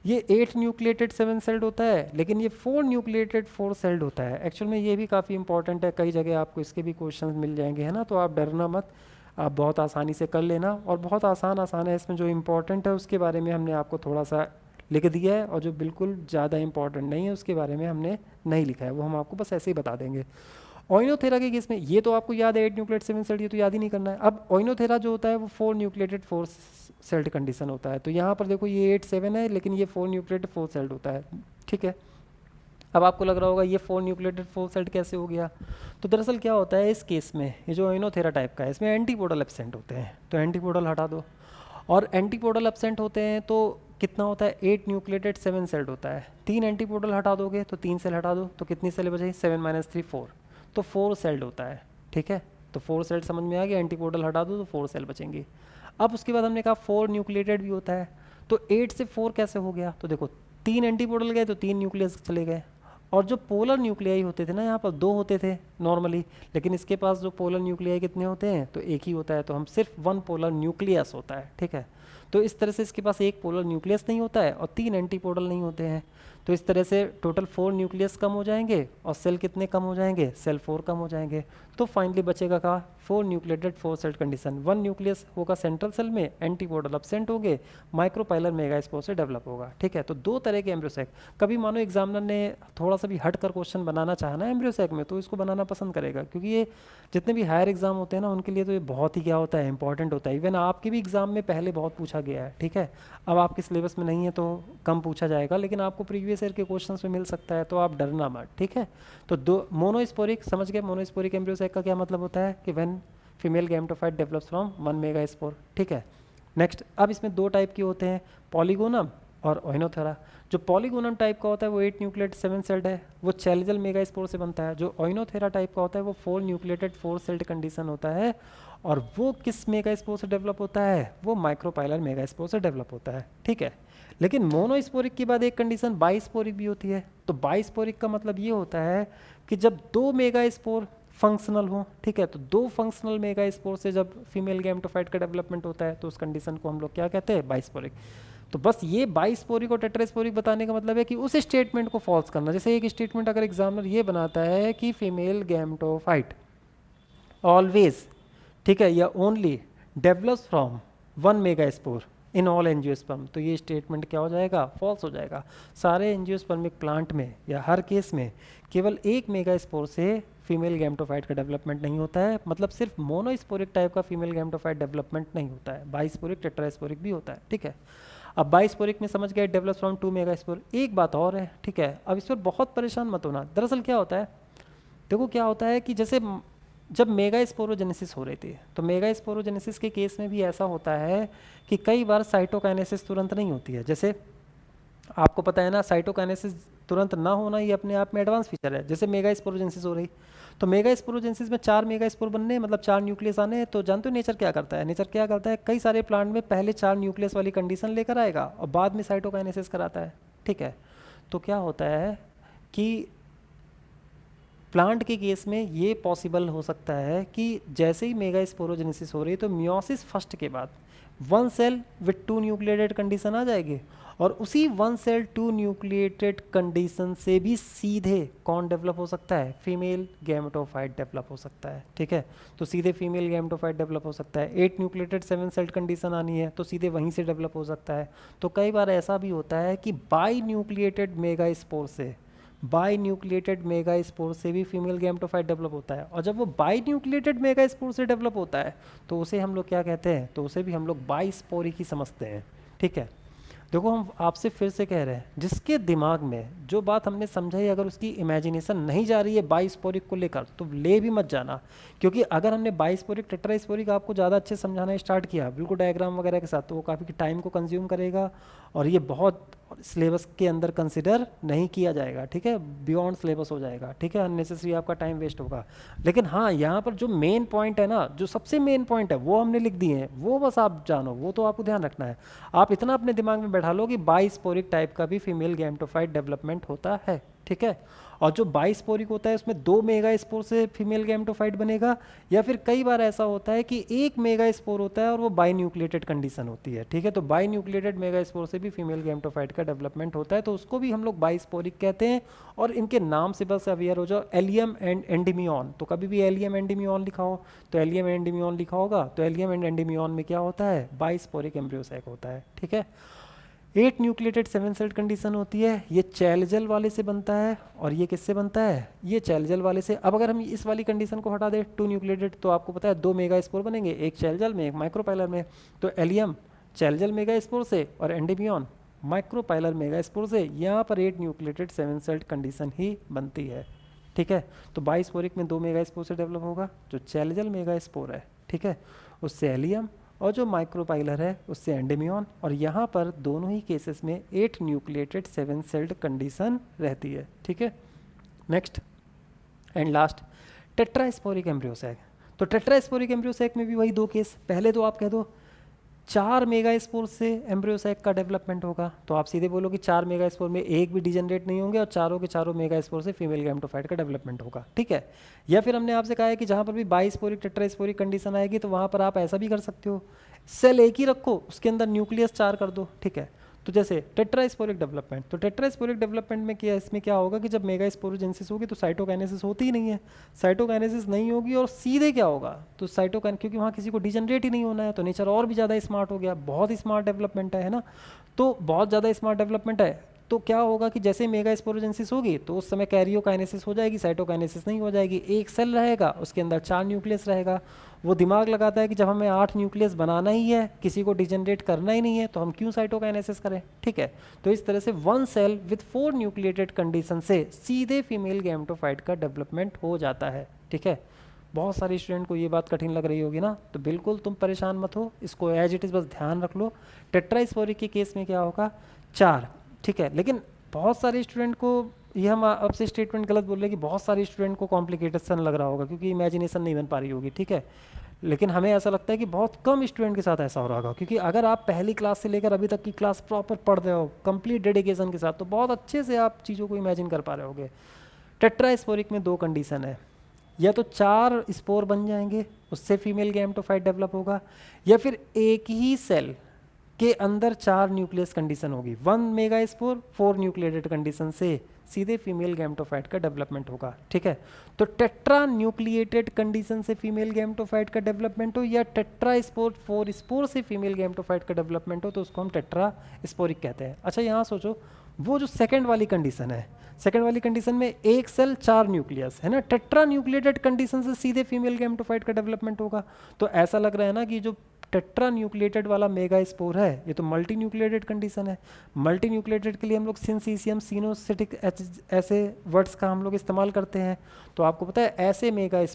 ये 8 न्यूक्लिएटेड 7 सेल्ड होता है, लेकिन ये 4 न्यूक्लिएटेड 4 सेल्ड होता है। एक्चुअल में ये भी काफ़ी इंपॉर्टेंट है, कई जगह आपको इसके भी क्वेश्चन मिल जाएंगे, है ना, तो आप डरना मत, आप बहुत आसानी से कर लेना, और बहुत आसान है, इसमें जो इम्पोर्टेंट है उसके बारे में हमने आपको थोड़ा सा लिख दिया है, और जो बिल्कुल ज़्यादा इंपॉर्टेंट नहीं है उसके बारे में हमने नहीं लिखा है, वो हम आपको बस ऐसे ही बता देंगे। ओइनोथेरा के केस में ये तो आपको याद है 8 न्यूक्लिएटेड 7 सेल्ड, ये तो याद ही नहीं करना है। अब ओइनोथेरा जो होता है वो 4 न्यूक्लिएटेड 4 सेल्ड कंडीशन होता है, तो यहाँ पर देखो ये 8 7 है, लेकिन ये 4 न्यूक्लिएटेड 4 सेल्ड होता है। ठीक है, अब आपको लग रहा होगा ये 4 न्यूक्लिएटेड 4 सेल्ड कैसे हो गया, तो दरअसल क्या होता है इस केस में, ये जो ओइनोथेरा टाइप का है इसमें एंटीपोडल एब्सेंट होते हैं, तो एंटीपोडल हटा दो, और एंटीपोडल एब्सेंट होते हैं तो कितना होता है, 8 न्यूक्लिएटेड 7 सेल्ड होता है, 3 एंटीपोडल हटा दोगे तो 3 सेल हटा दो, तो कितनी सेल बचे, 7 - 3 4, तो 4 सेल्ड होता है। ठीक है, तो 4 सेल्ड समझ में आ गया, एंटीपोडल हटा दो तो 4 सेल बचेंगे। अब उसके बाद हमने कहा 4 न्यूक्लिएटेड भी होता है, तो 8 से 4 कैसे हो गया, तो देखो 3 एंटीपोडल गए तो 3 न्यूक्लियस चले गए, और जो पोलर न्यूक्लियाई होते थे ना यहाँ पर 2 होते थे नॉर्मली, लेकिन इसके पास जो पोलर न्यूक्लियाई कितने होते हैं, तो एक ही होता है, तो हम सिर्फ 1 पोलर न्यूक्लियस होता है। ठीक है, तो इस तरह से इसके पास एक पोलर न्यूक्लियस नहीं होता है और 3 एंटीपोडल नहीं होते हैं, तो इस तरह से टोटल 4 न्यूक्लियस कम हो जाएंगे और सेल कितने कम हो जाएंगे, सेल 4 कम हो जाएंगे, तो फाइनली बचेगा का 4 न्यूक्लिएटेड 4 सेल कंडीशन। 1 न्यूक्लियस होगा सेंट्रल सेल में, एंटीपोडल एब्सेंट होंगे, माइक्रोपाइलर मेगा स्पोर से डेवलप होगा। ठीक है, तो 2 तरह के एम्ब्रियो सैक, कभी मानो एग्जामिनर ने थोड़ा सा भी हट कर क्वेश्चन बनाना चाहा ना एम्ब्रियो सैक में, तो इसको बनाना पसंद करेगा, क्योंकि ये जितने भी हायर एग्जाम होते हैं ना उनके लिए तो ये बहुत ही क्या होता है, इंपॉर्टेंट होता है। इवन आपके भी एग्जाम में पहले बहुत पूछा गया है। ठीक है, अब आपके सिलेबस में नहीं है तो कम पूछा जाएगा, लेकिन आपको प्रीवियस ईयर के क्वेश्चन में मिल सकता है, तो आप डरना मत। ठीक है, तो 2 मोनोस्पोरिक समझ गए, मोनोस्पोरिक एम्ब्रियो सैक का क्या मतलब होता है कि when female gametophyte develops from 1 megaspore. ठीक है, नेक्स्ट, अब इसमें 2 टाइप के होते हैं, पॉलीगोनम और ओइनोथेरा। जो पॉलीगोनम टाइप का होता है वो 8 न्यूक्लिएटेड 7 सेल्ड है, वो चैलिजल मेगास्पोर से बनता है। जो ओइनोथेरा टाइप का होता है वो 4 न्यूक्लिएटेड 4 सेल्ड कंडीशन होता है, और वो किस मेगास्पोर से डेवलप होता है, वो माइक्रोपाइलर मेगास्पोर से डेवलप होता है, ठीक है। लेकिन मोनोस्पोरिक के बाद एक कंडीशन बाइस्पोरिक भी होती है। तो बाइस्पोरिक का मतलब ये होता है कि जब 2 मेगास्पोर फंक्शनल हो, ठीक है, तो 2 फंक्शनल मेगास्पोर से जब फीमेल गैमेटोफाइट का डेवलपमेंट होता है तो उस कंडीशन को हम लोग क्या कहते हैं, बाइस्पोरिक। तो बस ये बाइस्पोरिक और टेट्रास्पोरिक बताने का मतलब है कि उस स्टेटमेंट को फॉल्स करना। जैसे एक स्टेटमेंट अगर एग्जामिनर ये बनाता है कि फीमेल गैमेटोफाइट ऑलवेज, ठीक है, या only develops from 1 megaspore in all angiosperm, तो ये स्टेटमेंट क्या हो जाएगा, फॉल्स हो जाएगा। सारे एंजियोस्पर्मिक प्लांट में या हर केस में केवल 1 मेगास्पोर से फीमेल गैमेटोफाइट का डेवलपमेंट नहीं होता है, मतलब सिर्फ मोनोस्पोरिक टाइप का फीमेल गैमेटोफाइट डेवलपमेंट नहीं होता है, बाइस्पोरिक टेट्रास्पोरिक भी होता है, ठीक है। अब बाइस्पोरिक में समझ गए डेवलप्स फ्रॉम 2 मेगास्पोर। एक बात और है, ठीक है, अब इस पर बहुत परेशान मत होना। दरअसल क्या होता है, देखो क्या होता है कि जैसे जब मेगा स्पोरोजेनेसिस हो रही थी, तो मेगा स्पोरोजेनेसिस के केस में भी ऐसा होता है कि कई बार साइटोकाइनेसिस तुरंत नहीं होती है। जैसे आपको पता है ना, साइटोकाइनेसिस तुरंत ना होना ये अपने आप में एडवांस फीचर है। जैसे मेगा स्पोरोजेनेसिस हो रही, तो मेगा स्पोरोजेनेसिस में 4 मेगा स्पोर बनने, मतलब 4 न्यूक्लियस आने हैं। तो जानते हो नेचर क्या करता है, नेचर क्या करता है, कई सारे प्लांट में पहले 4 न्यूक्लियस वाली कंडीशन लेकर आएगा और बाद में साइटोकाइनेसिस कराता है, ठीक है। तो क्या होता है कि प्लांट के केस में ये पॉसिबल हो सकता है कि जैसे ही मेगा स्पोरोजेनेसिस हो रही है तो मियोसिस फर्स्ट के बाद 1 सेल विथ 2 न्यूक्लिएटेड कंडीशन आ जाएगी, और उसी 1 सेल 2 न्यूक्लिएटेड कंडीशन से भी सीधे कौन डेवलप हो सकता है, फीमेल गैमेटोफाइट डेवलप हो सकता है, ठीक है। तो सीधे फीमेल गैमेटोफाइट डेवलप हो सकता है। 8 न्यूक्लिएटेड 7 सेल कंडीशन आनी है तो सीधे वहीं से डेवलप हो सकता है। तो कई बार ऐसा भी होता है कि बाई न्यूक्लिएटेड मेगा स्पोर से, बाई न्यूक्लिएटेड मेगा स्पोर से भी फीमेल गैमेटोफाइट डेवलप होता है। और जब वो बाई न्यूक्लिएटेड मेगा स्पोर से डेवलप होता है तो उसे हम लोग क्या कहते हैं, तो उसे भी हम लोग बाइस्पोरिक ही समझते हैं, ठीक है। देखो हम आपसे फिर से कह रहे हैं, जिसके दिमाग में जो बात हमने समझाई अगर उसकी इमेजिनेशन नहीं जा रही है बाइस्पोरिक को लेकर, तो ले भी मत जाना, क्योंकि अगर हमने बाइस्पोरिक टेट्रास्पोरिक आपको ज़्यादा अच्छे समझाना स्टार्ट किया बिल्कुल डायग्राम वगैरह के साथ, तो वो काफ़ी टाइम को कंज्यूम करेगा और ये बहुत सिलेबस के अंदर कंसिडर नहीं किया जाएगा, ठीक है, बियॉन्ड सिलेबस हो जाएगा, ठीक है, अननेसेसरी आपका टाइम वेस्ट होगा। लेकिन हाँ, यहाँ पर जो मेन पॉइंट है ना, जो सबसे मेन पॉइंट है वो हमने लिख दिए हैं, वो बस आप जानो, वो तो आपको ध्यान रखना है। आप इतना अपने दिमाग में बैठा लो कि बाइस्पोरिक टाइप का भी फीमेल गैमेटोफाइट डेवलपमेंट होता है, ठीक है। और जो बाइस्पोरिक होता है उसमें 2 मेगा स्पोर से फीमेल गैमेटोफाइट बनेगा, या फिर कई बार ऐसा होता है कि 1 मेगा स्पोर होता है और वो बाई न्यूक्लिएटेड कंडीशन होती है, ठीक है। तो बाई न्यूक्लिएटेड मेगा स्पोर से भी फीमेल गैमेटोफाइट का डेवलपमेंट होता है, तो उसको भी हम लोग बाइस्पोरिक कहते हैं। और इनके नाम से बस अवेयर हो जाओ, एलियम एंड एंडीमियन। तो कभी भी एलियम एंडीमियन लिखा हो तो एलियम एंडीमियन लिखा होगा, तो एलियम एंड एंडीमियन में क्या होता है, बाइस्पोरिक एम्ब्रियो सैक होता है, ठीक है। 8 न्यूक्लिएटेड 7 सेल कंडीशन होती है, ये चैलजल वाले से बनता है, और ये किससे बनता है, ये चैलजल वाले से। अब अगर हम इस वाली कंडीशन को हटा दें 2 न्यूक्लिएटेड, तो आपको पता है 2 मेगा स्पोर बनेंगे, एक चैलजल में एक माइक्रोपाइलर में। तो एलियम चैलजल मेगा स्पोर से और एंडीमियन माइक्रोपाइलर मेगा स्पोर से, यहाँ पर 8 न्यूक्लिएटेड 7 सेल कंडीशन ही बनती है, ठीक है। तो बाइस्पोरिक में 2 मेगा स्पोर से डेवलप होगा, जो चैलजल मेगा स्पोर है, ठीक है, उससे एलियम, और जो माइक्रोपाइलर है उससे एंडीमियन। और यहाँ पर दोनों ही केसेस में 8 न्यूक्लिएटेड 7 सेल्ड कंडीशन रहती है, ठीक है। Next and last, tetrasporic embryo sac. तो टेट्रास्पोरिक एम्ब्रियो सैक में भी वही 2 केस, पहले तो आप कह दो 4 मेगा स्पोर से एम्ब्रियो सैक का डेवलपमेंट होगा, तो आप सीधे बोलो कि 4 मेगा स्पोर में एक भी डिजनरेट नहीं होंगे और चारों के चारों मेगा स्पोर से फीमेल गैमेटोफाइट का डेवलपमेंट होगा, ठीक है। या फिर हमने आपसे कहा है कि जहाँ पर भी बाइस्पोरिक टेट्रास्पोरिक कंडीशन आएगी तो वहाँ पर आप ऐसा भी कर सकते हो, सेल एक ही रखो, उसके अंदर न्यूक्लियस 4 कर दो, ठीक है। तो जैसे टेट्रास्पोरिक डेवलपमेंट, तो टेट्रास्पोरिक डेवलपमेंट में क्या, इसमें क्या होगा कि जब मेगा स्पोरोजेनेसिस होगी तो साइटोकाइनेसिस होती ही नहीं है, साइटोकाइनेसिस नहीं होगी और सीधे क्या होगा, तो साइटोकाइन, क्योंकि वहाँ किसी को डिजनरेट ही नहीं होना है, तो नेचर और भी ज़्यादा स्मार्ट हो गया, बहुत ही स्मार्ट डेवलपमेंट है ना। तो बहुत ज़्यादा स्मार्ट डेवलपमेंट है, तो क्या होगा कि जैसे मेगा स्पोरोजेनेसिस होगी तो उस समय कैरियोकाइनेसिस हो जाएगी, साइटोकाइनेसिस नहीं हो जाएगी। एक सेल रहेगा, उसके अंदर 4 न्यूक्लियस रहेगा, वो दिमाग लगाता है कि जब हमें 8 न्यूक्लियस बनाना ही है, किसी को डिजनरेट करना ही नहीं है, तो हम क्यों साइटोकाइनेसिस करें, ठीक है। तो इस तरह से 1 सेल विथ 4 न्यूक्लिएटेड कंडीशन से सीधे फीमेल गैमेटोफाइट का डेवलपमेंट हो जाता है, ठीक है। बहुत सारे स्टूडेंट को ये बात कठिन लग रही होगी ना, तो बिल्कुल तुम परेशान मत हो, इसको एज इट इज़ बस ध्यान रख लो। टेट्रास्पोरिक के केस में क्या होगा 4, ठीक है। लेकिन बहुत सारे स्टूडेंट को, ये हम आपसे स्टेटमेंट गलत बोल रहे हैं कि बहुत सारे स्टूडेंट को कॉम्प्लिकेटेड सन लग रहा होगा क्योंकि इमेजिनेशन नहीं बन पा रही होगी, ठीक है। लेकिन हमें ऐसा लगता है कि बहुत कम स्टूडेंट के साथ ऐसा हो रहा होगा, क्योंकि अगर आप पहली क्लास से लेकर अभी तक की क्लास प्रॉपर पढ़ रहे हो कंप्लीट डेडिकेशन के साथ, तो बहुत अच्छे से आप चीज़ों को इमेजिन कर पा रहे होगे। टेट्रास्पोरिक में 2 कंडीशन है, या तो 4 स्पोर बन जाएंगे, उससे फीमेल गैमेटोफाइट डेवलप होगा, या फिर एक ही सेल के अंदर 4 न्यूक्लियस कंडीशन होगी, 1 मेगा स्पोर 4 न्यूक्लिएटेड कंडीशन से सीधे फीमेल गैमेटोफाइट का डेवलपमेंट होगा, ठीक है। तो टेट्रा न्यूक्लिएटेड कंडीशन से फीमेल गैमेटोफाइट का डेवलपमेंट हो, या टेट्रा स्पोर 4 स्पोर से फीमेल गैमेटोफाइट का डेवलपमेंट हो, तो उसको हम टेट्रा स्पोरिक कहते हैं। अच्छा यहाँ सोचो, वो जो सेकेंड वाली कंडीशन है, सेकेंड वाली कंडीशन में एक सेल 4 न्यूक्लियस है ना, टेट्रा न्यूक्लिएटेड कंडीशन से सीधे फीमेल गैमेटोफाइट का डेवलपमेंट होगा। तो ऐसा लग रहा है ना कि जो टेट्रा न्यूक्लिएटेड वाला मेगा स्पोर है ये तो मल्टी न्यूक्लिएटेड कंडीशन है। मल्टी न्यूक्लिएटेड के लिए हम लोग सिंसीसियम, सीनोसिटिक ऐसे वर्ड्स का हम लोग इस्तेमाल करते हैं। तो आपको पता है ऐसे मेगा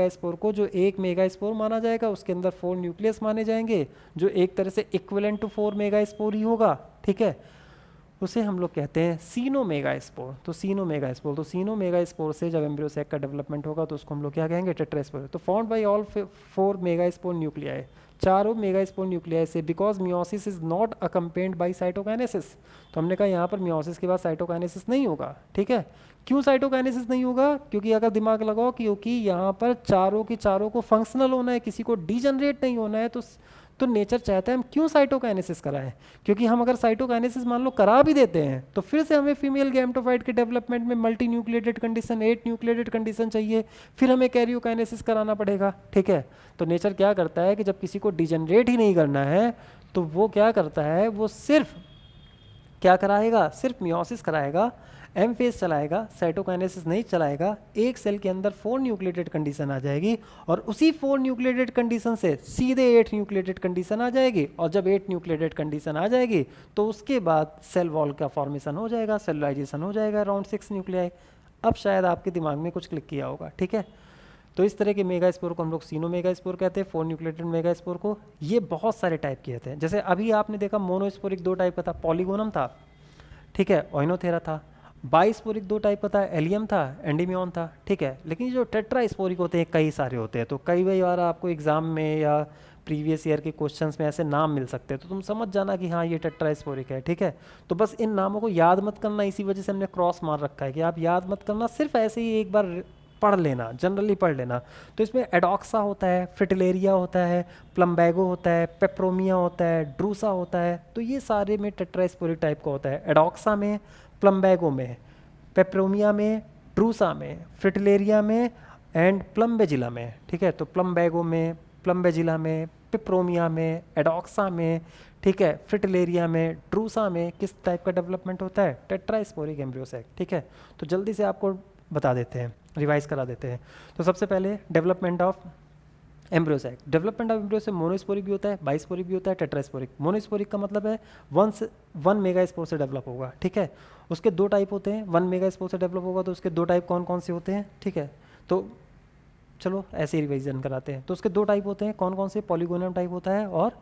स्पोर को जो एक मेगा स्पोर माना जाएगा उसके अंदर 4 न्यूक्लियस माने जाएंगे, जो एक तरह से इक्विवेलेंट टू 4 मेगा स्पोर ही होगा, ठीक है। उसे हम लोग कहते हैं सीनोमेगा स्पोर। तो सीनोमेगा स्पोर से जब एम्ब्रियो सैक का डेवलपमेंट होगा तो उसको हम लोग क्या कहेंगे, टेट्रास्पोर। तो found by all 4 megaspore nuclei, चारों मेगा स्पोर न्यूक्लियाई से, because meiosis is not accompanied by cytokinesis. तो हमने कहा यहाँ पर मियोसिस के बाद साइटोकाइनेसिस नहीं होगा, ठीक है। क्यों साइटोकाइनेसिस नहीं होगा? क्योंकि अगर दिमाग लगाओ, क्योंकि यहाँ पर चारों की चारों को फंक्शनल होना है, किसी को डीजनरेट नहीं होना है। तो नेचर चाहता है हम क्यों साइटोकाइनेसिस कराएं, क्योंकि हम अगर साइटोकाइनेसिस मान लो करा भी देते हैं तो फिर से हमें फीमेल गैमेटोफाइट के डेवलपमेंट में multi nucleated condition, 8 nucleated condition चाहिए, फिर हमें कैरियोकाइनेसिस कराना पड़ेगा, ठीक है। तो नेचर क्या करता है कि जब किसी को डिजनरेट ही नहीं करना है तो वो क्या करता है, वो सिर्फ क्या कराएगा, सिर्फ मियोसिस कराएगा, एम फेज चलाएगा, साइटोकाइनेसिस नहीं चलाएगा। एक सेल के अंदर 4 न्यूक्लिएटेड कंडीशन आ जाएगी और उसी 4 न्यूक्लिएटेड कंडीशन से सीधे 8 न्यूक्लिएटेड कंडीशन आ जाएगी, और जब 8 न्यूक्लिएटेड कंडीशन आ जाएगी तो उसके बाद सेल वॉल का फॉर्मेशन हो जाएगा, सेलुलाइजेशन हो जाएगा अराउंड 6 न्यूक्लियाई। अब शायद आपके दिमाग में कुछ क्लिक किया होगा, ठीक है। तो इस तरह के मेगा स्पोर को हम लोग सीनोमेगा स्पोर कहते हैं, 4 न्यूक्लिएटेड मेगा स्पोर को। ये बहुत सारे टाइप के होते हैं, जैसे अभी आपने देखा मोनोस्पोरिक 2 टाइप का था, पॉलीगोनम था, ठीक है, ओइनोथेरा था। बाइस्पोरिक 2 टाइप का था, एलियम था, एंडीमियन था, ठीक है। लेकिन जो टेट्रास्पोरिक होते हैं कई सारे होते हैं, तो कई बार आपको एग्जाम में या प्रीवियस ईयर के क्वेश्चंस में ऐसे नाम मिल सकते हैं, तो तुम समझ जाना कि हाँ ये टेट्रास्पोरिक है, ठीक है। तो बस इन नामों को याद मत करना, इसी वजह से हमने क्रॉस मार रखा है कि आप याद मत करना, सिर्फ ऐसे ही एक बार पढ़ लेना, जनरली पढ़ लेना। तो इसमें एडॉक्सा होता है, फ्रिटिलेरिया होता है, प्लम्बैगो होता है, पेप्रोमिया होता है, ड्रूसा होता है। तो ये सारे में टेट्रास्पोरिक टाइप का होता है, एडॉक्सा में, प्लम्बैगो में, पेप्रोमिया में, ड्रूसा में, फ्रिटिलेरिया में एंड प्लम्बेजिला में, ठीक है। तो प्लम्बैगो में, प्लम्बेजिला में, पेप्रोमिया में, एडॉक्सा में, ठीक है, फ्रिटिलेरिया में, ड्रूसा में किस टाइप का डेवलपमेंट होता है, टेट्रास्पोरिक एम्ब्रियो सैक, ठीक है। तो जल्दी से आपको बता देते हैं, रिवाइज करा देते हैं। तो सबसे पहले development of embryo sac. Development of embryo से मोनोस्पोरिक भी होता है, बाइस्पोरिक भी होता है, टेट्रास्पोरिक। मोनोस्पोरिक का मतलब है 1 मेगा स्पोर से डेवलप होगा, ठीक है। उसके 2 टाइप होते हैं, 1 मेगा स्पोर से डेवलप होगा तो उसके 2 टाइप कौन कौन से होते हैं, ठीक है। तो चलो ऐसे ही रिविजन कराते हैं। तो उसके 2 टाइप होते हैं, कौन कौन से, पॉलीगोनम टाइप होता है और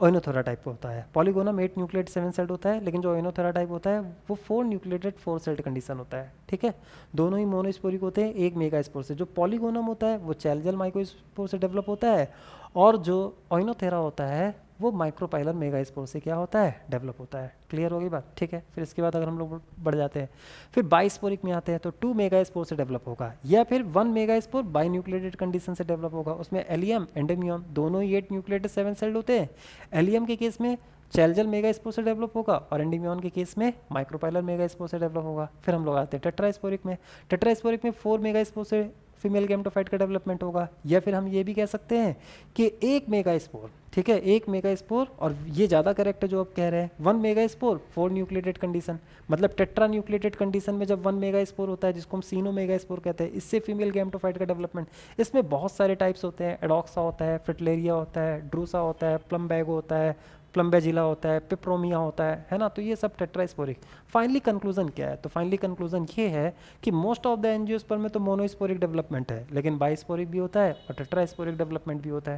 ओइनोथेरा टाइप का होता है। पॉलीगोनम 8 न्यूक्लिएटेड 7 सेल्ड होता है, लेकिन जो ओइनोथेरा टाइप होता है वो 4 न्यूक्लिएटेड 4 सेल्ड कंडीशन होता है, ठीक है। दोनों ही मोनोस्पोरिक होते हैं 1 मेगा स्पोर से। जो पॉलीगोनम होता है वो चैलजल माइक्रोस्पोर से डेवलप होता है, और जो ओइनोथेरा होता है वो माइक्रोपाइलर मेगा स्पोर से क्या होता है, डेवलप होता है। क्लियर होगी बात, ठीक है। फिर इसके बाद अगर हम लोग बढ़ जाते हैं, फिर बाइस्पोरिक में आते हैं, तो 2 मेगा स्पोर से डेवलप होगा, या फिर 1 mega spore by nucleated condition से डेवलप होगा। उसमें एलियम, एंडेमियम दोनों ही 8 न्यूक्लिएटेड 7 सेल्ड होते हैं। एलियम के केस में चैलजल मेगा स्पोर से डेवलप होगा, और एंडेमियन के केस में माइक्रोपाइलर मेगा स्पोर से डेवलप होगा। फिर हम लोग आते हैं टेट्रास्पोरिक में। टेट्रास्पोरिक में 4 मेगा स्पोर से फीमेल गैमेटोफाइट का डेवलपमेंट होगा, या फिर हम ये भी कह सकते हैं कि 1 मेगा स्पोर, ठीक है, 1 मेगा स्पोर, और ये ज़्यादा करेक्ट है जो आप कह रहे हैं, 1 मेगा स्पोर 4 न्यूक्लिएटेड कंडीशन, मतलब टेट्रा न्यूक्लिएटेड कंडीशन में जब 1 मेगा स्पोर होता है, जिसको हम सीनो मेगा स्पोर कहते हैं, इससे फीमेल गैमेटोफाइट का डेवलपमेंट। इसमें बहुत सारे टाइप्स होते हैं, एडॉक्सा होता है, फ्रिटिलेरिया होता है, ड्रूसा होता है, प्लम्बैगो होता है, प्लम्बेजिला होता है, पेप्रोमिया होता है ना। तो ये सब टेट्रास्पोरिक। फाइनली कंक्लूजन क्या है, तो फाइनली कंक्लूजन ये है कि मोस्ट ऑफ द एंजियोस्पर्म में तो मोनोस्पोरिक डेवलपमेंट है, लेकिन बाइस्पोरिक भी होता है और टेट्रास्पोरिक डेवलपमेंट भी होता है।